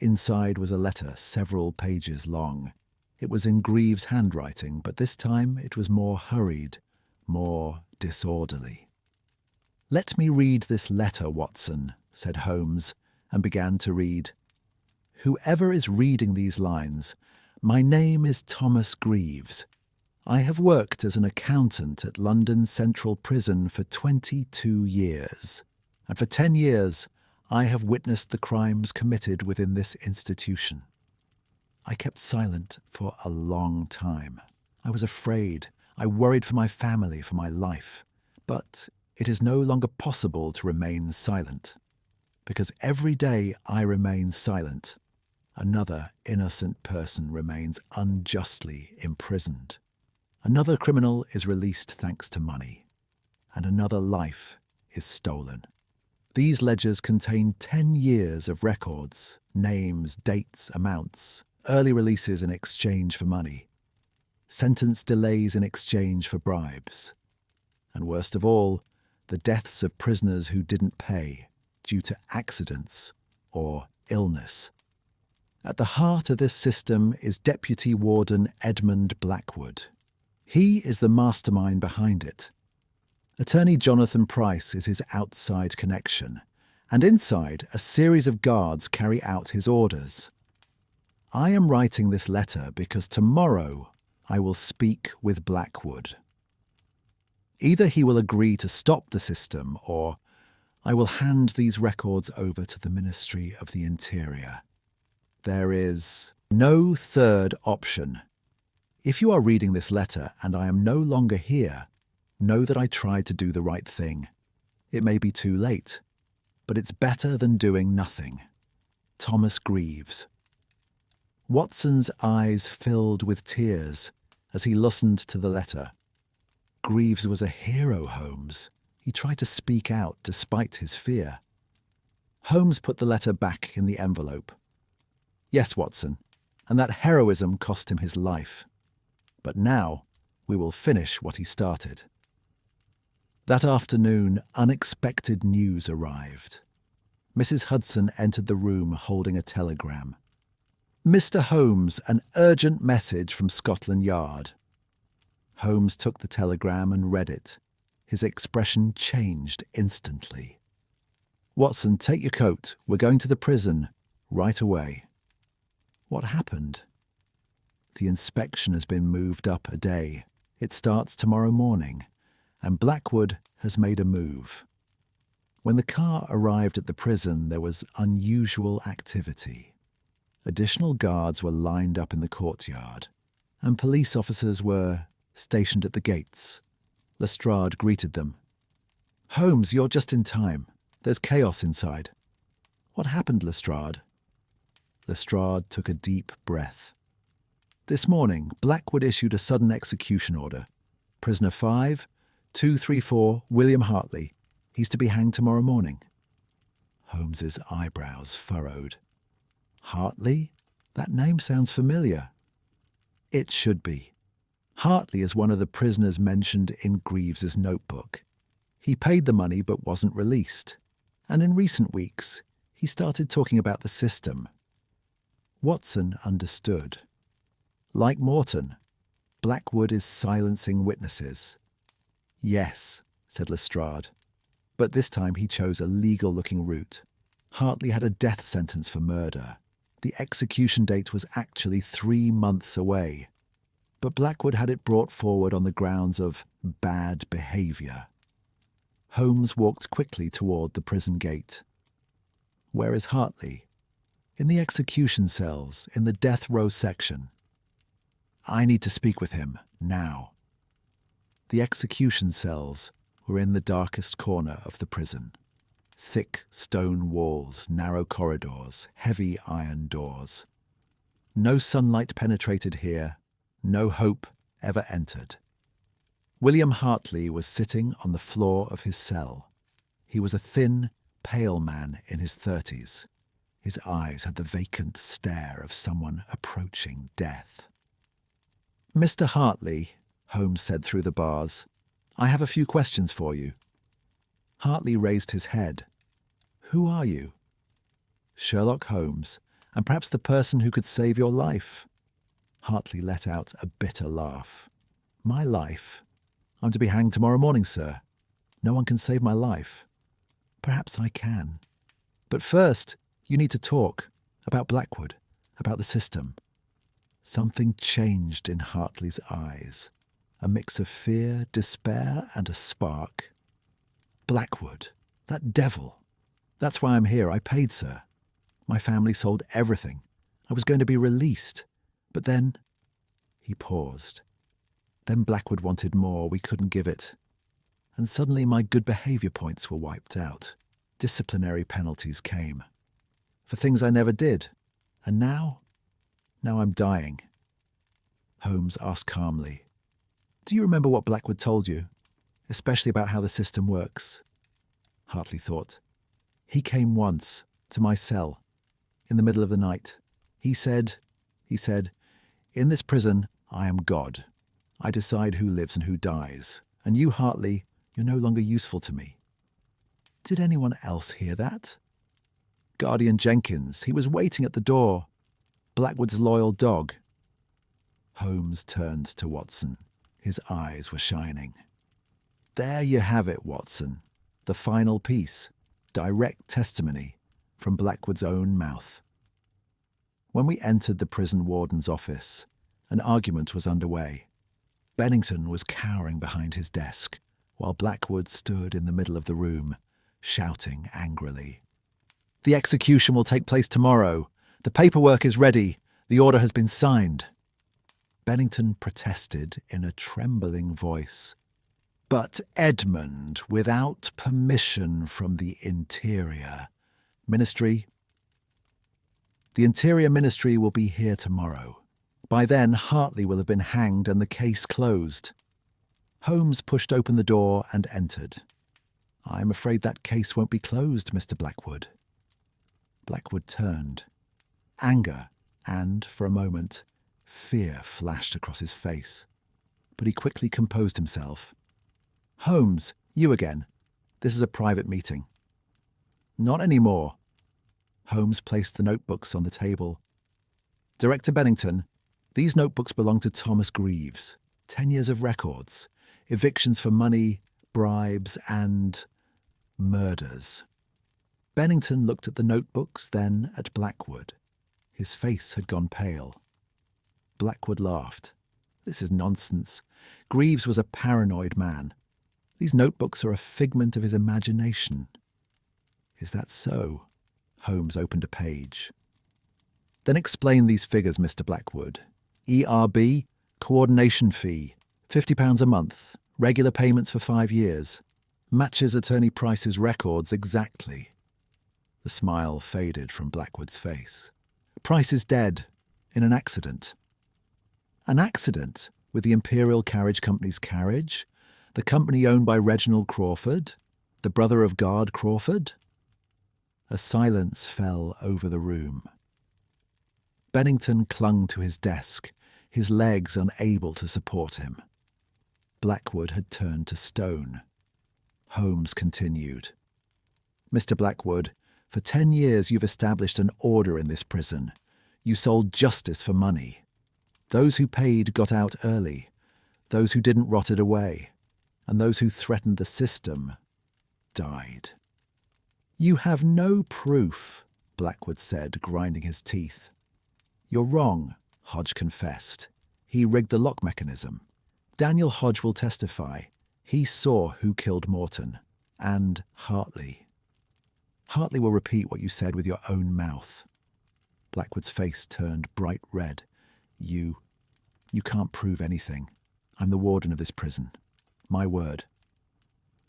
Inside was a letter several pages long. It was in Greaves' handwriting, but this time it was more hurried, more disorderly. "Let me read this letter, Watson," said Holmes, and began to read. "Whoever is reading these lines, my name is Thomas Greaves. I have worked as an accountant at London Central Prison for 22 years, and for 10 years I have witnessed the crimes committed within this institution. I kept silent for a long time. I was afraid. I worried for my family, for my life. But it is no longer possible to remain silent, because every day I remain silent, another innocent person remains unjustly imprisoned. Another criminal is released thanks to money, and another life is stolen. These ledgers contain 10 years of records, names, dates, amounts, early releases in exchange for money, sentence delays in exchange for bribes, and worst of all, the deaths of prisoners who didn't pay due to accidents or illness. At the heart of this system is Deputy Warden Edmund Blackwood. He is the mastermind behind it. Attorney Jonathan Price is his outside connection, and inside, a series of guards carry out his orders. I am writing this letter because tomorrow I will speak with Blackwood. Either he will agree to stop the system, or I will hand these records over to the Ministry of the Interior. There is no third option. If you are reading this letter and I am no longer here, know that I tried to do the right thing. It may be too late, but it's better than doing nothing. Thomas Greaves. Watson's eyes filled with tears as he listened to the letter. Greaves was a hero, Holmes. He tried to speak out despite his fear. Holmes put the letter back in the envelope. Yes, Watson, and that heroism cost him his life. But now we will finish what he started. That afternoon, unexpected news arrived. Mrs. Hudson entered the room holding a telegram. Mr. Holmes, an urgent message from Scotland Yard. Holmes took the telegram and read it. His expression changed instantly. Watson, take your coat. We're going to the prison right away. What happened? The inspection has been moved up a day. It starts tomorrow morning, and Blackwood has made a move. When the car arrived at the prison, there was unusual activity. Additional guards were lined up in the courtyard, and police officers were stationed at the gates. Lestrade greeted them. Holmes, you're just in time. There's chaos inside. What happened, Lestrade? Lestrade took a deep breath. This morning, Blackwood issued a sudden execution order. Prisoner 5234, William Hartley. He's to be hanged tomorrow morning. Holmes's eyebrows furrowed. Hartley? That name sounds familiar. It should be. Hartley is one of the prisoners mentioned in Greaves's notebook. He paid the money but wasn't released. And in recent weeks, he started talking about the system. Watson understood. Like Morton, Blackwood is silencing witnesses. Yes, said Lestrade. But this time he chose a legal-looking route. Hartley had a death sentence for murder. The execution date was actually 3 months away. But Blackwood had it brought forward on the grounds of bad behaviour. Holmes walked quickly toward the prison gate. Where is Hartley? In the execution cells, in the death row section. I need to speak with him, now. The execution cells were in the darkest corner of the prison. Thick stone walls, narrow corridors, heavy iron doors. No sunlight penetrated here, no hope ever entered. William Hartley was sitting on the floor of his cell. He was a thin, pale man in his 30s. His eyes had the vacant stare of someone approaching death. Mr. Hartley, Holmes said through the bars, I have a few questions for you. Hartley raised his head. Who are you? Sherlock Holmes, and perhaps the person who could save your life. Hartley let out a bitter laugh. My life? I'm to be hanged tomorrow morning, sir. No one can save my life. Perhaps I can. But first, you need to talk about Blackwood, about the system. Something changed in Hartley's eyes. a mix of fear, despair, and a spark. Blackwood, that devil. That's why I'm here. I paid, sir. My family sold everything. I was going to be released. But then... He paused. Then Blackwood wanted more. We couldn't give it. And suddenly my good behaviour points were wiped out. Disciplinary penalties came. For things I never did. And now I'm dying. Holmes asked calmly, "Do you remember what Blackwood told you? Especially about how the system works?" Hartley thought. "He came once, to my cell, in the middle of the night. He said, in this prison, I am God. I decide who lives and who dies. And you, Hartley, you're no longer useful to me." Did anyone else hear that? Guardian Jenkins, he was waiting at the door. Blackwood's loyal dog. Holmes turned to Watson. His eyes were shining. "There you have it, Watson. The final piece. Direct testimony from Blackwood's own mouth." When we entered the prison warden's office, an argument was underway. Bennington was cowering behind his desk, while Blackwood stood in the middle of the room, shouting angrily. "The execution will take place tomorrow. The paperwork is ready. The order has been signed." Bennington protested in a trembling voice. "But Edmund, without permission from the Interior Ministry, the Interior Ministry will be here tomorrow. By then, Hartley will have been hanged and the case closed." Holmes pushed open the door and entered. "I'm afraid that case won't be closed, Mr. Blackwood." Blackwood turned. Anger and, for a moment, fear flashed across his face. But he quickly composed himself. "Holmes, you again. This is a private meeting." "Not anymore." Holmes placed the notebooks on the table. "Director Bennington, these notebooks belong to Thomas Greaves. 10 years of records, evictions for money, bribes, and murders." Bennington looked at the notebooks, then at Blackwood. His face had gone pale. Blackwood laughed. "This is nonsense. Greaves was a paranoid man. These notebooks are a figment of his imagination." "Is that so?" Holmes opened a page. "Then explain these figures, Mr. Blackwood. ERB, coordination fee, £50 a month, regular payments for 5 years. Matches Attorney Price's records exactly." The smile faded from Blackwood's face. "Price is dead, in an accident." "An accident? With the Imperial Carriage Company's carriage? The company owned by Reginald Crawford? The brother of Guard Crawford?" A silence fell over the room. Bennington clung to his desk, his legs unable to support him. Blackwood had turned to stone. Holmes continued. "Mr. Blackwood, for 10 years you've established an order in this prison. You sold justice for money. Those who paid got out early. Those who didn't rotted away. And those who threatened the system died." "You have no proof," Blackwood said, grinding his teeth. "You're wrong," Hodge confessed. "He rigged the lock mechanism. Daniel Hodge will testify. He saw who killed Morton. And Hartley. Hartley will repeat what you said with your own mouth." Blackwood's face turned bright red. You can't prove anything. I'm the warden of this prison. My word."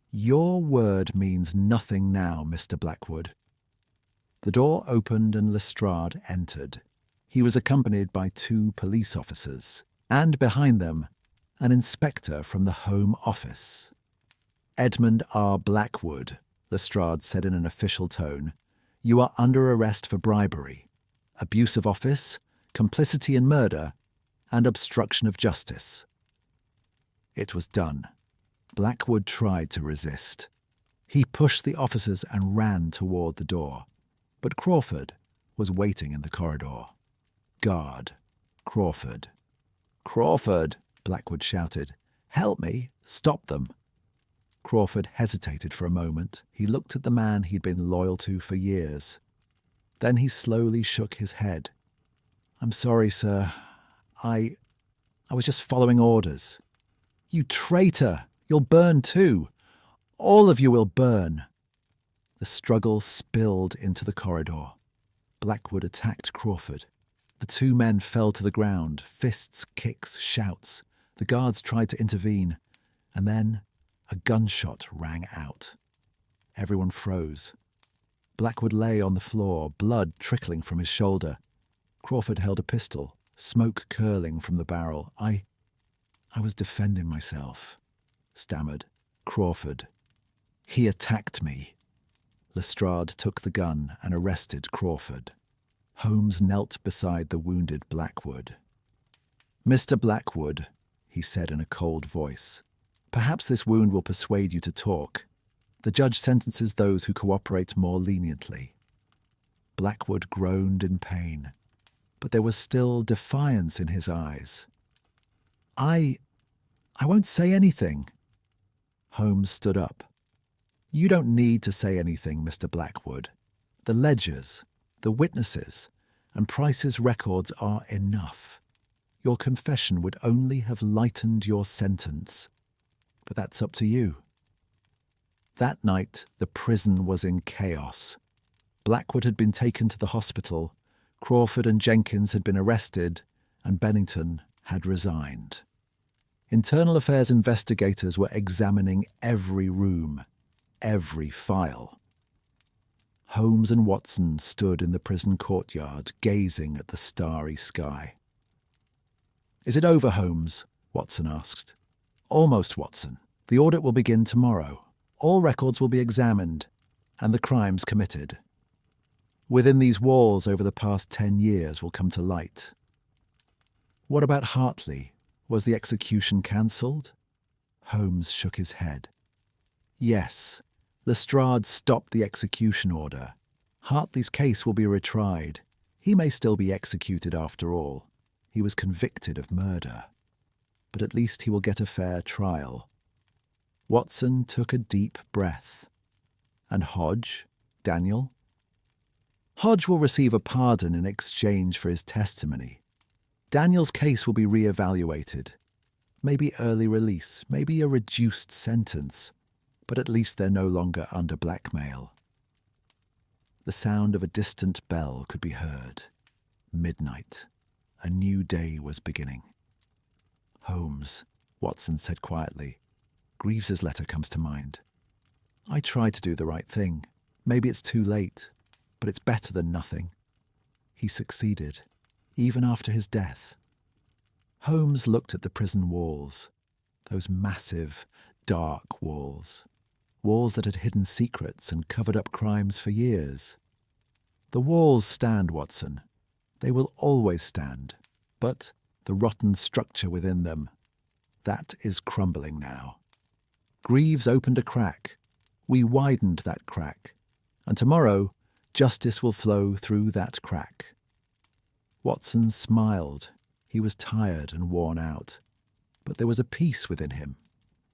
"Your word means nothing now, Mr. Blackwood." The door opened and Lestrade entered. He was accompanied by 2 police officers, and behind them, an inspector from the Home Office. "Edmund R. Blackwood," Lestrade said in an official tone, "you are under arrest for bribery, abuse of office, complicity in murder, and obstruction of justice." It was done. Blackwood tried to resist. He pushed the officers and ran toward the door. But Crawford was waiting in the corridor. "Guard, Crawford." "Crawford," Blackwood shouted. "Help me! Stop them!" Crawford hesitated for a moment. He looked at the man he'd been loyal to for years. Then he slowly shook his head. "I'm sorry, sir. I was just following orders." "You traitor! You'll burn too! All of you will burn!" The struggle spilled into the corridor. Blackwood attacked Crawford. The two men fell to the ground, fists, kicks, shouts. The guards tried to intervene, and then a gunshot rang out. Everyone froze. Blackwood lay on the floor, blood trickling from his shoulder. Crawford held a pistol, smoke curling from the barrel. I was defending myself," stammered Crawford. "He attacked me." Lestrade took the gun and arrested Crawford. Holmes knelt beside the wounded Blackwood. "Mr. Blackwood," he said in a cold voice, "perhaps this wound will persuade you to talk. The judge sentences those who cooperate more leniently." Blackwood groaned in pain, but there was still defiance in his eyes. I won't say anything." Holmes stood up. "You don't need to say anything, Mr. Blackwood. The ledgers, the witnesses, and Price's records are enough. Your confession would only have lightened your sentence. But that's up to you." That night, the prison was in chaos. Blackwood had been taken to the hospital, Crawford and Jenkins had been arrested, and Bennington had resigned. Internal Affairs investigators were examining every room, every file. Holmes and Watson stood in the prison courtyard, gazing at the starry sky. "Is it over, Holmes?" Watson asked. "Almost, Watson. The audit will begin tomorrow. All records will be examined, and the crimes committed within these walls over the past 10 years will come to light." "What about Hartley? Was the execution cancelled?" Holmes shook his head. "Yes. Lestrade stopped the execution order. Hartley's case will be retried. He may still be executed after all. He was convicted of murder. But at least he will get a fair trial." Watson took a deep breath. "And Hodge? Daniel?" "Hodge will receive a pardon in exchange for his testimony. Daniel's case will be re-evaluated. Maybe early release, maybe a reduced sentence, but at least they're no longer under blackmail." The sound of a distant bell could be heard. Midnight. A new day was beginning. "Holmes," Watson said quietly, "Greaves's letter comes to mind. I tried to do the right thing. Maybe it's too late, but it's better than nothing. He succeeded, even after his death." Holmes looked at the prison walls, those massive, dark walls that had hidden secrets and covered up crimes for years. "The walls stand, Watson. They will always stand. But the rotten structure within them, that is crumbling now. Greaves opened a crack. We widened that crack. And tomorrow, justice will flow through that crack." Watson smiled. He was tired and worn out. But there was a peace within him,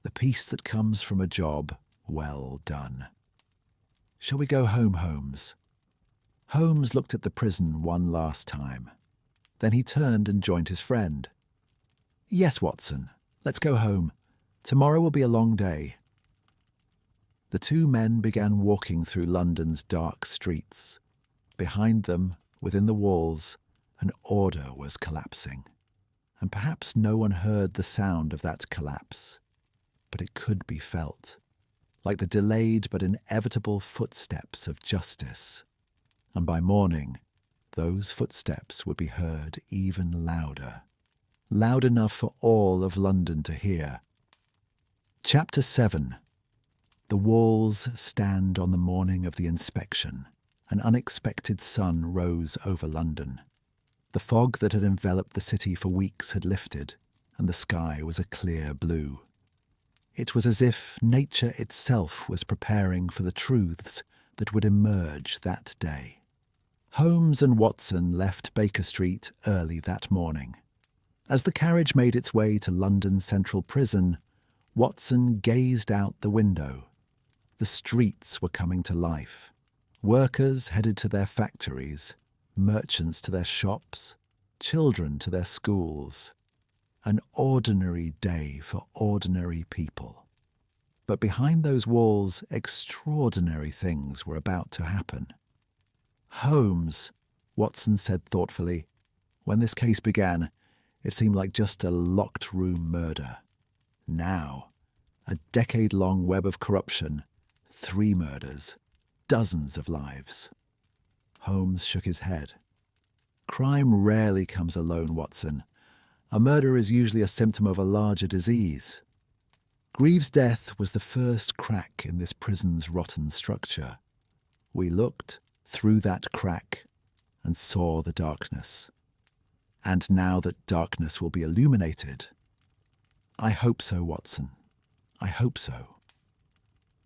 the peace that comes from a job well done. "Shall we go home, Holmes?" Holmes looked at the prison one last time. Then he turned and joined his friend. "Yes, Watson, let's go home. Tomorrow will be a long day." The two men began walking through London's dark streets. Behind them, within the walls, an order was collapsing. And perhaps no one heard the sound of that collapse, but it could be felt, like the delayed but inevitable footsteps of justice. And by morning, those footsteps would be heard even louder, loud enough for all of London to hear. Chapter 7. The walls stand on the morning of the inspection. An unexpected sun rose over London. The fog that had enveloped the city for weeks had lifted, and the sky was a clear blue. It was as if nature itself was preparing for the truths that would emerge that day. Holmes and Watson left Baker Street early that morning. As the carriage made its way to London Central Prison, Watson gazed out the window. The streets were coming to life. Workers headed to their factories, merchants to their shops, children to their schools. An ordinary day for ordinary people. But behind those walls, extraordinary things were about to happen. Holmes, Watson said thoughtfully. When this case began, it seemed like just a locked-room murder. Now, a decade-long web of corruption, 3 murders, dozens of lives. Holmes shook his head. Crime rarely comes alone, Watson. A murder is usually a symptom of a larger disease. Greaves' death was the first crack in this prison's rotten structure. We looked through that crack and saw the darkness. And now that darkness will be illuminated. I hope so, Watson. I hope so.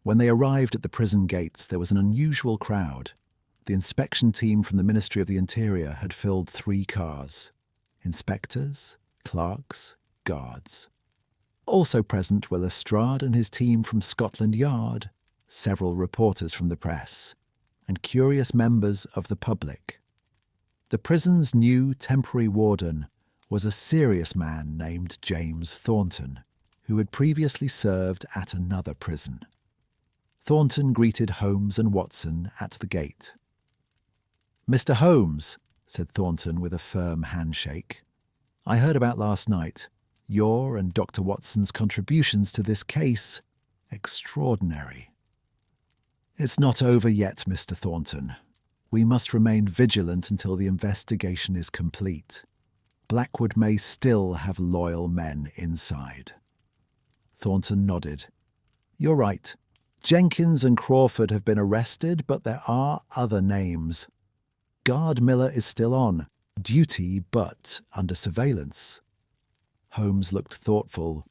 When they arrived at the prison gates, there was an unusual crowd. The inspection team from the Ministry of the Interior had filled 3 cars. Inspectors, clerks, guards. Also present were Lestrade and his team from Scotland Yard, several reporters from the press, and curious members of the public. The prison's new temporary warden was a serious man named James Thornton, who had previously served at another prison. Thornton greeted Holmes and Watson at the gate. "Mr. Holmes," said Thornton with a firm handshake, "I heard about last night. Your and Dr. Watson's contributions to this case, extraordinary." "It's not over yet, Mr. Thornton. We must remain vigilant until the investigation is complete. Blackwood may still have loyal men inside." Thornton nodded. "You're right. Jenkins and Crawford have been arrested, but there are other names. Guard Miller is still on duty, but under surveillance." Holmes looked thoughtful.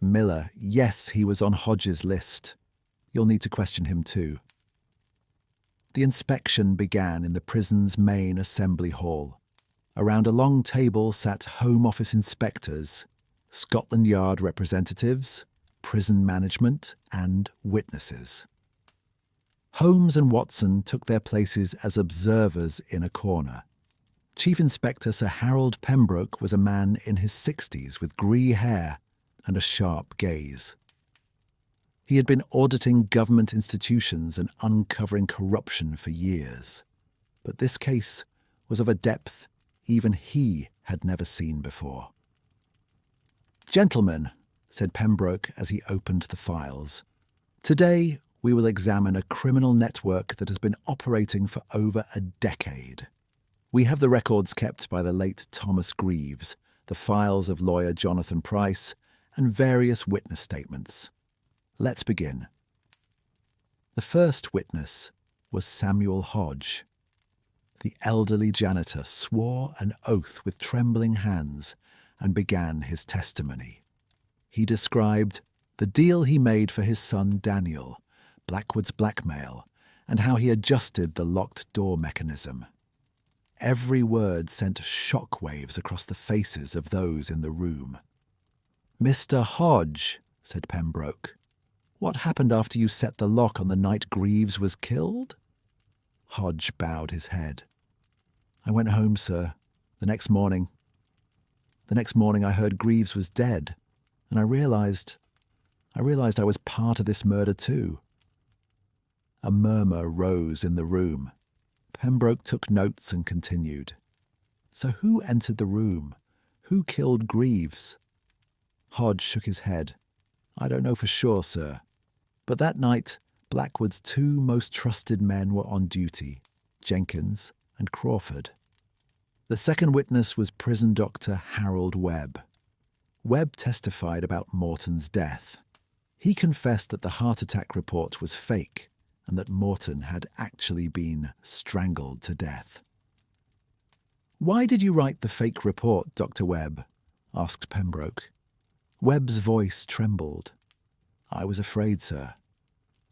"Miller, yes, he was on Hodge's list. You'll need to question him too." The inspection began in the prison's main assembly hall. Around a long table sat Home Office inspectors, Scotland Yard representatives, prison management, and witnesses. Holmes and Watson took their places as observers in a corner. Chief Inspector Sir Harold Pembroke was a man in his 60s with grey hair and a sharp gaze. He had been auditing government institutions and uncovering corruption for years. But this case was of a depth even he had never seen before. "Gentlemen," said Pembroke as he opened the files, "today we will examine a criminal network that has been operating for over a decade. We have the records kept by the late Thomas Greaves, the files of lawyer Jonathan Price, and various witness statements. Let's begin." The first witness was Samuel Hodge. The elderly janitor swore an oath with trembling hands and began his testimony. He described the deal he made for his son Daniel, Blackwood's blackmail, and how he adjusted the locked door mechanism. Every word sent shockwaves across the faces of those in the room. "Mr. Hodge," said Pembroke, "what happened after you set the lock on the night Greaves was killed?" Hodge bowed his head. "I went home, sir, the next morning. I heard Greaves was dead, and I realized I was part of this murder too." A murmur rose in the room. Pembroke took notes and continued. "So who entered the room? Who killed Greaves?" Hodge shook his head. "I don't know for sure, sir. But that night, Blackwood's 2 most trusted men were on duty, Jenkins and Crawford." The second witness was prison doctor Harold Webb. Webb testified about Morton's death. He confessed that the heart attack report was fake and that Morton had actually been strangled to death. "Why did you write the fake report, Dr. Webb?" asked Pembroke. Webb's voice trembled. "I was afraid, sir.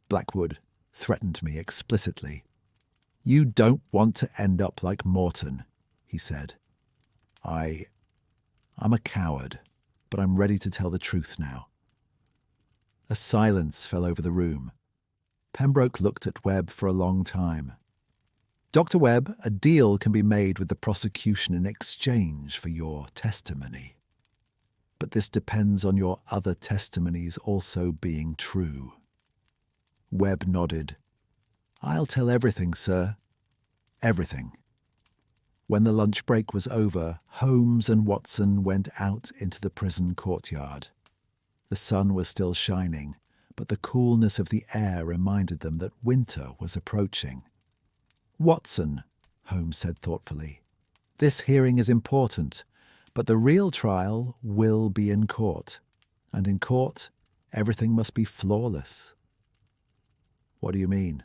Blackwood threatened me explicitly. 'You don't want to end up like Morton,' he said. I'm a coward, but I'm ready to tell the truth now." A silence fell over the room. Pembroke looked at Webb for a long time. "Dr. Webb, a deal can be made with the prosecution in exchange for your testimony." but this depends on your other testimonies also being true. Webb nodded. I'll tell everything, sir. Everything. When the lunch break was over, Holmes and Watson went out into the prison courtyard. The sun was still shining, but the coolness of the air reminded them that winter was approaching. Watson, Holmes said thoughtfully, this hearing is important, but the real trial will be in court. And in court, everything must be flawless. What do you mean?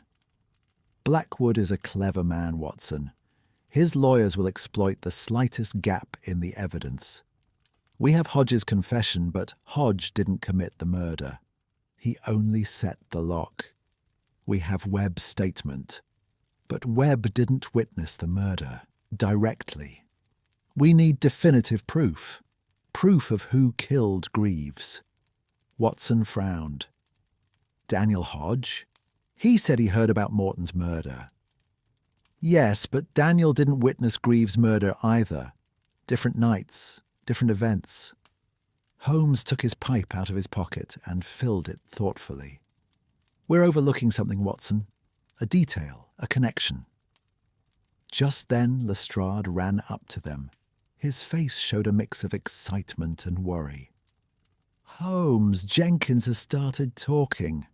Blackwood is a clever man, Watson. His lawyers will exploit the slightest gap in the evidence. We have Hodge's confession, but Hodge didn't commit the murder. He only set the lock. We have Webb's statement, but Webb didn't witness the murder directly. We need definitive proof. Proof of who killed Greaves. Watson frowned. Daniel Hodge? He said he heard about Morton's murder. Yes, but Daniel didn't witness Greaves' murder either. Different nights, different events. Holmes took his pipe out of his pocket and filled it thoughtfully. We're overlooking something, Watson. A detail, a connection. Just then Lestrade ran up to them. His face showed a mix of excitement and worry. Holmes, Jenkins has started talking.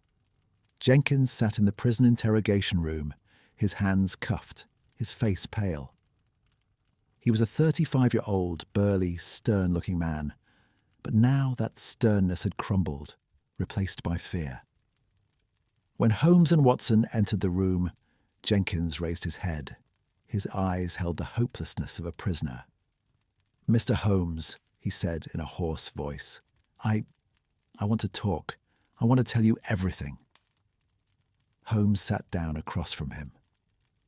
Jenkins sat in the prison interrogation room, his hands cuffed, his face pale. He was a 35-year-old, burly, stern-looking man, but now that sternness had crumbled, replaced by fear. When Holmes and Watson entered the room, Jenkins raised his head. His eyes held the hopelessness of a prisoner. Mr. Holmes, he said in a hoarse voice, I want to talk. I want to tell you everything. Holmes sat down across from him.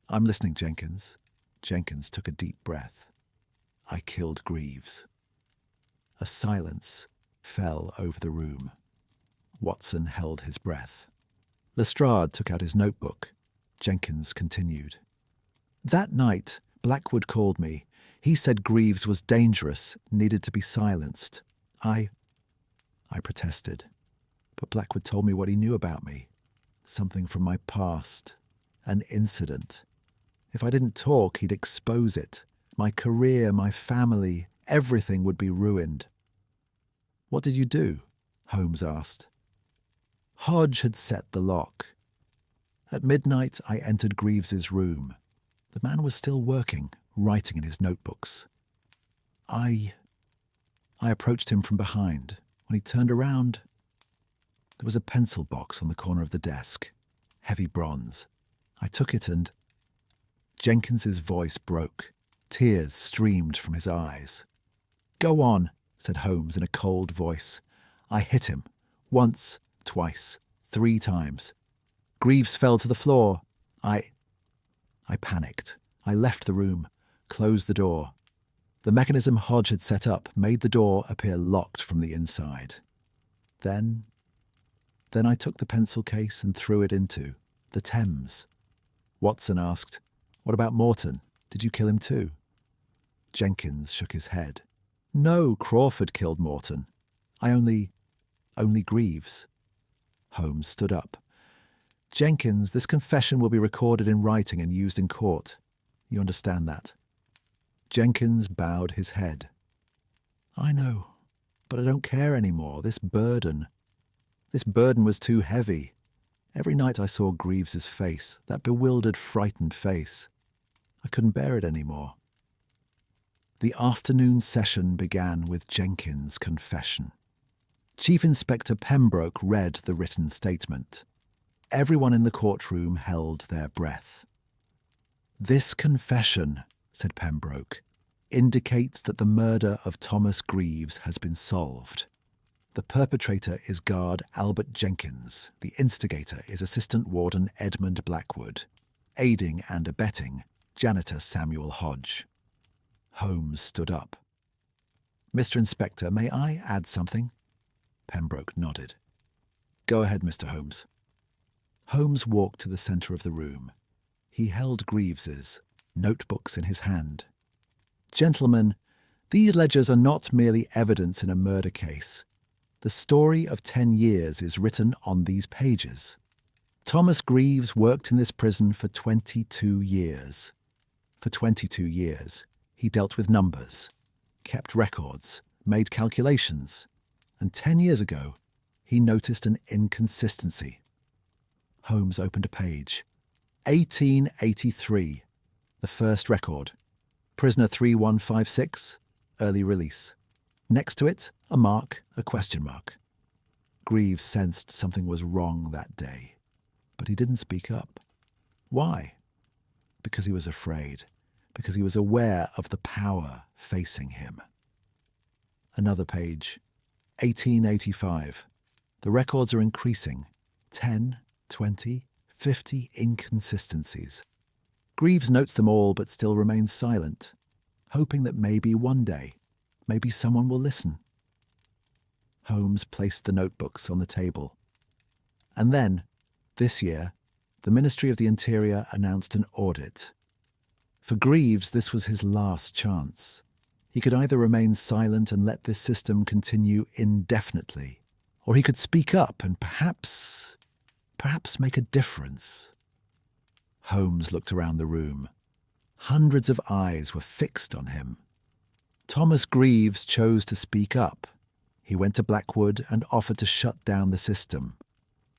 I'm listening, Jenkins. Jenkins took a deep breath. I killed Greaves. A silence fell over the room. Watson held his breath. Lestrade took out his notebook. Jenkins continued. That night, Blackwood called me. He said Greaves was dangerous, needed to be silenced. I protested. But Blackwood told me what he knew about me. Something from my past. An incident. If I didn't talk, he'd expose it. My career, my family, everything would be ruined. What did you do? Holmes asked. Hodge had set the lock. At midnight, I entered Greaves's room. The man was still working, writing in his notebooks. I approached him from behind. When he turned around, there was a pencil box on the corner of the desk, heavy bronze. I took it and... Jenkins's voice broke. Tears streamed from his eyes. Go on, said Holmes in a cold voice. I hit him. Once, twice, 3 times. Greaves fell to the floor. I panicked. I left the room, closed the door. The mechanism Hodge had set up made the door appear locked from the inside. Then I took the pencil case and threw it into the Thames. Watson asked, What about Morton? Did you kill him too? Jenkins shook his head. No, Crawford killed Morton. Only Greaves. Holmes stood up. Jenkins, this confession will be recorded in writing and used in court. You understand that? Jenkins bowed his head. I know, but I don't care anymore. This burden was too heavy. Every night I saw Greaves's face, that bewildered, frightened face. I couldn't bear it anymore. The afternoon session began with Jenkins' confession. Chief Inspector Pembroke read the written statement. Everyone in the courtroom held their breath. This confession, said Pembroke, indicates that the murder of Thomas Greaves has been solved. The perpetrator is guard Albert Jenkins. The instigator is Assistant Warden Edmund Blackwood. Aiding and abetting, Janitor Samuel Hodge. Holmes stood up. Mr. Inspector, may I add something? Pembroke nodded. Go ahead, Mr. Holmes. Holmes walked to the centre of the room. He held Greaves's, notebooks in his hand. Gentlemen, These ledgers are not merely evidence in a murder case. The story of 10 years is written on these pages. Thomas Greaves worked in this prison for 22 years. For 22 years, he dealt with numbers, kept records, made calculations, and 10 years ago, he noticed an inconsistency. Holmes opened a page. 1883, the first record. Prisoner 3156, early release. Next to it, a question mark. Greaves sensed something was wrong that day, but he didn't speak up. Why? Because he was afraid, because he was aware of the power facing him. Another page. 1885. The records are increasing. 10, 20, 50 inconsistencies. Greaves notes them all but still remains silent, hoping that maybe one day, maybe someone will listen. Holmes placed the notebooks on the table. And then, this year, the Ministry of the Interior announced an audit. For Greaves, this was his last chance. He could either remain silent and let this system continue indefinitely, or he could speak up and perhaps make a difference. Holmes looked around the room. Hundreds of eyes were fixed on him. Thomas Greaves chose to speak up. He went to Blackwood and offered to shut down the system.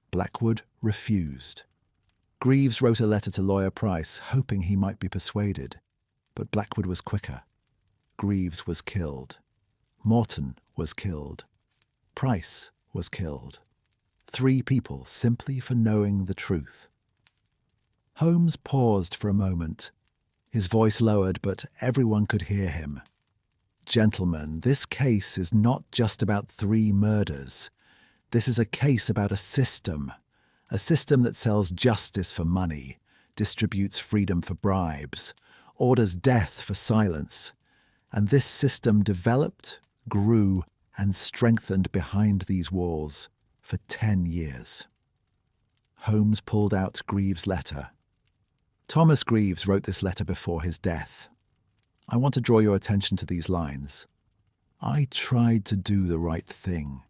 Blackwood refused. Greaves wrote a letter to Lawyer Price, hoping he might be persuaded. But Blackwood was quicker. Greaves was killed. Morton was killed. Price was killed. 3 people simply for knowing the truth. Holmes paused for a moment. His voice lowered, but everyone could hear him. Gentlemen, this case is not just about 3 murders. This is a case about a system that sells justice for money, distributes freedom for bribes, orders death for silence. And this system developed, grew, and strengthened behind these walls for 10 years. Holmes pulled out Greaves' letter. Thomas Greaves wrote this letter before his death. I want to draw your attention to these lines. I tried to do the right thing.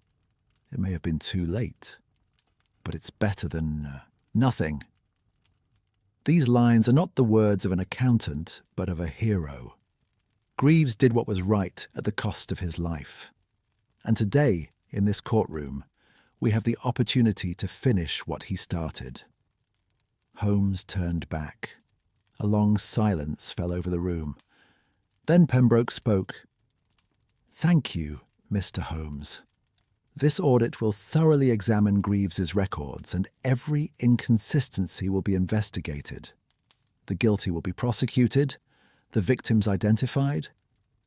It may have been too late, but it's better than nothing. These lines are not the words of an accountant, but of a hero. Greaves did what was right at the cost of his life. And today, in this courtroom, we have the opportunity to finish what he started. Holmes turned back. A long silence fell over the room. Then Pembroke spoke. Thank you, Mr. Holmes. This audit will thoroughly examine Greaves's records, and every inconsistency will be investigated. The guilty will be prosecuted, the victims identified,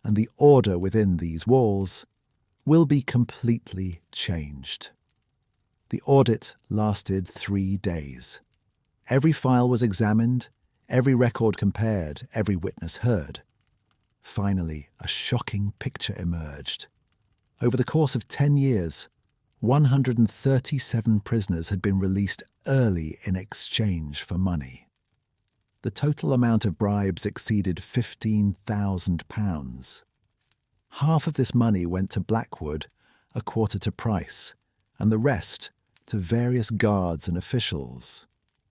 and the order within these walls will be completely changed. The audit lasted 3 days. Every file was examined, every record compared, every witness heard. Finally, a shocking picture emerged. Over the course of 10 years, 137 prisoners had been released early in exchange for money. The total amount of bribes exceeded £15,000. Half of this money went to Blackwood, a quarter to Price, and the rest to various guards and officials.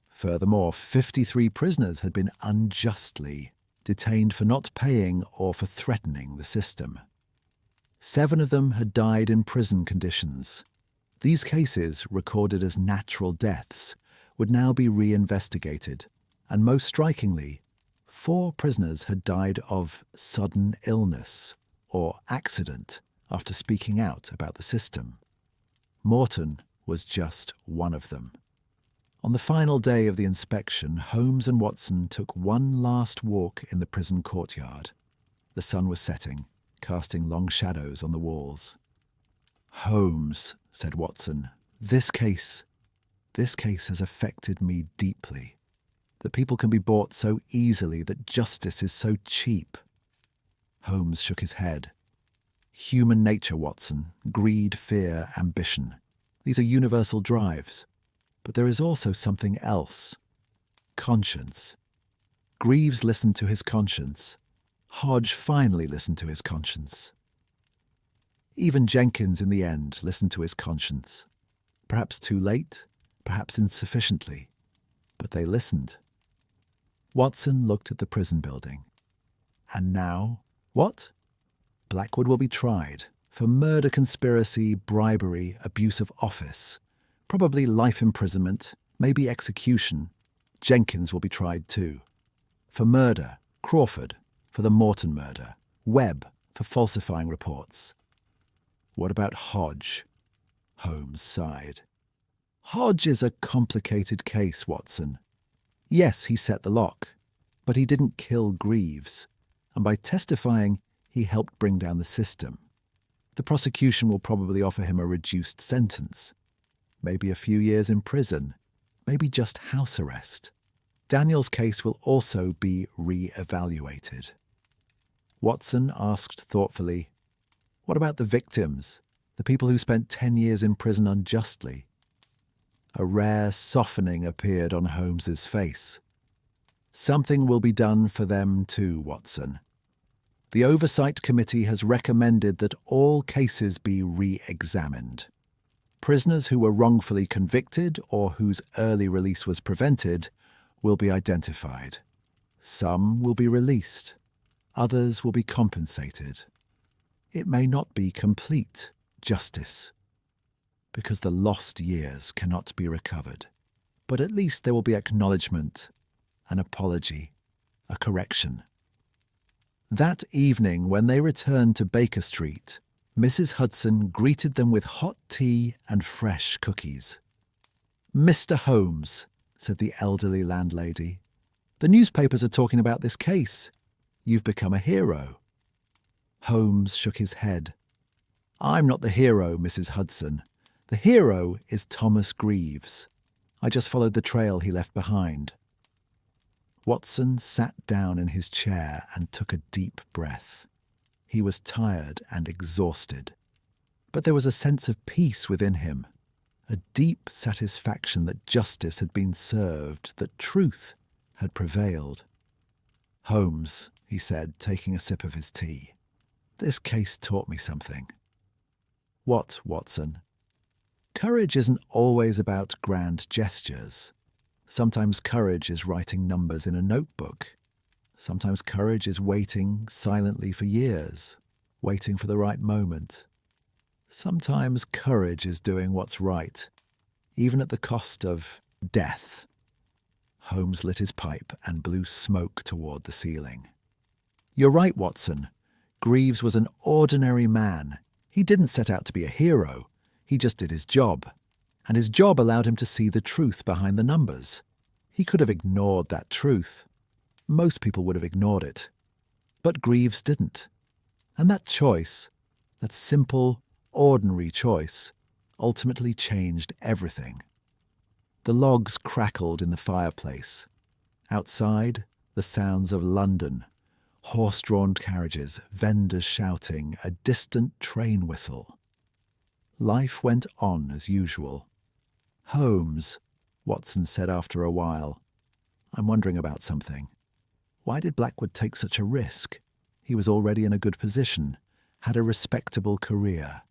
Furthermore, 53 prisoners had been unjustly detained for not paying or for threatening the system. 7 of them had died in prison conditions. These cases, recorded as natural deaths, would now be reinvestigated, and most strikingly, 4 prisoners had died of sudden illness or accident after speaking out about the system. Morton was just one of them. On the final day of the inspection, Holmes and Watson took one last walk in the prison courtyard. The sun was setting, casting long shadows on the walls. "Holmes," said Watson, this case has affected me deeply. That people can be bought so easily, that justice is so cheap." Holmes shook his head. "Human nature, Watson, greed, fear, ambition. These are universal drives. But there is also something else. Conscience. Greaves listened to his conscience. Hodge finally listened to his conscience. Even Jenkins, in the end, listened to his conscience. Perhaps too late, perhaps insufficiently, but they listened. Watson looked at the prison building. And now, what? Blackwood will be tried for murder, conspiracy, bribery, abuse of office, probably life imprisonment, maybe execution. Jenkins will be tried too. For murder, Crawford; for the Morton murder, Webb; for falsifying reports. What about Hodge? Holmes sighed. Hodge is a complicated case, Watson. Yes, he set the lock, but he didn't kill Greaves, and by testifying, he helped bring down the system. The prosecution will probably offer him a reduced sentence, maybe a few years in prison, maybe just house arrest. Daniel's case will also be re-evaluated. Watson asked thoughtfully, what about the victims, the people who spent 10 years in prison unjustly? A rare softening appeared on Holmes's face. Something will be done for them too, Watson. The Oversight Committee has recommended that all cases be re-examined. Prisoners who were wrongfully convicted or whose early release was prevented will be identified. Some will be released. Others will be compensated. It may not be complete justice, because the lost years cannot be recovered. But at least there will be acknowledgement, an apology, a correction. That evening, when they returned to Baker Street, Mrs. Hudson greeted them with hot tea and fresh cookies. "Mr. Holmes," said the elderly landlady, "the newspapers are talking about this case. You've become a hero." Holmes shook his head. "I'm not the hero, Mrs. Hudson. The hero is Thomas Greaves. I just followed the trail he left behind." Watson sat down in his chair and took a deep breath. He was tired and exhausted, but there was a sense of peace within him, a deep satisfaction that justice had been served, that truth had prevailed. "Holmes," he said, taking a sip of his tea, "this case taught me something." "What, Watson?" "Courage isn't always about grand gestures. Sometimes courage is writing numbers in a notebook. Sometimes courage is waiting silently for years, waiting for the right moment. Sometimes courage is doing what's right, even at the cost of death." Holmes lit his pipe and blew smoke toward the ceiling. "You're right, Watson. Greaves was an ordinary man. He didn't set out to be a hero. He just did his job. And his job allowed him to see the truth behind the numbers. He could have ignored that truth. Most people would have ignored it. But Greaves didn't. And that choice, that simple, ordinary choice, ultimately changed everything. The logs crackled in the fireplace. Outside, the sounds of London. Horse-drawn carriages, vendors shouting, a distant train whistle. Life went on as usual. "Holmes," Watson said after a while, "I'm wondering about something. Why did Blackwood take such a risk? He was already in a good position, had a respectable career.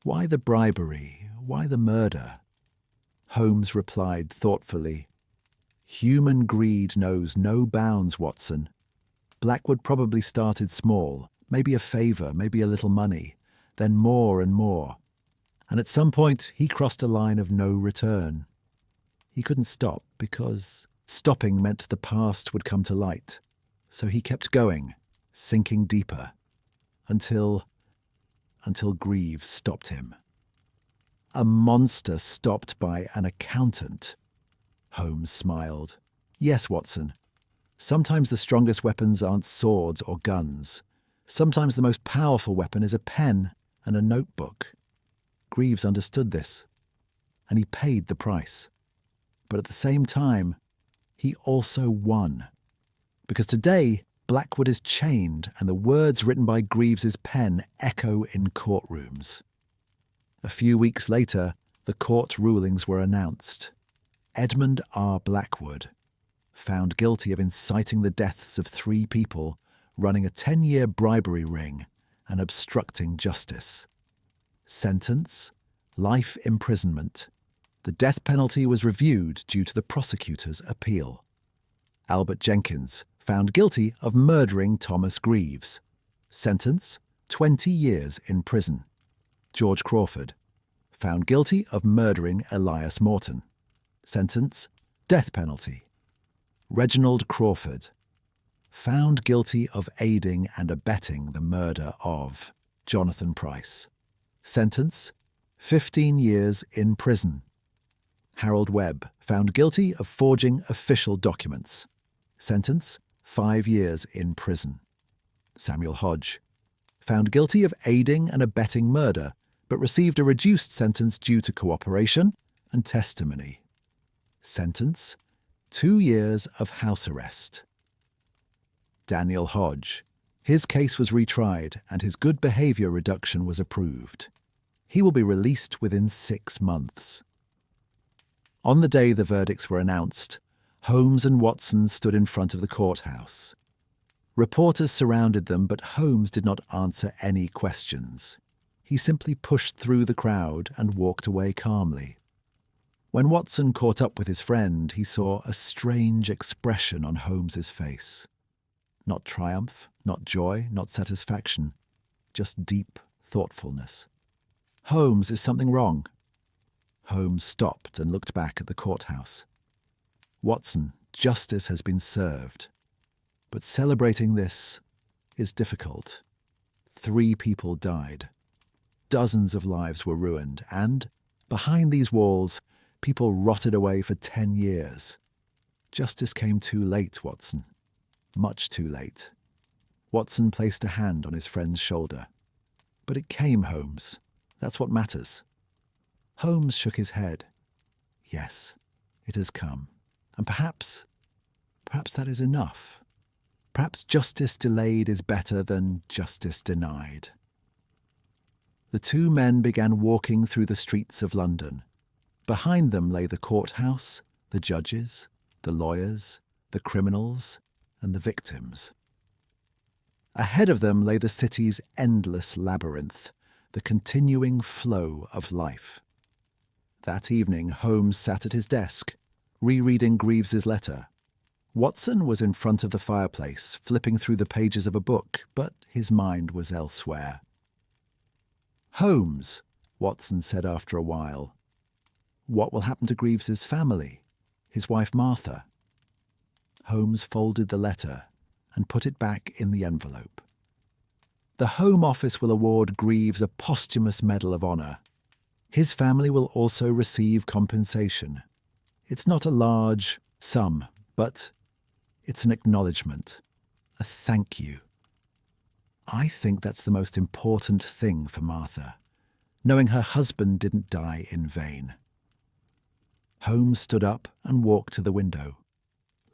Why the bribery? Why the murder?" Holmes replied thoughtfully, "Human greed knows no bounds, Watson. Blackwood probably started small, maybe a favour, maybe a little money, then more and more. And at some point, he crossed a line of no return. He couldn't stop because stopping meant the past would come to light. So he kept going, sinking deeper, until Greaves stopped him." "A monster stopped by an accountant." Holmes smiled. "Yes, Watson. Sometimes the strongest weapons aren't swords or guns. Sometimes the most powerful weapon is a pen and a notebook. Greaves understood this, and he paid the price. But at the same time, he also won. Because today, Blackwood is chained, and the words written by Greaves's pen echo in courtrooms. A few weeks later, the court rulings were announced. Edmund R. Blackwood, found guilty of inciting the deaths of 3 people, running a 10-year bribery ring and obstructing justice. Sentence: life imprisonment. The death penalty was reviewed due to the prosecutor's appeal. Albert Jenkins, found guilty of murdering Thomas Greaves. Sentence: 20 years in prison. George Crawford, found guilty of murdering Elias Morton. Sentence: death penalty. Reginald Crawford, found guilty of aiding and abetting the murder of Jonathan Price. Sentence: 15 years in prison. Harold Webb, found guilty of forging official documents. Sentence: 5 years in prison. Samuel Hodge, found guilty of aiding and abetting murder, but received a reduced sentence due to cooperation and testimony. Sentence: 2 years of house arrest. Daniel Hodge, his case was retried and his good behaviour reduction was approved. He will be released within 6 months. On the day the verdicts were announced, Holmes and Watson stood in front of the courthouse. Reporters surrounded them, but Holmes did not answer any questions. He simply pushed through the crowd and walked away calmly. When Watson caught up with his friend, he saw a strange expression on Holmes's face. Not triumph, not joy, not satisfaction, just deep thoughtfulness. "Holmes, is something wrong?" Holmes stopped and looked back at the courthouse. "Watson, justice has been served. But celebrating this is difficult. 3 people died. Dozens of lives were ruined, and, behind these walls, people rotted away for 10 years. Justice came too late, Watson. Much too late." Watson placed a hand on his friend's shoulder. "But it came, Holmes. That's what matters." Holmes shook his head. "Yes, it has come. And perhaps that is enough. Perhaps justice delayed is better than justice denied." The 2 men began walking through the streets of London. Behind them lay the courthouse, the judges, the lawyers, the criminals, and the victims. Ahead of them lay the city's endless labyrinth, the continuing flow of life. That evening, Holmes sat at his desk, rereading Greaves's letter. Watson was in front of the fireplace, flipping through the pages of a book, but his mind was elsewhere. "Holmes," Watson said after a while, "what will happen to Greaves's family, his wife Martha?" Holmes folded the letter and put it back in the envelope. "The Home Office will award Greaves a posthumous Medal of Honor. His family will also receive compensation. It's not a large sum, but it's an acknowledgement, a thank you. I think that's the most important thing for Martha, knowing her husband didn't die in vain." Holmes stood up and walked to the window.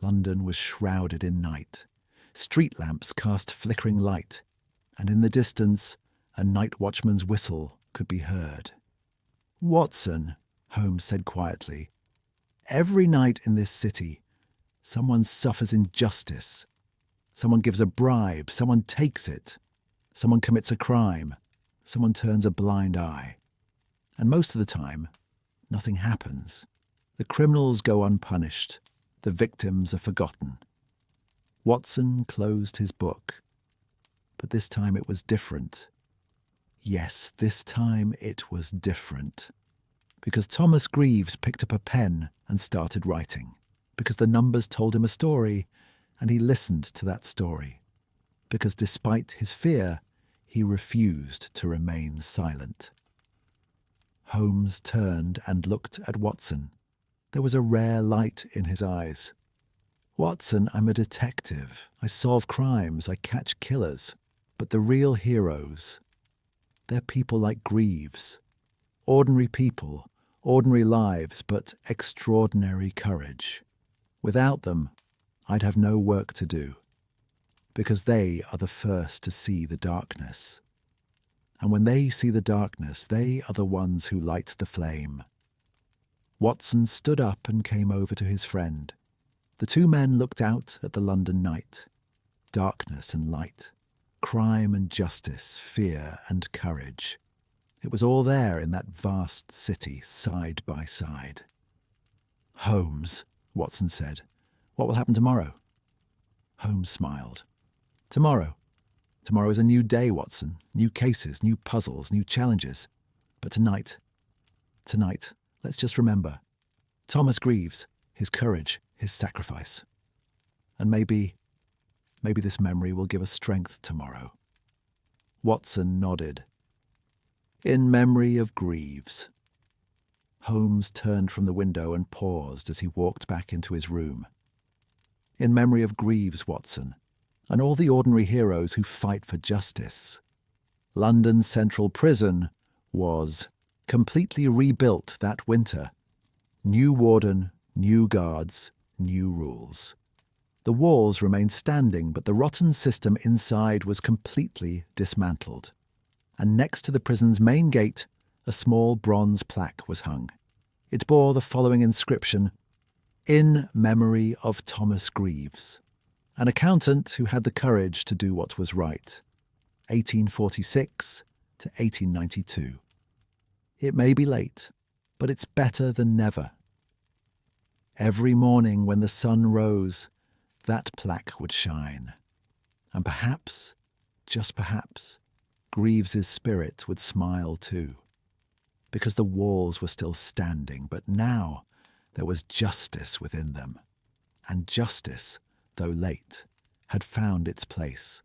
London was shrouded in night. Street lamps cast flickering light, and in the distance, a night watchman's whistle could be heard. "Watson," Holmes said quietly, "every night in this city, someone suffers injustice. Someone gives a bribe, someone takes it. Someone commits a crime, someone turns a blind eye. And most of the time, nothing happens. The criminals go unpunished. The victims are forgotten." Watson closed his book. But this time it was different. Yes, this time it was different. Because Thomas Greaves picked up a pen and started writing. Because the numbers told him a story, and he listened to that story. Because despite his fear, he refused to remain silent. Holmes turned and looked at Watson. There was a rare light in his eyes. "Watson, I'm a detective. I solve crimes. I catch killers. But the real heroes, they're people like Greaves. Ordinary people, ordinary lives, but extraordinary courage. Without them, I'd have no work to do. Because they are the first to see the darkness. And when they see the darkness, they are the ones who light the flame." Watson stood up and came over to his friend. The 2 men looked out at the London night. darkness and light, crime and justice, fear and courage. It was all there in that vast city, side by side. "Holmes," Watson said, "what will happen tomorrow?" Holmes smiled. "Tomorrow. Tomorrow is a new day, Watson. New cases, new puzzles, new challenges. But tonight, let's just remember Thomas Greaves, his courage, his sacrifice. And maybe this memory will give us strength tomorrow." Watson nodded. "In memory of Greaves." Holmes turned from the window and paused as he walked back into his room. "In memory of Greaves, Watson, and all the ordinary heroes who fight for justice. London's Central Prison was completely rebuilt that winter. New warden, new guards, new rules. The walls remained standing, but the rotten system inside was completely dismantled. And next to the prison's main gate, a small bronze plaque was hung. It bore the following inscription: "In memory of Thomas Greaves, an accountant who had the courage to do what was right, 1846 to 1892. It may be late, but it's better than never." Every morning when the sun rose, that plaque would shine. And perhaps, just perhaps, Greaves's spirit would smile too. Because the walls were still standing, but now there was justice within them. And justice, though late, had found its place